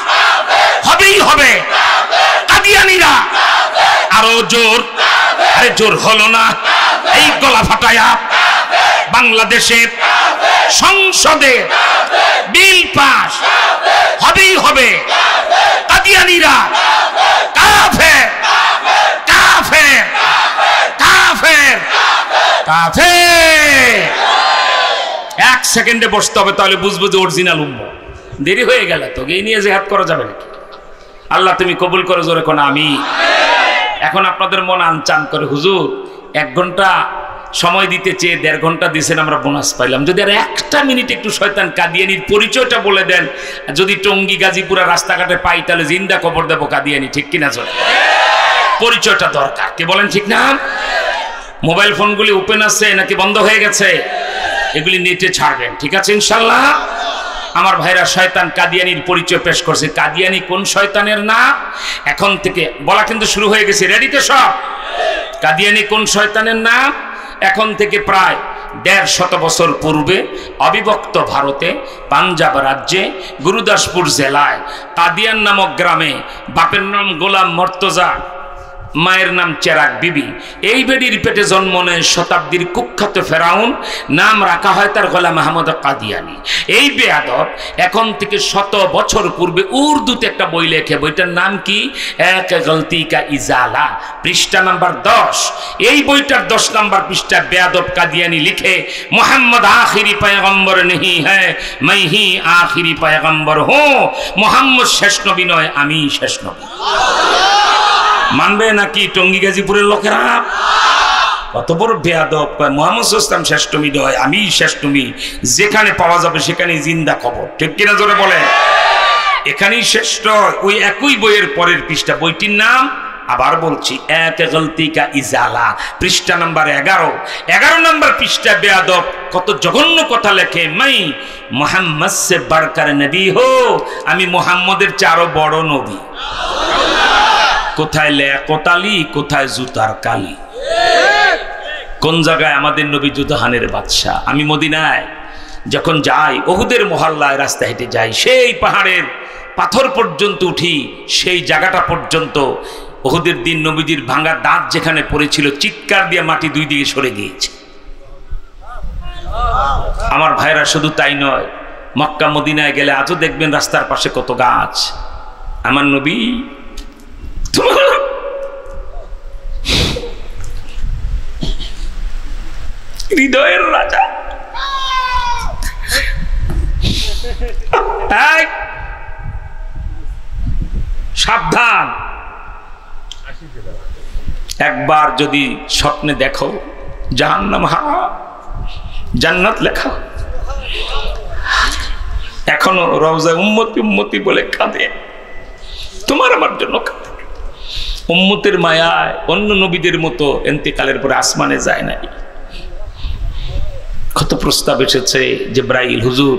হবেই হবে। কাদিয়ানীরা আরো জোর। আরে জোর হলো না? এই গলা ফাটায়া বাংলাদেশের সংসদে বিল পাস হবেই হবে। কাদিয়ানীরা কাফের কাফের কাফের কাফের। 1 সেকেন্ডে বসতে হবে, তাহলে বুঝবো যে অরিজিনাল উম্মত। দেরি হয়ে গেল তো, এই নিয়ে জিহাদ করা যাবে নাকি? আল্লাহ তুমি কবুল করো, জোরে কোন আমি। এখন আপনাদের মন আনচান করে, হুজুর 1 ঘন্টা সময় দিতে চেয়ে 1.5 ঘন্টা দিয়েছেন, আমরা বোনাস পাইলাম। যদি আর 1টা মিনিট একটু শয়তান কাদিয়ানির পরিচয়টা বলে দেন, যদি টঙ্গী গাজীপুরা রাস্তাঘাটে পাই তাহলে জিন্দা কবর দেবো কাদিয়ানি। ঠিক কিনা? চলে পরিচয়টা দরকার। কে বলেন ঠিক না? মোবাইল ফোনগুলি ওপেন আছে নাকি বন্ধ হয়ে গেছে? এগুলি নেটে ছাড়বেন, ঠিক আছে ইনশাল্লাহ। আমার ভাইরা শয়তান কাদিয়ানির পরিচয় পেশ করছে। কাদিয়ানি কোন শয়তানের নাম এখন থেকে বলা কিন্তু শুরু হয়ে গেছে। রেডিতে সব? কাদিয়ানি কোন শয়তানের নাম? এখন থেকে প্রায় 150 বছর পূর্বে অবিভক্ত ভারতে পাঞ্জাব রাজ্যে গুরুদাসপুর জেলায় কাদিয়ান নামক গ্রামে বাপের নাম গোলাম মর্তজা, মায়ের নাম চেরাগ বিবি, এই বেডির পেটে জন্ম নেয় শতাব্দীর কুখ্যাত ফেরাউন। নাম রাখা হয় তার গোলাম আহমদ কাদিয়ানি। এই বেয়াদব এখন থেকে 100 বছর পূর্বে উর্দুতে একটা বই লেখে। বইটার নাম কি? এক গলতি কা ইজালা, পৃষ্ঠা নাম্বার 10। এই বইটার 10 নাম্বার পৃষ্ঠা বেয়াদব কাদিয়ানি লিখে, মোহাম্মদ আখিরি পয়গম্বর নেহি হ্যায়, मैं ही आखिरी पैगंबर हूं। মোহাম্মদ শেষ নবী নয়, আমি শেষ নবী। মানবে নাকি টঙ্গী গাজীপুরের লোকেরা? কত বড় বেয়াদব! মুহাম্মদ সাল্লাল্লাহু আলাইহি ওয়াসাল্লাম শ্রেষ্ঠ নবী নয়, আমি শ্রেষ্ঠ নবী। যেখানে পাওয়া যাবে সেখানে জিন্দা খবর। ঠিক কিনা জোরে বলে? এখানেই শ্রেষ্ঠ। ওই একই বইয়ের পরের পৃষ্ঠা, বইটির নাম আবার বলছি, এক গলতি কা ইজালা, পৃষ্ঠা নাম্বার 11 নাম্বার পৃষ্ঠা। বেয়াদব কত জঘন্য কথা লেখে। মাই মুহাম্মদ সে বাড়কার নবী হো, আমি মুহাম্মদের চেয়ে আরো বড় নবী। কোথায় লেকতালি, কোথায় জুতার কালি। কোন জায়গায় আমাদের নবী জুদহানের বাদশা। আমি মদিনায় যখন যাই, ওহুদের মহল্লায় রাস্তা হেঁটে যাই, সেই পাহাড়ের পাথর পর্যন্ত উঠি, সেই জায়গাটা পর্যন্ত ওহুদের দিন নবীজির ভাঙা দাঁত যেখানে পড়েছিল, চিৎকার দিয়ে মাটি 2 দিকে সরে গিয়েছে। আমার ভাইরা শুধু তাই নয়, মক্কা মদিনায় গেলে আজও দেখবেন রাস্তার পাশে কত গাছ। আমার নবী হৃদয়ের রাজা, সাবধান, একবার যদি স্বপ্নে দেখো জাহান্নাম হাওয়া জান্নাত লেখা, এখনো রওজা উম্মতি উম্মতি বলে কাঁদে, তোমার আমার জন্য কাঁদে। উম্মতের মায়ায় অন্য নবীদের মতো ইন্তেকালের পরে আসমানে যায় নাই। কত প্রস্তাব এসেছে, জিবরাইল হুজুর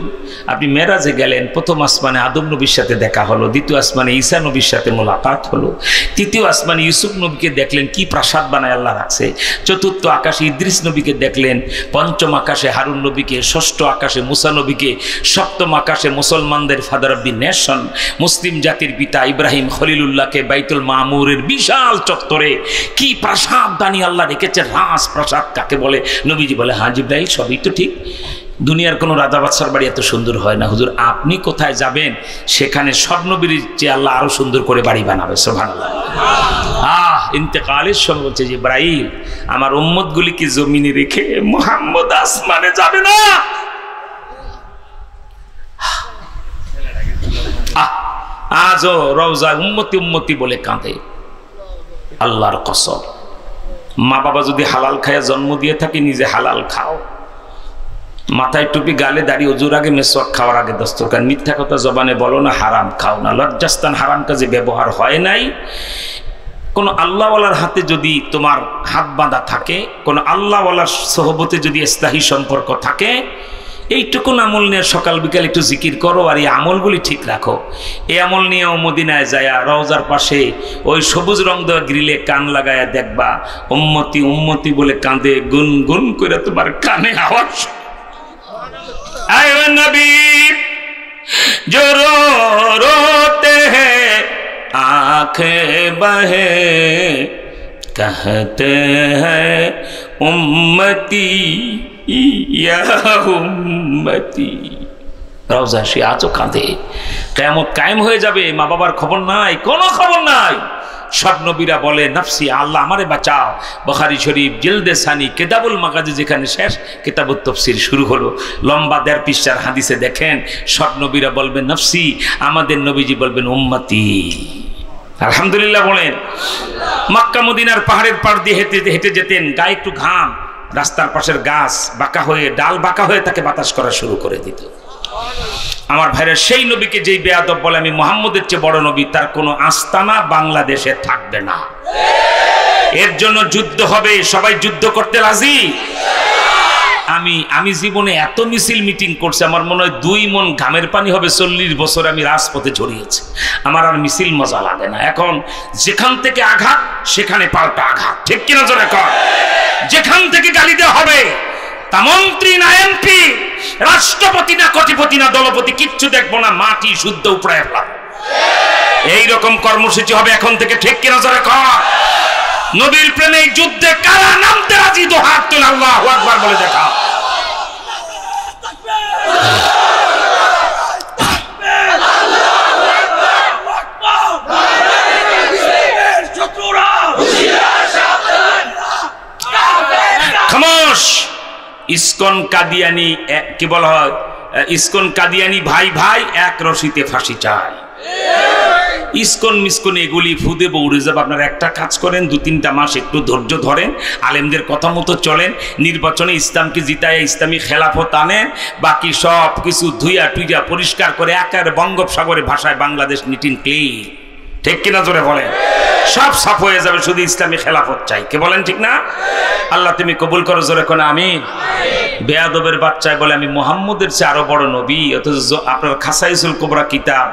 আপনি মেরাজে গেলেন, প্রথম আসমানে আদম নবীর সাথে দেখা হলো, দ্বিতীয় আসমানে ঈসা নবীর সাথে মোলাকাত হলো, তৃতীয় আসমানে ইউসুফ নবীকে দেখলেন কি প্রাসাদ বানায় আল্লাহ রাখছে, চতুর্থ আকাশে ইদ্রিস নবীকে দেখলেন, পঞ্চম আকাশে হারুন নবীকে, ষষ্ঠ আকাশে মুসা নবীকে, সপ্তম আকাশে মুসলমানদের ফাদার অব দি নেশন মুসলিম জাতির পিতা ইব্রাহিম খলিলুল্লাহকে বাইতুল মামুরের বিশাল চত্বরে কি প্রাসাদ দানি আল্লাহ রেখেছে, রাজ প্রাসাদ কাকে বলে। নবীজি বলে হ্যাঁ জিবরাইল সবই তো ঠিক, দুনিয়ার কোনো রাজা বাদশার বাড়ি এত সুন্দর হয় না হুজুর, আপনি কোথায় যাবেন সেখানে সব নবীর চেয়ে আল্লাহ আরো সুন্দর করে বাড়ি বানাবে। সুবহানাল্লাহ। ইন্তেকালের সময় বলছে জিবরাইল আমার উম্মত গুলিকে জমিনে রেখে মুহাম্মদ আসমানে যাবে না। আজও রওজা উম্মতি উম্মতি বলে কাঁদে। আল্লাহর কসম, মা বাবা যদি হালাল খায়া জন্ম দিয়ে থাকে নিজে হালাল খাও, মাথায় টুপি গালে দাড়ি ওজুর আগে মেসওয়াক খাওয়ার আগে দস্তরখান, মিথ্যা কথা জবানে বলো না, হারাম খাও না, লজ্জাস্থান হারাম কাজে ব্যবহার হয় নাই। কোন আল্লাহওয়ালার হাতে যদি তোমার হাত বাঁধা থাকে, কোন আল্লাহওয়ালার সহবতে যদি ইসলাহি সম্পর্ক থাকে, এইটুকুন আমল নিয়ে সকাল বিকাল একটু জিকির করো আর এই আমলগুলি ঠিক রাখো। এই আমল নিয়েও মদিনায় যায়া রওজার পাশে ওই সবুজ রং দেওয়া গ্রিলে কান লাগায়া দেখবা উম্মতি উম্মতি বলে কাঁদে, গুন গুন করে তোমার কানে আওয়াজ। आए नबी जो रो रोते हैं आंखें बहे कहते हैं उम्मती या उम्मती। রওজা সে আজও কাঁদে। কিয়ামত কায়েম হয়ে যাবে, মা বাবার খবর নাই, কোনো খবর নাই। সব নবীরা বলে নফসি আল্লাহ আমারে বাঁচাও। বুখারী শরীফ জিলদে সানি কিতাবুল মাগাজি যেখানে শেষ, কিতাবুত তাফসীর শুরু হলো, লম্বা 1.5 পৃষ্ঠার হাদিসে দেখেন সব নবীরা বলবেন নফসি, আমাদের নবীজি বলবেন উম্মতি। আলহামদুলিল্লাহ বলেন। মক্কা মদিনার পাহাড়ের পাড় দিয়ে হেঁটে হেঁটে যেতেন, গায়ে একটু ঘাম, রাস্তার পাশের গাছ বাঁকা হয়ে ডাল বাঁকা হয়ে তাকে বাতাস করা শুরু করে দিত। আমার ভাইরা সেই নবীকে যেই বেয়াদব বলে আমি মুহাম্মদের চেয়ে বড় নবী, তার কোনো আস্তানা বাংলাদেশে থাকবে না। এর জন্য যুদ্ধ হবে, সবাই যুদ্ধ করতে রাজি। আমি জীবনে এত মিছিল মিটিং করছি, আমার মনে হয় 2 মণ ঘামের পানি হবে 40 বছর আমি রাজপথে ছড়িয়েছি। আমার আর মিছিল মজা লাগে না। এখন যেখান থেকে আঘাত সেখানে পাল্টা আঘাত, ঠিক কিনা জোরে কর। যেখান থেকে গালি দেওয়া হবে, তা মন্ত্রী না এমপি, রাষ্ট্রপতি না কোটিপতি না দলপতি, কিচ্ছু দেখবো না, মাটি শুদ্ধ উপড়ায় ফেলা। এইরকম কর্মসূচি হবে এখন থেকে, ঠিক কিনা জোরে কর। নবীর প্রেমে যুদ্ধে কারা নামতে রাজি? তো হাত তুলে আল্লাহু আকবার বলে দেখা। খামোশ। ইসকন কাদিয়ানি কি বলা হয়, ইসকন কাদিয়ানি ভাই ভাই এক রশিতে ফাঁসি চায়। ইসকন মিসকন এগুলি ফুদে বৌড়ে যাবে। আপনারা একটা কাজ করেন, 2-3টা মাস একটু ধৈর্য ধরেন, আলেমদের কথা মতো চলেন, নির্বাচনে ইসলামকে জিতায় ইসলামী খেলাফত আনেন, বাকি সব কিছু ধুইয়া টুইয়া পরিষ্কার করে একেবারে বঙ্গোপসাগরের ভাষায় বাংলাদেশ নিট এন্ড ক্লিন, ঠিক কিনা জোরে বলেন। সব সাফ হয়ে যাবে, শুধু ইসলামী খেলাফত চাই। কে বলেন ঠিক না? আল্লাহ তুমি কবুল করো, জোরে কোন আমিন। বেয়াদবের বাচ্চায় বলে আমি মুহাম্মদের চেয়ে আরো বড় নবী, অথচ আপনার খাসাইসুল কুবরা কিতাব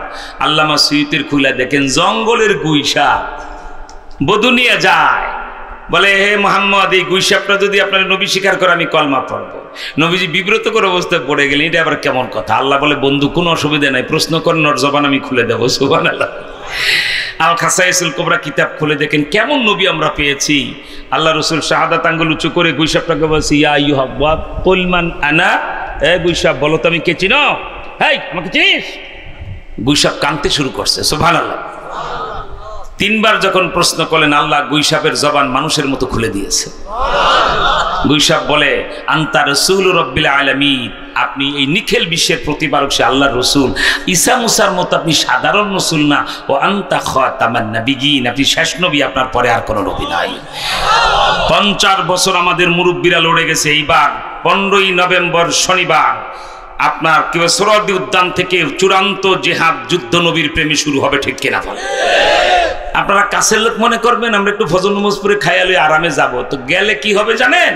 আল্লামা সুয়ুতির খুলে দেখেন জঙ্গলের গুইসা বধূ নিয়ে যায়, বলে হে মুহাম্মদ এই গুইসাপটা যদি আপনার নবী স্বীকার করে আমি কলমা পড়বো। নবীজি বিব্রত করে অবস্থায় পড়ে গেলেন, এটা আবার কেমন কথা? আল্লাহ বলে বন্ধু কোনো অসুবিধা নাই, প্রশ্ন করেন, ওর জবান আমি খুলে দেবো। সুবহানাল্লাহ। আল খাসাইসুল কুবরা কিতাব খুলে দেখেন কেমন নবী আমরা পেয়েছি। আল্লাহ রসুল শাহাদাত আঙ্গুল উঁচু করে গুইসাপটাকে বলছি ইয়া আইয়ুহাব্বাব কুল মান আনা, এ গুইসাপ বলো তো আমি কে চিনো? হেই আমাকে চিনিস? গুইসাপ কাঁদতে শুরু করছে। সুবহানাল্লাহ। তিনবার যখন প্রশ্ন করলেন, আল্লাহ গুইসাপের জবান মানুষের মতো খুলে দিয়েছে। গুইসাপ বলে, আনতা রাসূল রাব্বিল আলামিন, আপনি এই নিখিল বিশ্বের প্রতিপালক সে আল্লাহর রসুল। ঈসা মুসার মতো আপনি সাধারণ রসুল না। ও আনতা খাতামান নাবিয়িন, আপনি শেষ নবী, আপনার পরে আর কোনো নবী নাই। 50 বছর আমাদের মুরব্বীরা লড়ে গেছে। এইবার 15ই নভেম্বর শনিবার আপনার কেউ সোহরাওয়ার্দী উদ্যান থেকে চূড়ান্ত জিহাদ যুদ্ধ নবীর প্রেমে শুরু হবে, ঠিক কিনা বলেন? আপনারা কাছের লোক মনে করবেন আমরা একটু ফজর নামাজ পড়ে খাইয়ালে আরামে যাব, তো গেলে কি হবে জানেন?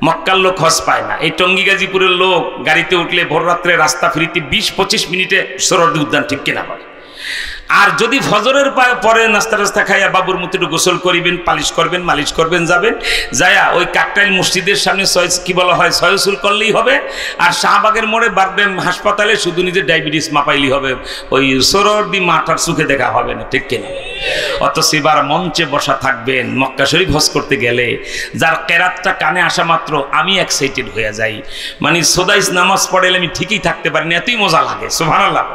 মক্কার লোক হজ পায় না। এই টঙ্গী গাজীপুরের লোক গাড়িতে উঠলে ভোর রাত্রে রাস্তা ফিরিতে 20-25 মিনিটে সোহরাওয়ার্দী উদ্যান, ঠিক কিনা বলে? আর যদি ফজরের পরে নাস্তা টাস্তা খাইয়া বাবুর মতো একটু গোসল করিবেন, পালিশ করবেন, মালিশ করবেন, যাবেন যায়া ওই কাকটাইল মসজিদের সামনে কি বলা হয় সয়সুল করলেই হবে। আর শাহবাগের মোড়ে বারডেম হাসপাতালে শুধু নিজের ডায়াবেটিস মাপাইলেই হবে, ওই সোহরাওয়ার্দী মাঠার সুখে দেখা হবে না, ঠিক কিনা? অথচ এবার মঞ্চে বসা থাকবেন মক্কা শরীফ হজ করতে গেলে, যার কেরাতটা কানে আসা মাত্র আমি এক্সাইটেড হয়ে যাই। মানে সোদাইস নামাজ পড়লে আমি ঠিকই থাকতে পারি না, এতই মজা লাগে। সুবহানাল্লাহ।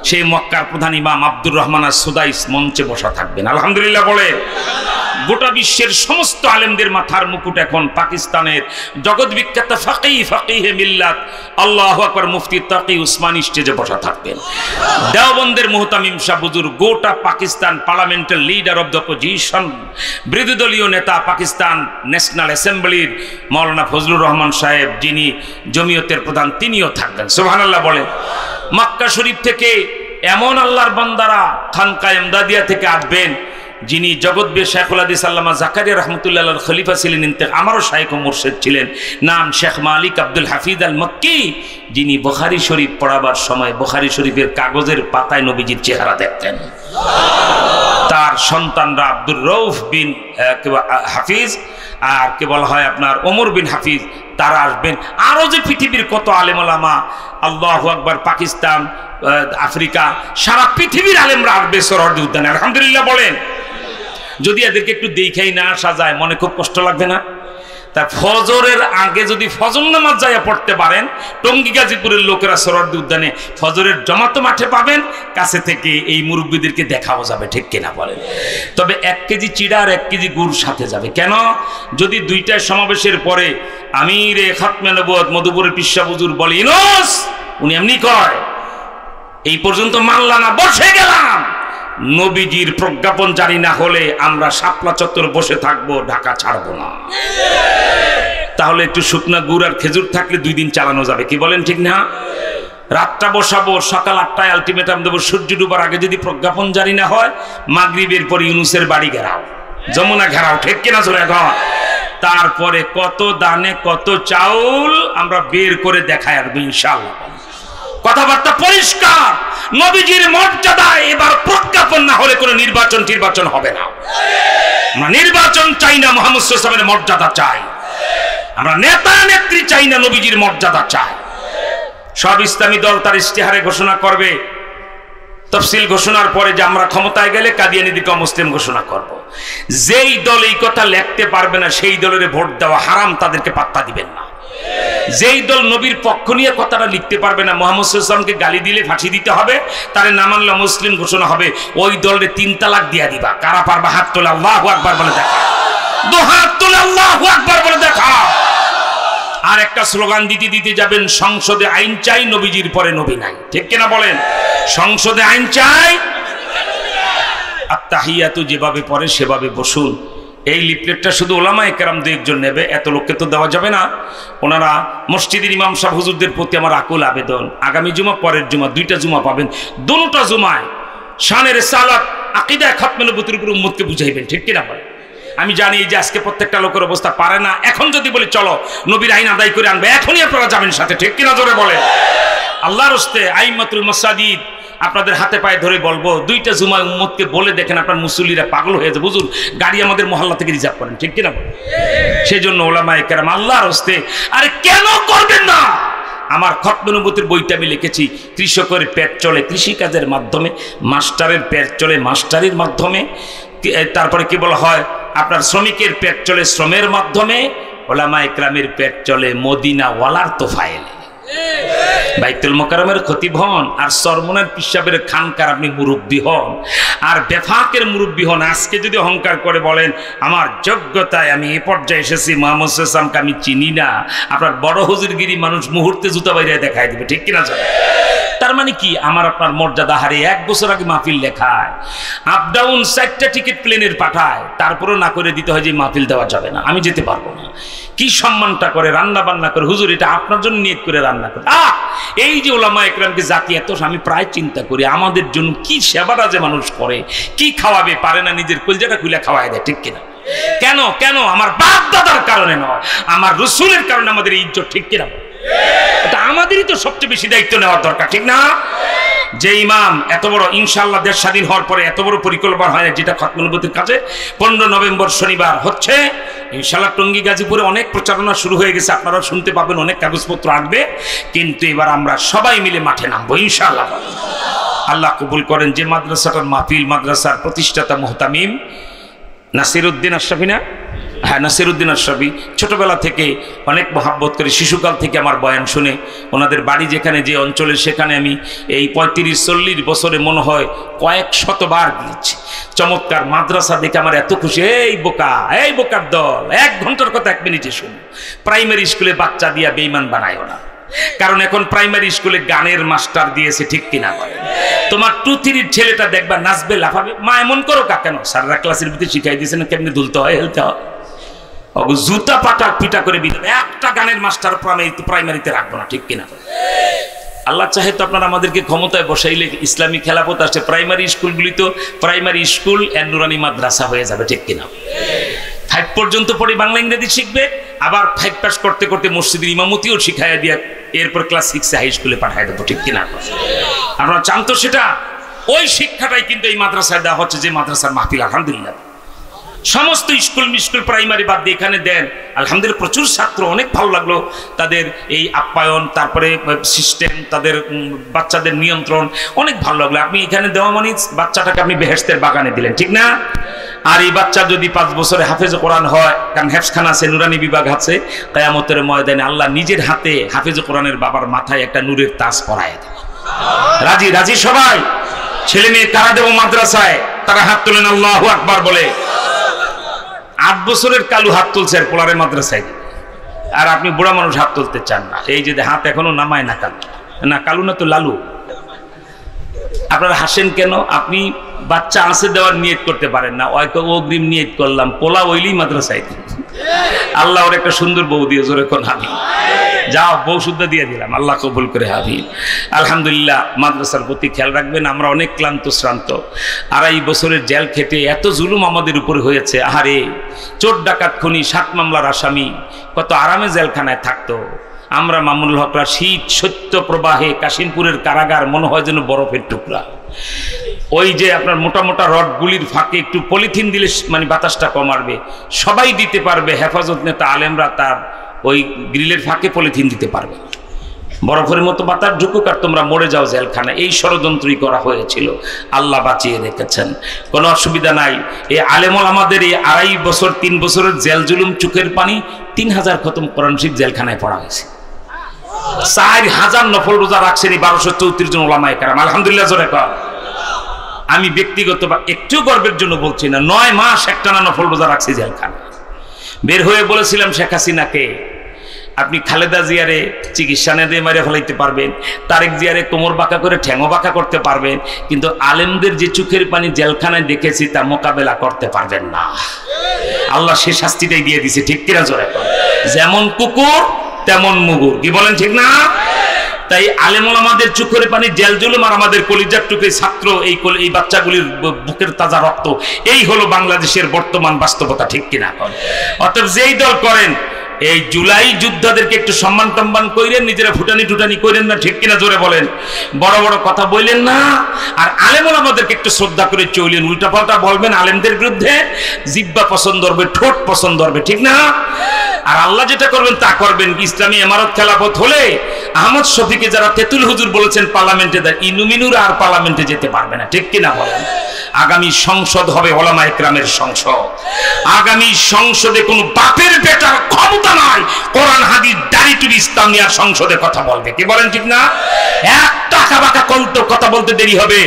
সেই মক্কার প্রধান ইমাম আব্দুর রহমান সুদাইস মঞ্চে বসা থাকবেন। আলহামদুলিল্লাহ বলে। গোটা বিশ্বের সমস্ত আলেমদের মাথার মুকুট এখন পাকিস্তানের জগৎ বিখ্যাত ফাকিহে মিল্লাত আল্লাহু আকবার মুফতি তাকি উসমানী স্টেজে বসা থাকবেন। দেওবন্দের মুহতামিম শাহ হুজুর, গোটা Pakistan parliamental leader of the opposition, বিরোধী দলীয় নেতা পাকিস্তান ন্যাশনাল অ্যাসেম্বলির মাওলানা ফজলুর রহমান সাহেব, যিনি জমিয়তের প্রধান, তিনিও থাকবেন। সুবহানাল্লাহ বলে। মক্কা শরীফ থেকে এমন আল্লাহর বান্দারা খানকা ইমদাদিয়া থেকে আসবেন, যিনি জগৎবীর শেখুল হাদিস আল্লামা জাকারিয়া রহমতুল্লাহ আলাইহির খলিফা ছিলেন, আমারও শাইখ ও মুর্শিদ ছিলেন, নাম শেখ মালিক আব্দুল হাফিজ আল মক্কি, যিনি বুখারী শরীফ পড়াবার সময় বুখারী শরীফের কাগজের পাতায় নবীজির চেহারা দেখতেন। তার সন্তানরা আব্দুর রউফ বিন হাফিজ আর কে বলা হয় আপনার ওমর বিন হাফিজ, তারা আসবেন। আরও যে পৃথিবীর কত আলেম ওলামা, আল্লাহু আকবার, পাকিস্তান, আফ্রিকা, সারা পৃথিবীর আলেমরা আসবে সোহরাওয়ার্দী উদ্যানে। আলহামদুলিল্লাহ বলেন। যদি এদেরকে একটু দেখাই না আসা যায়, মনে খুব কষ্ট লাগবে না? তার ফজরের আগে যদি ফজর নামাজ যাইয়া পড়তে পারেন, টঙ্গী গাজীপুরের লোকেরা সোহরাওয়ার্দী উদ্যানে ফজরের জমাত মাঠে পাবেন, কাছে থেকে এই মুরব্বীদেরকে দেখাও যাবে, ঠিক কিনা বলেন? তবে 1 কেজি চিড়া আর 1 কেজি গুড় সাথে যাবে। কেন? যদি দুইটার সমাবেশের পরে আমিরে খাতমে নবুয়ত মধুপুরের পিসা হুজুর বলে, ইনোস, উনি এমনি কয়, এই পর্যন্ত মানলা না, বসে গেলাম, নবীজির প্রজ্ঞাপন জারি না হলে আমরা শাপলা চত্বর বসে থাকবো, ঢাকা ছাড়বো না। তাহলে একটু শুকনা গুড় আর খেজুর থাকলে 2 দিন চালানো যাবে, কি বলেন? ঠিক না? রাতটা বসাবো, সকাল 8টায় আলটিমেটাম দেবো, সূর্য ডুবার আগে যদি প্রজ্ঞাপন জারি না হয়, মাগরিবের পর ইউনুসের বাড়ি ঘেরাও, যমুনা ঘেরাও, ঠিক কিনা? জোরে এখন। তারপরে কত দানে কত চাউল আমরা বের করে দেখায় আসবো ইনশাআল্লাহ। কথাবার্তা পরিষ্কার। নবীজির মর্যাদা এবার প্রজ্ঞাপন না হলে কোনো নির্বাচন হবে না। আমরা নির্বাচন চাই না, মুহাম্মদ সাল্লাল্লাহু আলাইহি ওয়াসাল্লামের মর্যাদা চাই। আমরা নেতা নেত্রী চাই না, নবীজির মর্যাদা চাই। সব ইসলামী দল তার ইশতেহারে ঘোষণা করবে, তফসিল ঘোষণার পরে যে আমরা ক্ষমতায় গেলে কাদিয়ানীদেরকে মুসলিম ঘোষণা করব। যেই দল এই কথা লিখতে পারবে না, সেই দলের ভোট দেওয়া হারাম, তাদেরকে পাত্তা দিবেন না। যেই দল নবীর পক্ষ নিয়ে কথাটা লিখতে পারবে না, মুহাম্মদ সাল্লাল্লাহু আলাইহি ওয়াসাল্লামকে গালি দিলে ফাঁসি দিতে হবে, তারে না মানলে মুসলিম ঘোষণা হবে, ওই দলের 3 তালাক দিয়া দিবা। কারা পারবা? হাত তোলে, আল্লাহু আকবার বলে দেখা। 2 হাত তোলে, আল্লাহু আকবার বলে দেখা। আর একটা স্লোগান দিতে যাবেন, সংসদে আইন চাই, নবীজির পরে নবী নাই, ঠিক কিনা বলেন? সংসদে আইন চাই, আত্তাহিয়াতু যেভাবে পড়ে সেভাবে বসুন। এই লিফলেটটা শুধু ওলামায়ে কেরাম 2-1 নেবে, এত লোককে তো দেওয়া যাবে না। ওনারা মসজিদের ইমাম সাহেব হুজুরদের প্রতি আমার আকুল আবেদন, আগামী জুমা, পরের জুমা, 2টা জুমা পাবেন, দুটোটা জুমায় শানে রিসালাত আকীদা খাতমে নবুয়তের উপর উম্মতকে বুঝাইবেন, ঠিক কিনা বলেন? আমি জানি যে আজকে প্রত্যেকটা লোকের অবস্থা পারে না। এখন যদি বলি চলো নবীর আইন আদায় করে আনবে, এখনই আপনারা যাবেন সাথে, ঠিক কিনা? জোরে বলে। আল্লাহর হস্তে আইম্মাতুল মাসাজিদ আপনাদের হাতে পায়ে ধরে বলবো, 2টা জুমায় উম্মতকে বলে দেখেন, আপনার মুসল্লিরা পাগল হয়ে যাবে, হুজুর গাড়ি আমাদের মহল্লা থেকে রিজার্ভ করেন, ঠিক কিনা? সেই জন্য ওলামায়ে কেরাম আল্লাহর হস্তে, আরে কেন করবেন না? আমার খতমে নবুয়তের বইটা আমি লিখেছি, কৃষকের পেট চলে কৃষিকাজের মাধ্যমে, মাস্টারের পেট চলে মাস্টারির মাধ্যমে, তারপরে কি বলা হয় আপনার শ্রমিকের পেট চলে শ্রমের মাধ্যমে, ওলামায়ে কেরামের পেট চলে মদিনা ওয়ালার তোফায়েলে। বাইতুল মোকাররমের খতিব হন আর চরমনের পিসাবের খানকার আপনি মুরব্বী হন আর বেফাকের মুরব্বী হন, আজকে যদি অহংকার করে বলেন আমার যোগ্যতায় আমি এ পর্যায়ে এসেছি, মোহাম্মদ সাল্লাল্লাহু আমি চিনি না, আপনার বড় হুজুরগিরি মানুষ মুহূর্তে জুতা বাইরে দেখায় দিবে, ঠিক কিনা জানেন? তার মানে কি আমার আপনার মর্যাদা হারে 1 বছর আগে মাহফিল লেখায়, আপ ডাউন 4টা টিকিট প্লেনের পাঠায়, তারপরেও না করে দিতে হয় যে মাহফিল দেওয়া যাবে না, আমি যেতে পারবো না। কি সম্মানটা করে, রান্না বান্না করে, হুজুর এটা আপনার জন্য নিয়ত করে রান্না করে। এই যে ওলামা একরামকে জাতি এত, আমি প্রায় চিন্তা করি আমাদের জন্য কি সেবাটা যে মানুষ করে, কি খাওয়াবে পারে না, নিজের কলজাটা খুলে খাওয়ায় দেয়, ঠিক কিনা? কেন কেন? আমার বাপ দাদার কারণে নয়, আমার রসুলের কারণে আমাদের ইজ্জত, ঠিক কিনা? এটা আমাদেরই তো সবচেয়ে বেশি দায়িত্ব নেওয়ার দরকার, ঠিক না? যে ইমাম এত বড়, ইনশাআল্লাহ দেশ স্বাধীন হওয়ার পরে এত বড় পরিকল্পনা হয় যেটা খতমুল নবুয়তের কাছে 15 নভেম্বর শনিবার হচ্ছে ইনশাআল্লাহ। টঙ্গী গাজীপুরে অনেক প্রচারণা শুরু হয়ে গেছে, আপনারা শুনতে পাবেন, অনেক কাগজপত্র আসবে, কিন্তু এবার আমরা সবাই মিলে মাঠে নামবো ইনশাআল্লাহ। আল্লাহ কবুল করেন। যে মাদ্রাসাটার মাহফিল, মাদ্রাসার প্রতিষ্ঠাতা মুহতামিম নাসিরউদ্দিন আশরাফি, না? হ্যাঁ, নাসিরউদ্দিন আশরাফি ছোটবেলা থেকে অনেক মহাব্বত করে, শিশুকাল থেকে আমার বয়ান শুনে, ওনাদের বাড়ি যেখানে, যে অঞ্চলে, সেখানে আমি এই 35-40 বছরে মনে হয় কয়েক শতবার গিয়েছি। চমৎকার মাদ্রাসা দেখে আমার এত খুশি। এই বোকার দল, 1 ঘন্টার কথা 1 মিনিটে শুনো। প্রাইমারি স্কুলে বাচ্চা দিয়া বেঈমান বানায়ও না, কারণ এখন প্রাইমারি স্কুলে গানের মাস্টার দিয়েছে, ঠিক কিনা বলেন? তোমার 2-3 ছেলেটা দেখবা নাচবে, লাফাবে, মা এমন করো কেন? সারা ক্লাসের ভিতরে শিখাই দিয়েছে না কেমনি দুলতে হয়, হেলতে হয়, জুতা পাটা পিটা করে বিদায়। একটা গানের মাস্টার প্রাইমারিতে রাখবো না, ঠিক কিনা? আল্লাহ চাহে তো আপনারা আমাদেরকে ক্ষমতায় বসাইলে ইসলামী খেলাফত আসছে, প্রাইমারি স্কুলগুলি তো প্রাইমারি স্কুল এন্ড নুরানি মাদ্রাসা হয়ে যাবে, ঠিক কিনা? 5 পর্যন্ত পড়ে বাংলা ইংরেজি শিখবে, আবার 5 পাস করতে করতে মসজিদের ইমামতিও শিখাইয়া দিয়া এরপর ক্লাস 6 হাই স্কুলে পাঠায় দেবো, ঠিক কিনা? আপনারা চান তো সেটা? ওই শিক্ষাটাই কিন্তু এই মাদ্রাসায় দেওয়া হচ্ছে, যে মাদ্রাসার মাহফিল আলহামদুলিল্লাহ সমস্ত স্কুল প্রাইমারি বাদ দিয়ে এখানে দেন। আলহামদুলিল্লাহ প্রচুর ছাত্র, অনেক ভালো লাগলো তাদের এই আপ্যায়ন, তারপরে সিস্টেম, তাদের বাচ্চাদের নিয়ন্ত্রণ অনেক ভালো লাগলো। আপনি এখানে দেওয়া মানে বাচ্চাটাকে আপনি বেহেশতের বাগানে দিলেন, ঠিক না? আর এই বাচ্চা যদি 5 বছরে হাফেজ কোরআন হয়, কারণ হেফজখানা আছে, নুরানি বিভাগ আছে, কিয়ামতের ময়দানে আল্লাহ নিজের হাতে হাফেজ কোরআনের বাবার মাথায় একটা নূরের তাজ পরায় দেবে। রাজি রাজি সবাই? ছেলে মেয়ে কারা দেবো মাদ্রাসায়? তারা হাত তোলেন, আল্লাহু আকবার বলে। 8 বছরের কালু হাত তুলছে আর পোলারে মাদ্রাসায়, আর আপনি বুড়া মানুষ হাত তুলতে চান না। এই যে হাত এখনো নামায় না, কালু না তো লালু। আপনারা হাসেন কেন? আপনি বাচ্চা আছে দেওয়ার নিয়ত করতে পারেন না, হয়তো অগ্রিম নিয়ত করলাম, পোলা ওইলেই মাদ্রাসায়। আল্লাহ ওর একটা সুন্দর বউ দিয়ে জোরে কোন হাবি, যাও বউ শুদ্ধ দিয়ে দিলাম, আল্লাহ কবুল করে হাবি। আলহামদুলিল্লাহ, মাদ্রাসার প্রতি খেয়াল রাখবেন। আমরা অনেক ক্লান্ত শ্রান্ত, 2.5 বছরের জেল খেটে এত জুলুম আমাদের উপরে হয়েছে। আহারে, চোর ডাকাত খুনি 7 মামলার আসামি কত আরামে জেলখানায় থাকতো। আমরা মামুনুল হকরা শীত সত্য প্রবাহে কাশিমপুরের কারাগার মনে হয় যেন বরফের টুকরা। ওই যে আপনার মোটা মোটা রডগুলির ফাঁকে একটু পলিথিন দিলে মানে বাতাসটা কম আসবে, সবাই দিতে পারবে, হেফাজত নেতা আলেমরা তার ওই গ্রিলের ফাঁকে পলিথিন দিতে পারবে, বরফের মতো বাতাস ঢুকুক আর তোমরা মরে যাও জেলখানা। এই ষড়যন্ত্রই করা হয়েছিল, আল্লাহ বাঁচিয়ে রেখেছেন, কোনো অসুবিধা নাই। এই আলেমল আমাদের এই 2.5 বছর 3 বছরের জেল জুলুম, চোখের পানি, 3000 খতম কোরআন শরীফ জেলখানায় পড়া হয়েছে। 4000 নফল রোজা রাখছেন 1234 জন ওলামায়ে কেরাম, আলহামদুলিল্লাহ জোরে কর। আমি ব্যক্তিগত বা একটু গর্বের জন্য বলছি না, 9 মাস একটানা নফল রোজা রাখছি জেলখানা। বের হয়ে বলেছিলাম শেখ হাসিনাকে, আপনি খালেদা জিয়ারে চিকিৎসা না দিয়ে মারে ফেলাইতে পারবেন, তারেক জিয়ারে কোমর বাঁকা করে ঠ্যাঙো বাঁকা করতে পারবেন, কিন্তু আলেমদের যে চোখের পানি জেলখানায় দেখেছি তা মোকাবেলা করতে পারবেন না। আল্লাহ সে শাস্তিটাই দিয়ে দিছে, ঠিক কিনা জোরে? যেমন কুকুর তেমন মুগুর, কি বলেন ঠিক না? তাই আলেমুল আমাদের চোখের পানি জেল জুলুম আর আমাদের কলিজার টুকরে ছাত্র, এই বাচ্চাগুলির বুকের তাজা রক্ত, এই হলো বাংলাদেশের বর্তমান বাস্তবতা, ঠিক কিনা? অতএব যেই দল করেন এই জুলাই যোদ্ধাদেরকে একটু সম্মান টম্মান কইরেন, নিজেরা ফুটানি টুটানি কইরেন না, ঠিক কিনা জোরে বলেন? বড় বড় কথা বললেন না, আর আলেমুল আমাদেরকে একটু শ্রদ্ধা করে চললেন। উল্টা পাল্টা বলবেন আলেমদের বিরুদ্ধে, জিব্বা পছন্দ হবে, ঠোঁট পছন্দ হবে, ঠিক না? আর আল্লাহ যেটা করবেন তা করবেন। ইসলামী ইমারত খেলাফত হলে আহমদ শফিকে যারা তেতুল হুজুর বলেছেন পার্লামেন্টে ইনুমিনুর আর পার্লামেন্টে যেতে পারবে না, ঠিক কিনা বলেন? আগামী সংসদ হবে ওলামা ইকরামের সংসদ। আগামী সংসদে কোনো বাপের বেটার ক্ষমতা নাই কোরআন হাদিস দাড়ি টুপি ইসলাম নিয়ে সংসদে কথা বলবে। কি বলেন ঠিক না? এক টাকা বাঁকা কলতো কথা বলতে দেরি হবে,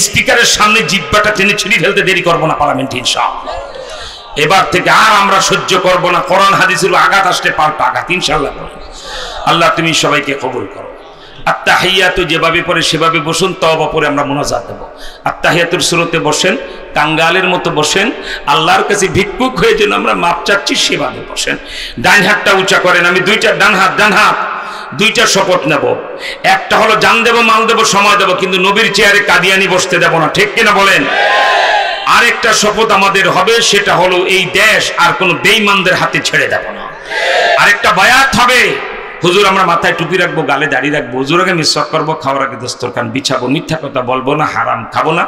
স্পিকারের সামনে জিহ্বাটা টেনে ছিঁড়ে ফেলতে দেরি করবো না পার্লামেন্টে ইনশাআল্লাহ। এবার থেকে আর আমরা সহ্য করব না কোরআন হাদিসের আঘাত আসলে পাল্টা আঘাত ইনশাআল্লাহ। আল্লাহ তুমি সবাইকে কবুল করো। আত্তাহিয়াতু যেভাবে পড়ে সেভাবে বসুন, তওবা পড়ে আমরা মুনাজাত দেব। আত্তাহিয়াতুর শুরুতে বসেন, কাঙ্গালের মতো বসেন, আল্লাহর কাছে ভিক্ষুক হয়ে যেন আমরা মাপ চাচ্ছি সেভাবে বসেন। ডান হাতটা উঁচা করেন। আমি দুইটা ডান হাত দুইটা শপথ নেব। একটা হলো জান দেব, মাল দেব, সময় দেব, কিন্তু নবীর চেয়ারে কাদিয়ানি বসতে দেব না, ঠিক কিনা বলেন? আরেকটা শপথ আমাদের হবে, সেটা হলো এই দেশ আর কোনো বেঈমানদের হাতে ছেড়ে দেব না। আরেকটা বায়াত হবে, হুজুর আমরা মাথায় টুপি রাখবো, গালে দাড়ি রাখবো, হুজুর আগে মিসওয়াক করবো, খাওয়ার আগে দস্তরখান বিছাবো, মিথ্যা কথা বলবো না, হারাম খাবো না,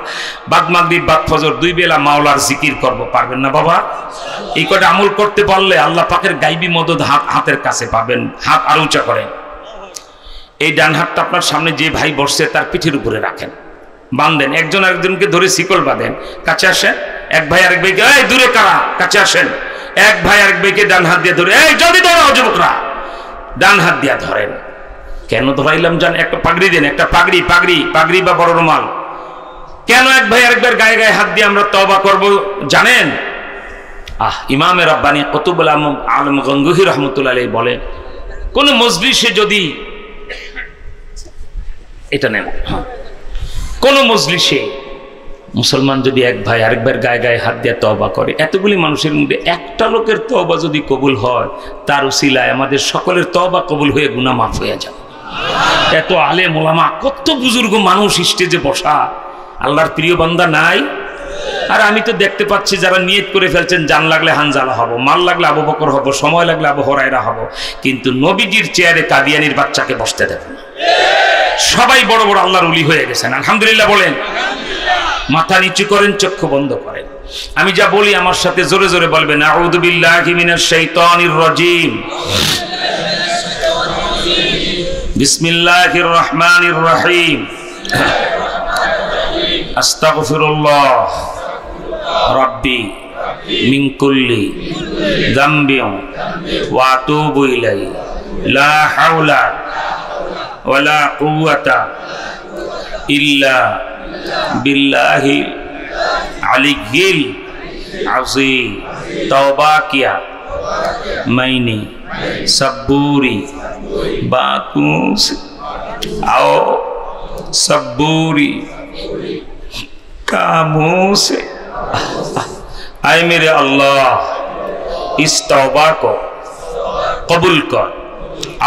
বাদ মাগরিব বাদ ফজর 2 বেলা মাওলার জিকির করবো। পারবেন না বাবা? এই কটা আমল করতে পারলে আল্লাহ পাকের গাইবী মদদ হাতের কাছে পাবেন। হাত আর উঁচা করেন। এই ডান হাতটা আপনার সামনে যে ভাই বসছে তার পিঠের উপরে রাখেন, বাঁধেন। একজন আরেকজনকে ধরে শিকল বাঁধেন। কাছে আসেন। এক ভাই আরেক ভাইকে, এই দূরে কারা, কাছে আসেন। এক ভাই আরেক ভাইকে ডান হাত দিয়ে ধরে, এই জলদি ধরো যুবকরা, ডান হাত দিয়া ধরেন। কেন ধরাইলাম জান? একটা পাগড়ি দেন, একটা পাগড়ি বা বড় রুমাল। কেন এক ভাই আরেকবার গায়ে গায়ে হাত দিয়ে আমরা তওবা করব জানেন? ইমামে রব্বানী কুতুবুল আলম গঙ্গুহি রহমতুল্লাহ আলাইহি বলেন, কোন মজলিসে যদি এটা নেন, কোন মজলিসে মুসলমান যদি এক ভাই আরেকবার গায়ে গায়ে হাত দিয়ে তওবা করে, এতগুলি মানুষের মধ্যে একটা লোকের তওবা যদি কবুল হয়, তার উসিলায় আমাদের সকলের তওবা কবুল হয়ে গুনাহ মাফ হয়ে যাবে। এত আলেম ওলামা, কত বুজুর্গ মানুষ স্টেজে বসা, আল্লাহর প্রিয় বান্দা নাই? আর আমি তো দেখতে পাচ্ছি যারা নিয়ত করে ফেলছেন, জান লাগলে হানজালা হব, মাল লাগলে আবু বকর হব, সময় লাগলে আবু হুরায়রা হব, কিন্তু নবীজির চেয়ারে কাদিয়ানির বাচ্চাকে বসতে দেব না। সবাই বড় বড় আল্লাহর ওলি হয়ে গেছেন, আলহামদুলিল্লাহ বলেন। মাথা নিচু করেন, চক্ষু বন্ধ করেন। আমি যা বলি আমার সাথে জোরে জোরে বলবেন, আউযু বিল্লাহি মিনাশ শাইতানির রাজীম, বিসমিল্লাহির রহমানির রহিম, আস্তাগফিরুল্লাহ রাব্বি মিন কুল্লি যামবিন ওয়া আতুবু ইলাইহি লা হাওলা ওয়ালা কুওয়াতা ইল্লা বিল্লাহি আলিয়্যিল আযীম। তওবা কিয়া মাইনে সব্বুরি বাকুস आओ सब्बूरी कामों से। आए मेरे अल्लाह, इस तौबा को कबूल कर।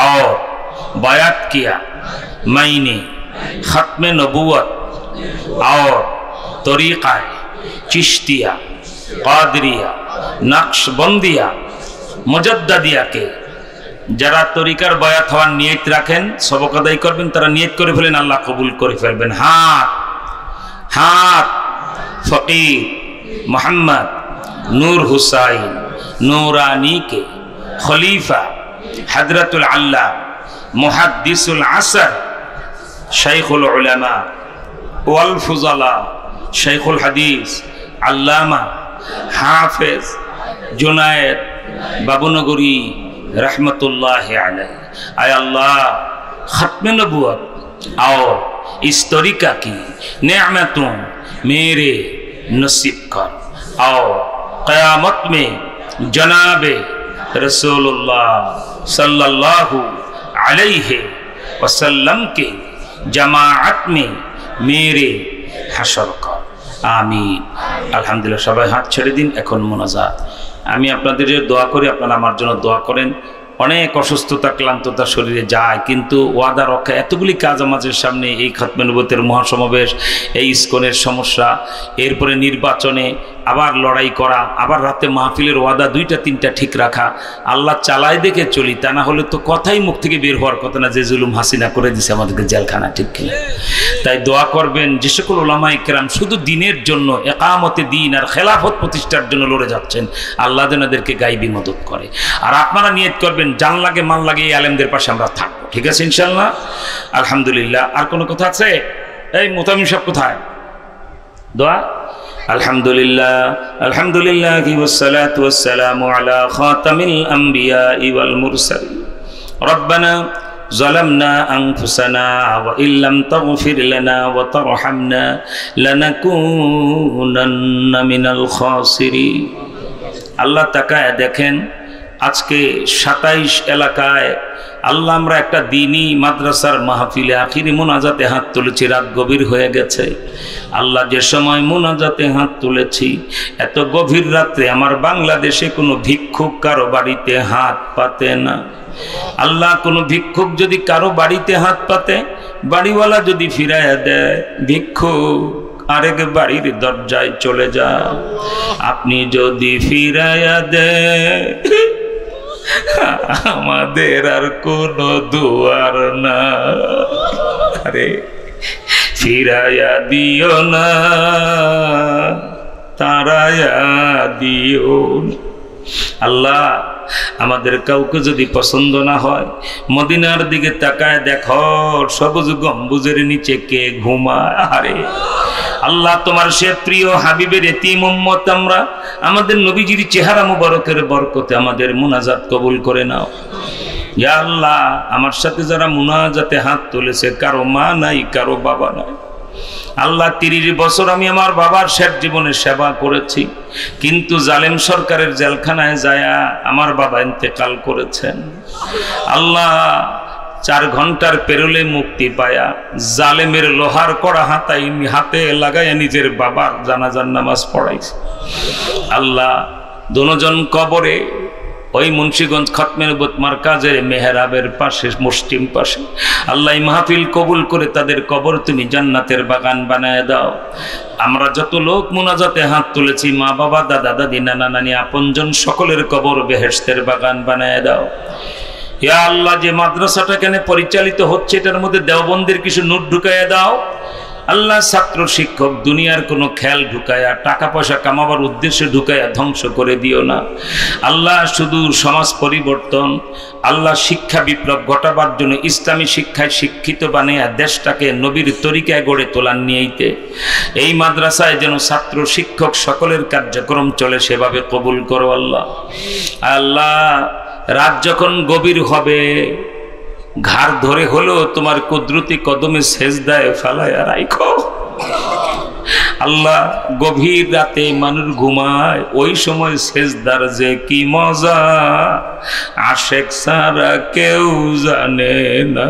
और बयात किया मैंने खत्म नबूवत और तरीक़ा चिश्तिया कादरिया नक्शबंदिया मुजद्ददिया के যারা তরিকার বয়াত হওয়ার নিয়ত রাখেন, সবক আদায় করবেন, তারা নিয়ত করে ফেলেন, আল্লাহ কবুল করে ফেলবেন। হাত ফকির মোহাম্মদ নূর হুসাইন নূরানী के खलीफा हजरतुल अल्लाह मुहद्दिसुल असर शेखुल उलमा वल फुज़ला शेखुल हदीस अल्लामा हाफिज जुनायद बाबूनगरी रहमतुल्लाह अलैहि। आय अल्लाह खत्म नबूवत और इस तरीका की नेमतों मेरे नसीब कर, और क़यामत में जनाबे रसूलुल्लाह सल्लल्लाहु अलैहि वसल्लम के जमाअत में मेरे हशर कर। आमीन। अल्हम्दुलिल्लाह। सबाई हाथ छेड़े दिन, एखन मुनाजात। আমি আপনাদের দোয়া করি, আপনারা আমার জন্য দোয়া করেন। অনেক অসুস্থতা ক্লান্ততা শরীরে যায়, কিন্তু ওয়াদা রক্ষা, এতগুলি কাজ আমাদের সামনে, এই খতমে নবুয়তের মহাসমাবেশ, এই ইসকনের সমস্যা, এরপরে নির্বাচনে আবার লড়াই করা, আবার রাতে মাহফিলের ওয়াদা 2টা 3টা ঠিক রাখা, আল্লাহ চালায় দেখে চলি, তা না হলে তো কথাই মুখ থেকে বের হওয়ার কথা না যে জুলুম হাসিনা করে দিছে আমাদেরকে জেলখানা, ঠিক কিনা? তাই দোয়া করবেন যে সকল উলামায়ে কেরাম শুধু দিনের জন্য ইকামতে দ্বীন আর খেলাফত প্রতিষ্ঠার জন্য লড়ে যাচ্ছেন, আল্লাহ যেন এদেরকে গায়বী মদত করে। আর আপনারা নিয়ত করবেন জান লাগে মাল লাগে এই আলেমদের পাশে আমরা থাকবো, ঠিক আছে ইনশাআল্লাহ? আলহামদুলিল্লাহ। আর কোনো কথা আছে? এই মুতামিম সাহেব কোথায়? দোয়া। আলহামদুলিল্লাহ আলহামদুলিল্লাহ ওয়াসসালাতু ওয়াসসালামু আলা খাতামিল আম্বিয়া ওয়াল মুরসালিন। রব্বানা ظلمنا أنفسنا وإن لم تغفر لنا وترحمنا لنكونن من الخاسرين। আল্লাহ তাকায় দেখেন আজকে 27 এলাকায় আল্লাহ আমরা একটা দ্বীনি মাদ্রাসার মাহফিলে আখিরি মুনাজাতে হাত তুলেছি, রাত গভীর হয়ে গেছে। আল্লাহ যে সময় মুনাজাতে হাত তুলেছি এত গভীর রাত্রে আমার বাংলাদেশে কোনো ভিক্ষুক কারো বাড়িতে হাত পাতে না। আল্লাহ কোনো ভিক্ষুক যদি কারো বাড়িতে হাত পাতে, বাড়িওয়ালা যদি ফিরাইয়া দেয়, ভিক্ষুক আরেক বাড়ির দরজায় চলে যা। আপনি যদি ফিরাইয়া দেয় আমাদের আর কোনো দুয়ার না, আরে ফিরাইয়া দিও না, তারাইয়া দিও। আল্লাহ আমাদের কাউকে যদি পছন্দ না হয় মদিনার দিকে তাকায় দেখো সবুজ গম্বুজের নিচে কে ঘুমায়। আরে আল্লাহ তোমার সে প্রিয় হাবিবের এতিম উম্মত আমরা, আমাদের নবীজির চেহারা মুবারকের বরকতে আমাদের মুনাজাত কবুল করে নাও। ইয়া আল্লাহ আমার সাথে যারা মুনাজাতে হাত তুলেছে কারো মা নাই, কারো বাবা নাই। আল্লাহ 30 বছর আমি আমার বাবার শেষ জীবনে সেবা করেছি, কিন্তু জালেম সরকারের জেলখানায় যায়া আমার বাবা ইন্তেকাল করেছেন। আল্লাহ 4 ঘন্টার পেরোলে মুক্তি পায়া জালেমের লোহার কড়া হাতে লাগাইয়া নিজের বাবার জানাজার নামাজ পড়াইছে। আল্লাহ দুজন কবরে ওই মুন্সিগঞ্জ খতমে নবুয়ত মারকাজের মেহরাবের পাশে মুসলিম পাশে আল্লাহ মাহফিল কবুল করে তাদের কবর তুমি জান্নাতের বাগান বানায় দাও। আমরা যত লোক মুনাজাতে হাত তুলেছি মা বাবা দাদা দাদি নানা নানি আপনজন সকলের কবর বেহেশতের বাগান বানায় দাও। ইয়া আল্লাহ যে মাদ্রাসাটা কেন পরিচালিত হচ্ছে এটার মধ্যে দেওবন্দের কিছু নোট ঢুকাইয়া দাও। আল্লাহ ছাত্র শিক্ষক দুনিয়ার কোনো খেয়াল ঢুকায়া টাকা পয়সা কামাবার উদ্দেশ্যে ঢুকায়া ধ্বংস করে দিও না। আল্লাহ শুধু সমাজ পরিবর্তন, আল্লাহ শিক্ষা বিপ্লব ঘটাবার জন্য ইসলামী শিক্ষায় শিক্ষিত বানিয়ে দেশটাকে নবীর তরিকায় গড়ে তোলার নিয়েইতে এই মাদ্রাসায় যেন ছাত্র শিক্ষক সকলের কার্যক্রম চলে সেভাবে কবুল করো আল্লাহ। আল্লাহ রাত যখন গভীর হবে ঘাড় ধরে হলো তোমার কুদরতি কদমে সেজদায় ফেলায়া রাখো। আল্লাহ গভীর রাতে মানুষ ঘুমায়, ওই সময় সেজদার যে কি মজা আশেক সারা কেউ জানে না।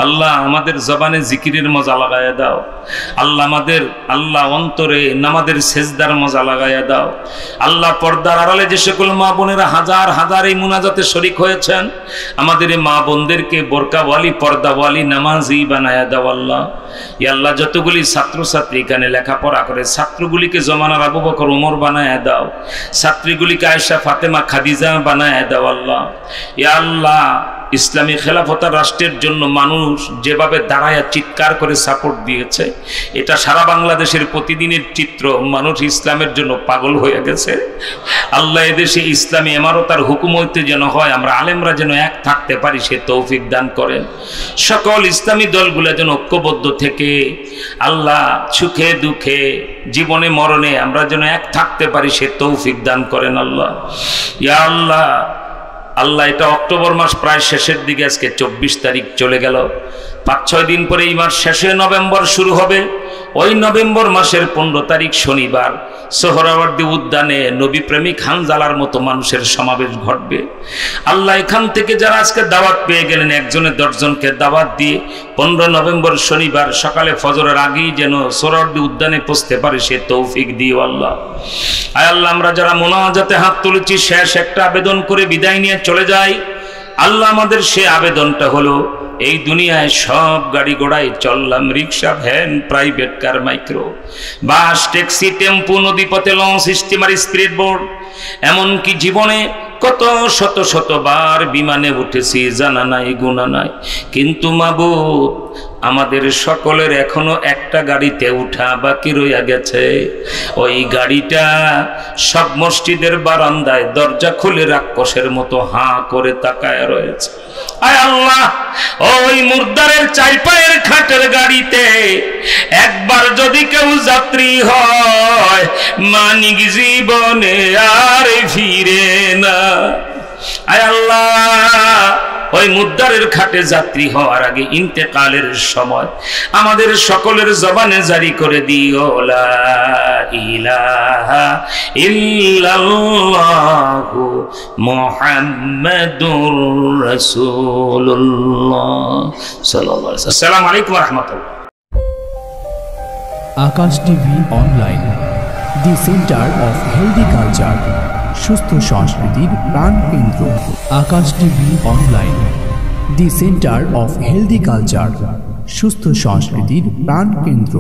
আল্লাহ আমাদের জবানে জিকিরের মজা লাগাইয়া দাও। আল্লাহ আমাদের আল্লাহ অন্তরে নামাজের সেজদার মজা লাগাইয়া দাও। আল্লাহ পর্দার আড়ালে যে সকল মা বোনেরা হাজার হাজার এই মুনাজাতে শরীক হয়েছেন আমাদের এই মা বোনদেরকে বোরকাওয়ালি পর্দাওয়ালি নামাজি বানায়া দাও আল্লাহ। ইয়া আল্লাহ যতগুলি ছাত্রছাত্রী এখানে লেখাপড়া করে ছাত্রগুলিকে জমানার আবু বকর ওমর বানায়া দাও, ছাত্রীগুলিকে আয়েশা ফাতেমা খাদিজা বানায়া দাও আল্লাহ। ইয়া আল্লাহ ইসলামী খেলাফতার রাষ্ট্রের জন্য মানুষ যেভাবে দাঁড়ায় চিৎকার করে সাপোর্ট দিয়েছে এটা সারা বাংলাদেশের প্রতিদিনের চিত্র। মানুষ ইসলামের জন্য পাগল হয়ে গেছে। আল্লাহ এদেশে ইসলামী ইমারতার হুকুমতে যেন হয়, আমরা আলেমরা যেন এক থাকতে পারি সে তৌফিক দান করেন। সকল ইসলামী দলগুলো যেন ঐক্যবদ্ধ থেকে আল্লাহ সুখে দুঃখে জীবনে মরণে আমরা যেন এক থাকতে পারি সে তৌফিক দান করেন আল্লাহ। ইয়া আল্লাহ আল্লাহ এটা অক্টোবর মাস প্রায় শেষের দিকে, আজকে 24 তারিখ চলে গেল। 5-6 দিন পরে এই মাস শেষে নভেম্বর শুরু হবে। ওই নভেম্বর মাসের 15 তারিখ শনিবার সোহরাওয়ার্দী উদ্যানে নবী প্রেমিক হানজালার মতো মানুষের সমাবেশ ঘটবে। আল্লাহ এখান থেকে যারা আজকে দাওয়াত পেয়ে গেলেন একজনে 10 জনকে দাওয়াত দিয়ে 15 নভেম্বর শনিবার সকালে ফজরের আগেই যেন সোহরাওয়ার্দী উদ্যানে পৌঁছতে পারে সে তৌফিক দিও আল্লাহ। আয় আল্লাহ আমরা যারা মুনাজাতে হাত তুলেছি শেষ একটা আবেদন করে বিদায় নিয়ে চলে যাই। আল্লাহ আমাদের সে আবেদনটা হলো এই দুনিয়ায় সব গাড়ি ঘোড়ায় চললাম, রিক্সা, van, private car, micro bus, taxi, tempo, নদীপথে লঞ্চ, স্টিমার, স্পিড বোট, এমনকি জীবনে কত শত শতবার বিমানে উঠেছি, জানা নাই গুণা নাই। কিন্তু মাবুদ, আমাদের সকলের এখনো একটা গাড়িতে উঠা বাকি রইয়া গেছে। ওই গাড়িটা সব মসজিদের বারান্দায় দরজা খুলে রাক্ষসের মতো হাঁ করে তাকায় রয়েছে। আয় আল্লাহ, ওই মুর্দারের চার পায়ের খাটের গাড়িতে একবার যদি কেউ যাত্রী হয়, মানিক জীবনে আর ফিরে না। আয় আল্লাহ, ওই মুদ্দারের খাটে যাত্রী হওয়ার আগে ইন্তেকালের সময় আমাদের সকলের জবানে জারি করে দিও লা ইলাহা ইল্লাল্লাহু মুহাম্মাদুর রাসূলুল্লাহ সাল্লাল্লাহু আলাইহি ওয়াসাল্লাম। আসসালামু আলাইকুম ওয়া রাহমাতুল্লাহ। Akash TV online, the centre of healthy culture, সুস্থ সংস্কৃতির প্রাণ কেন্দ্র। Akash TV online, the centre of healthy culture, সুস্থ সংস্কৃতির প্রাণ কেন্দ্র।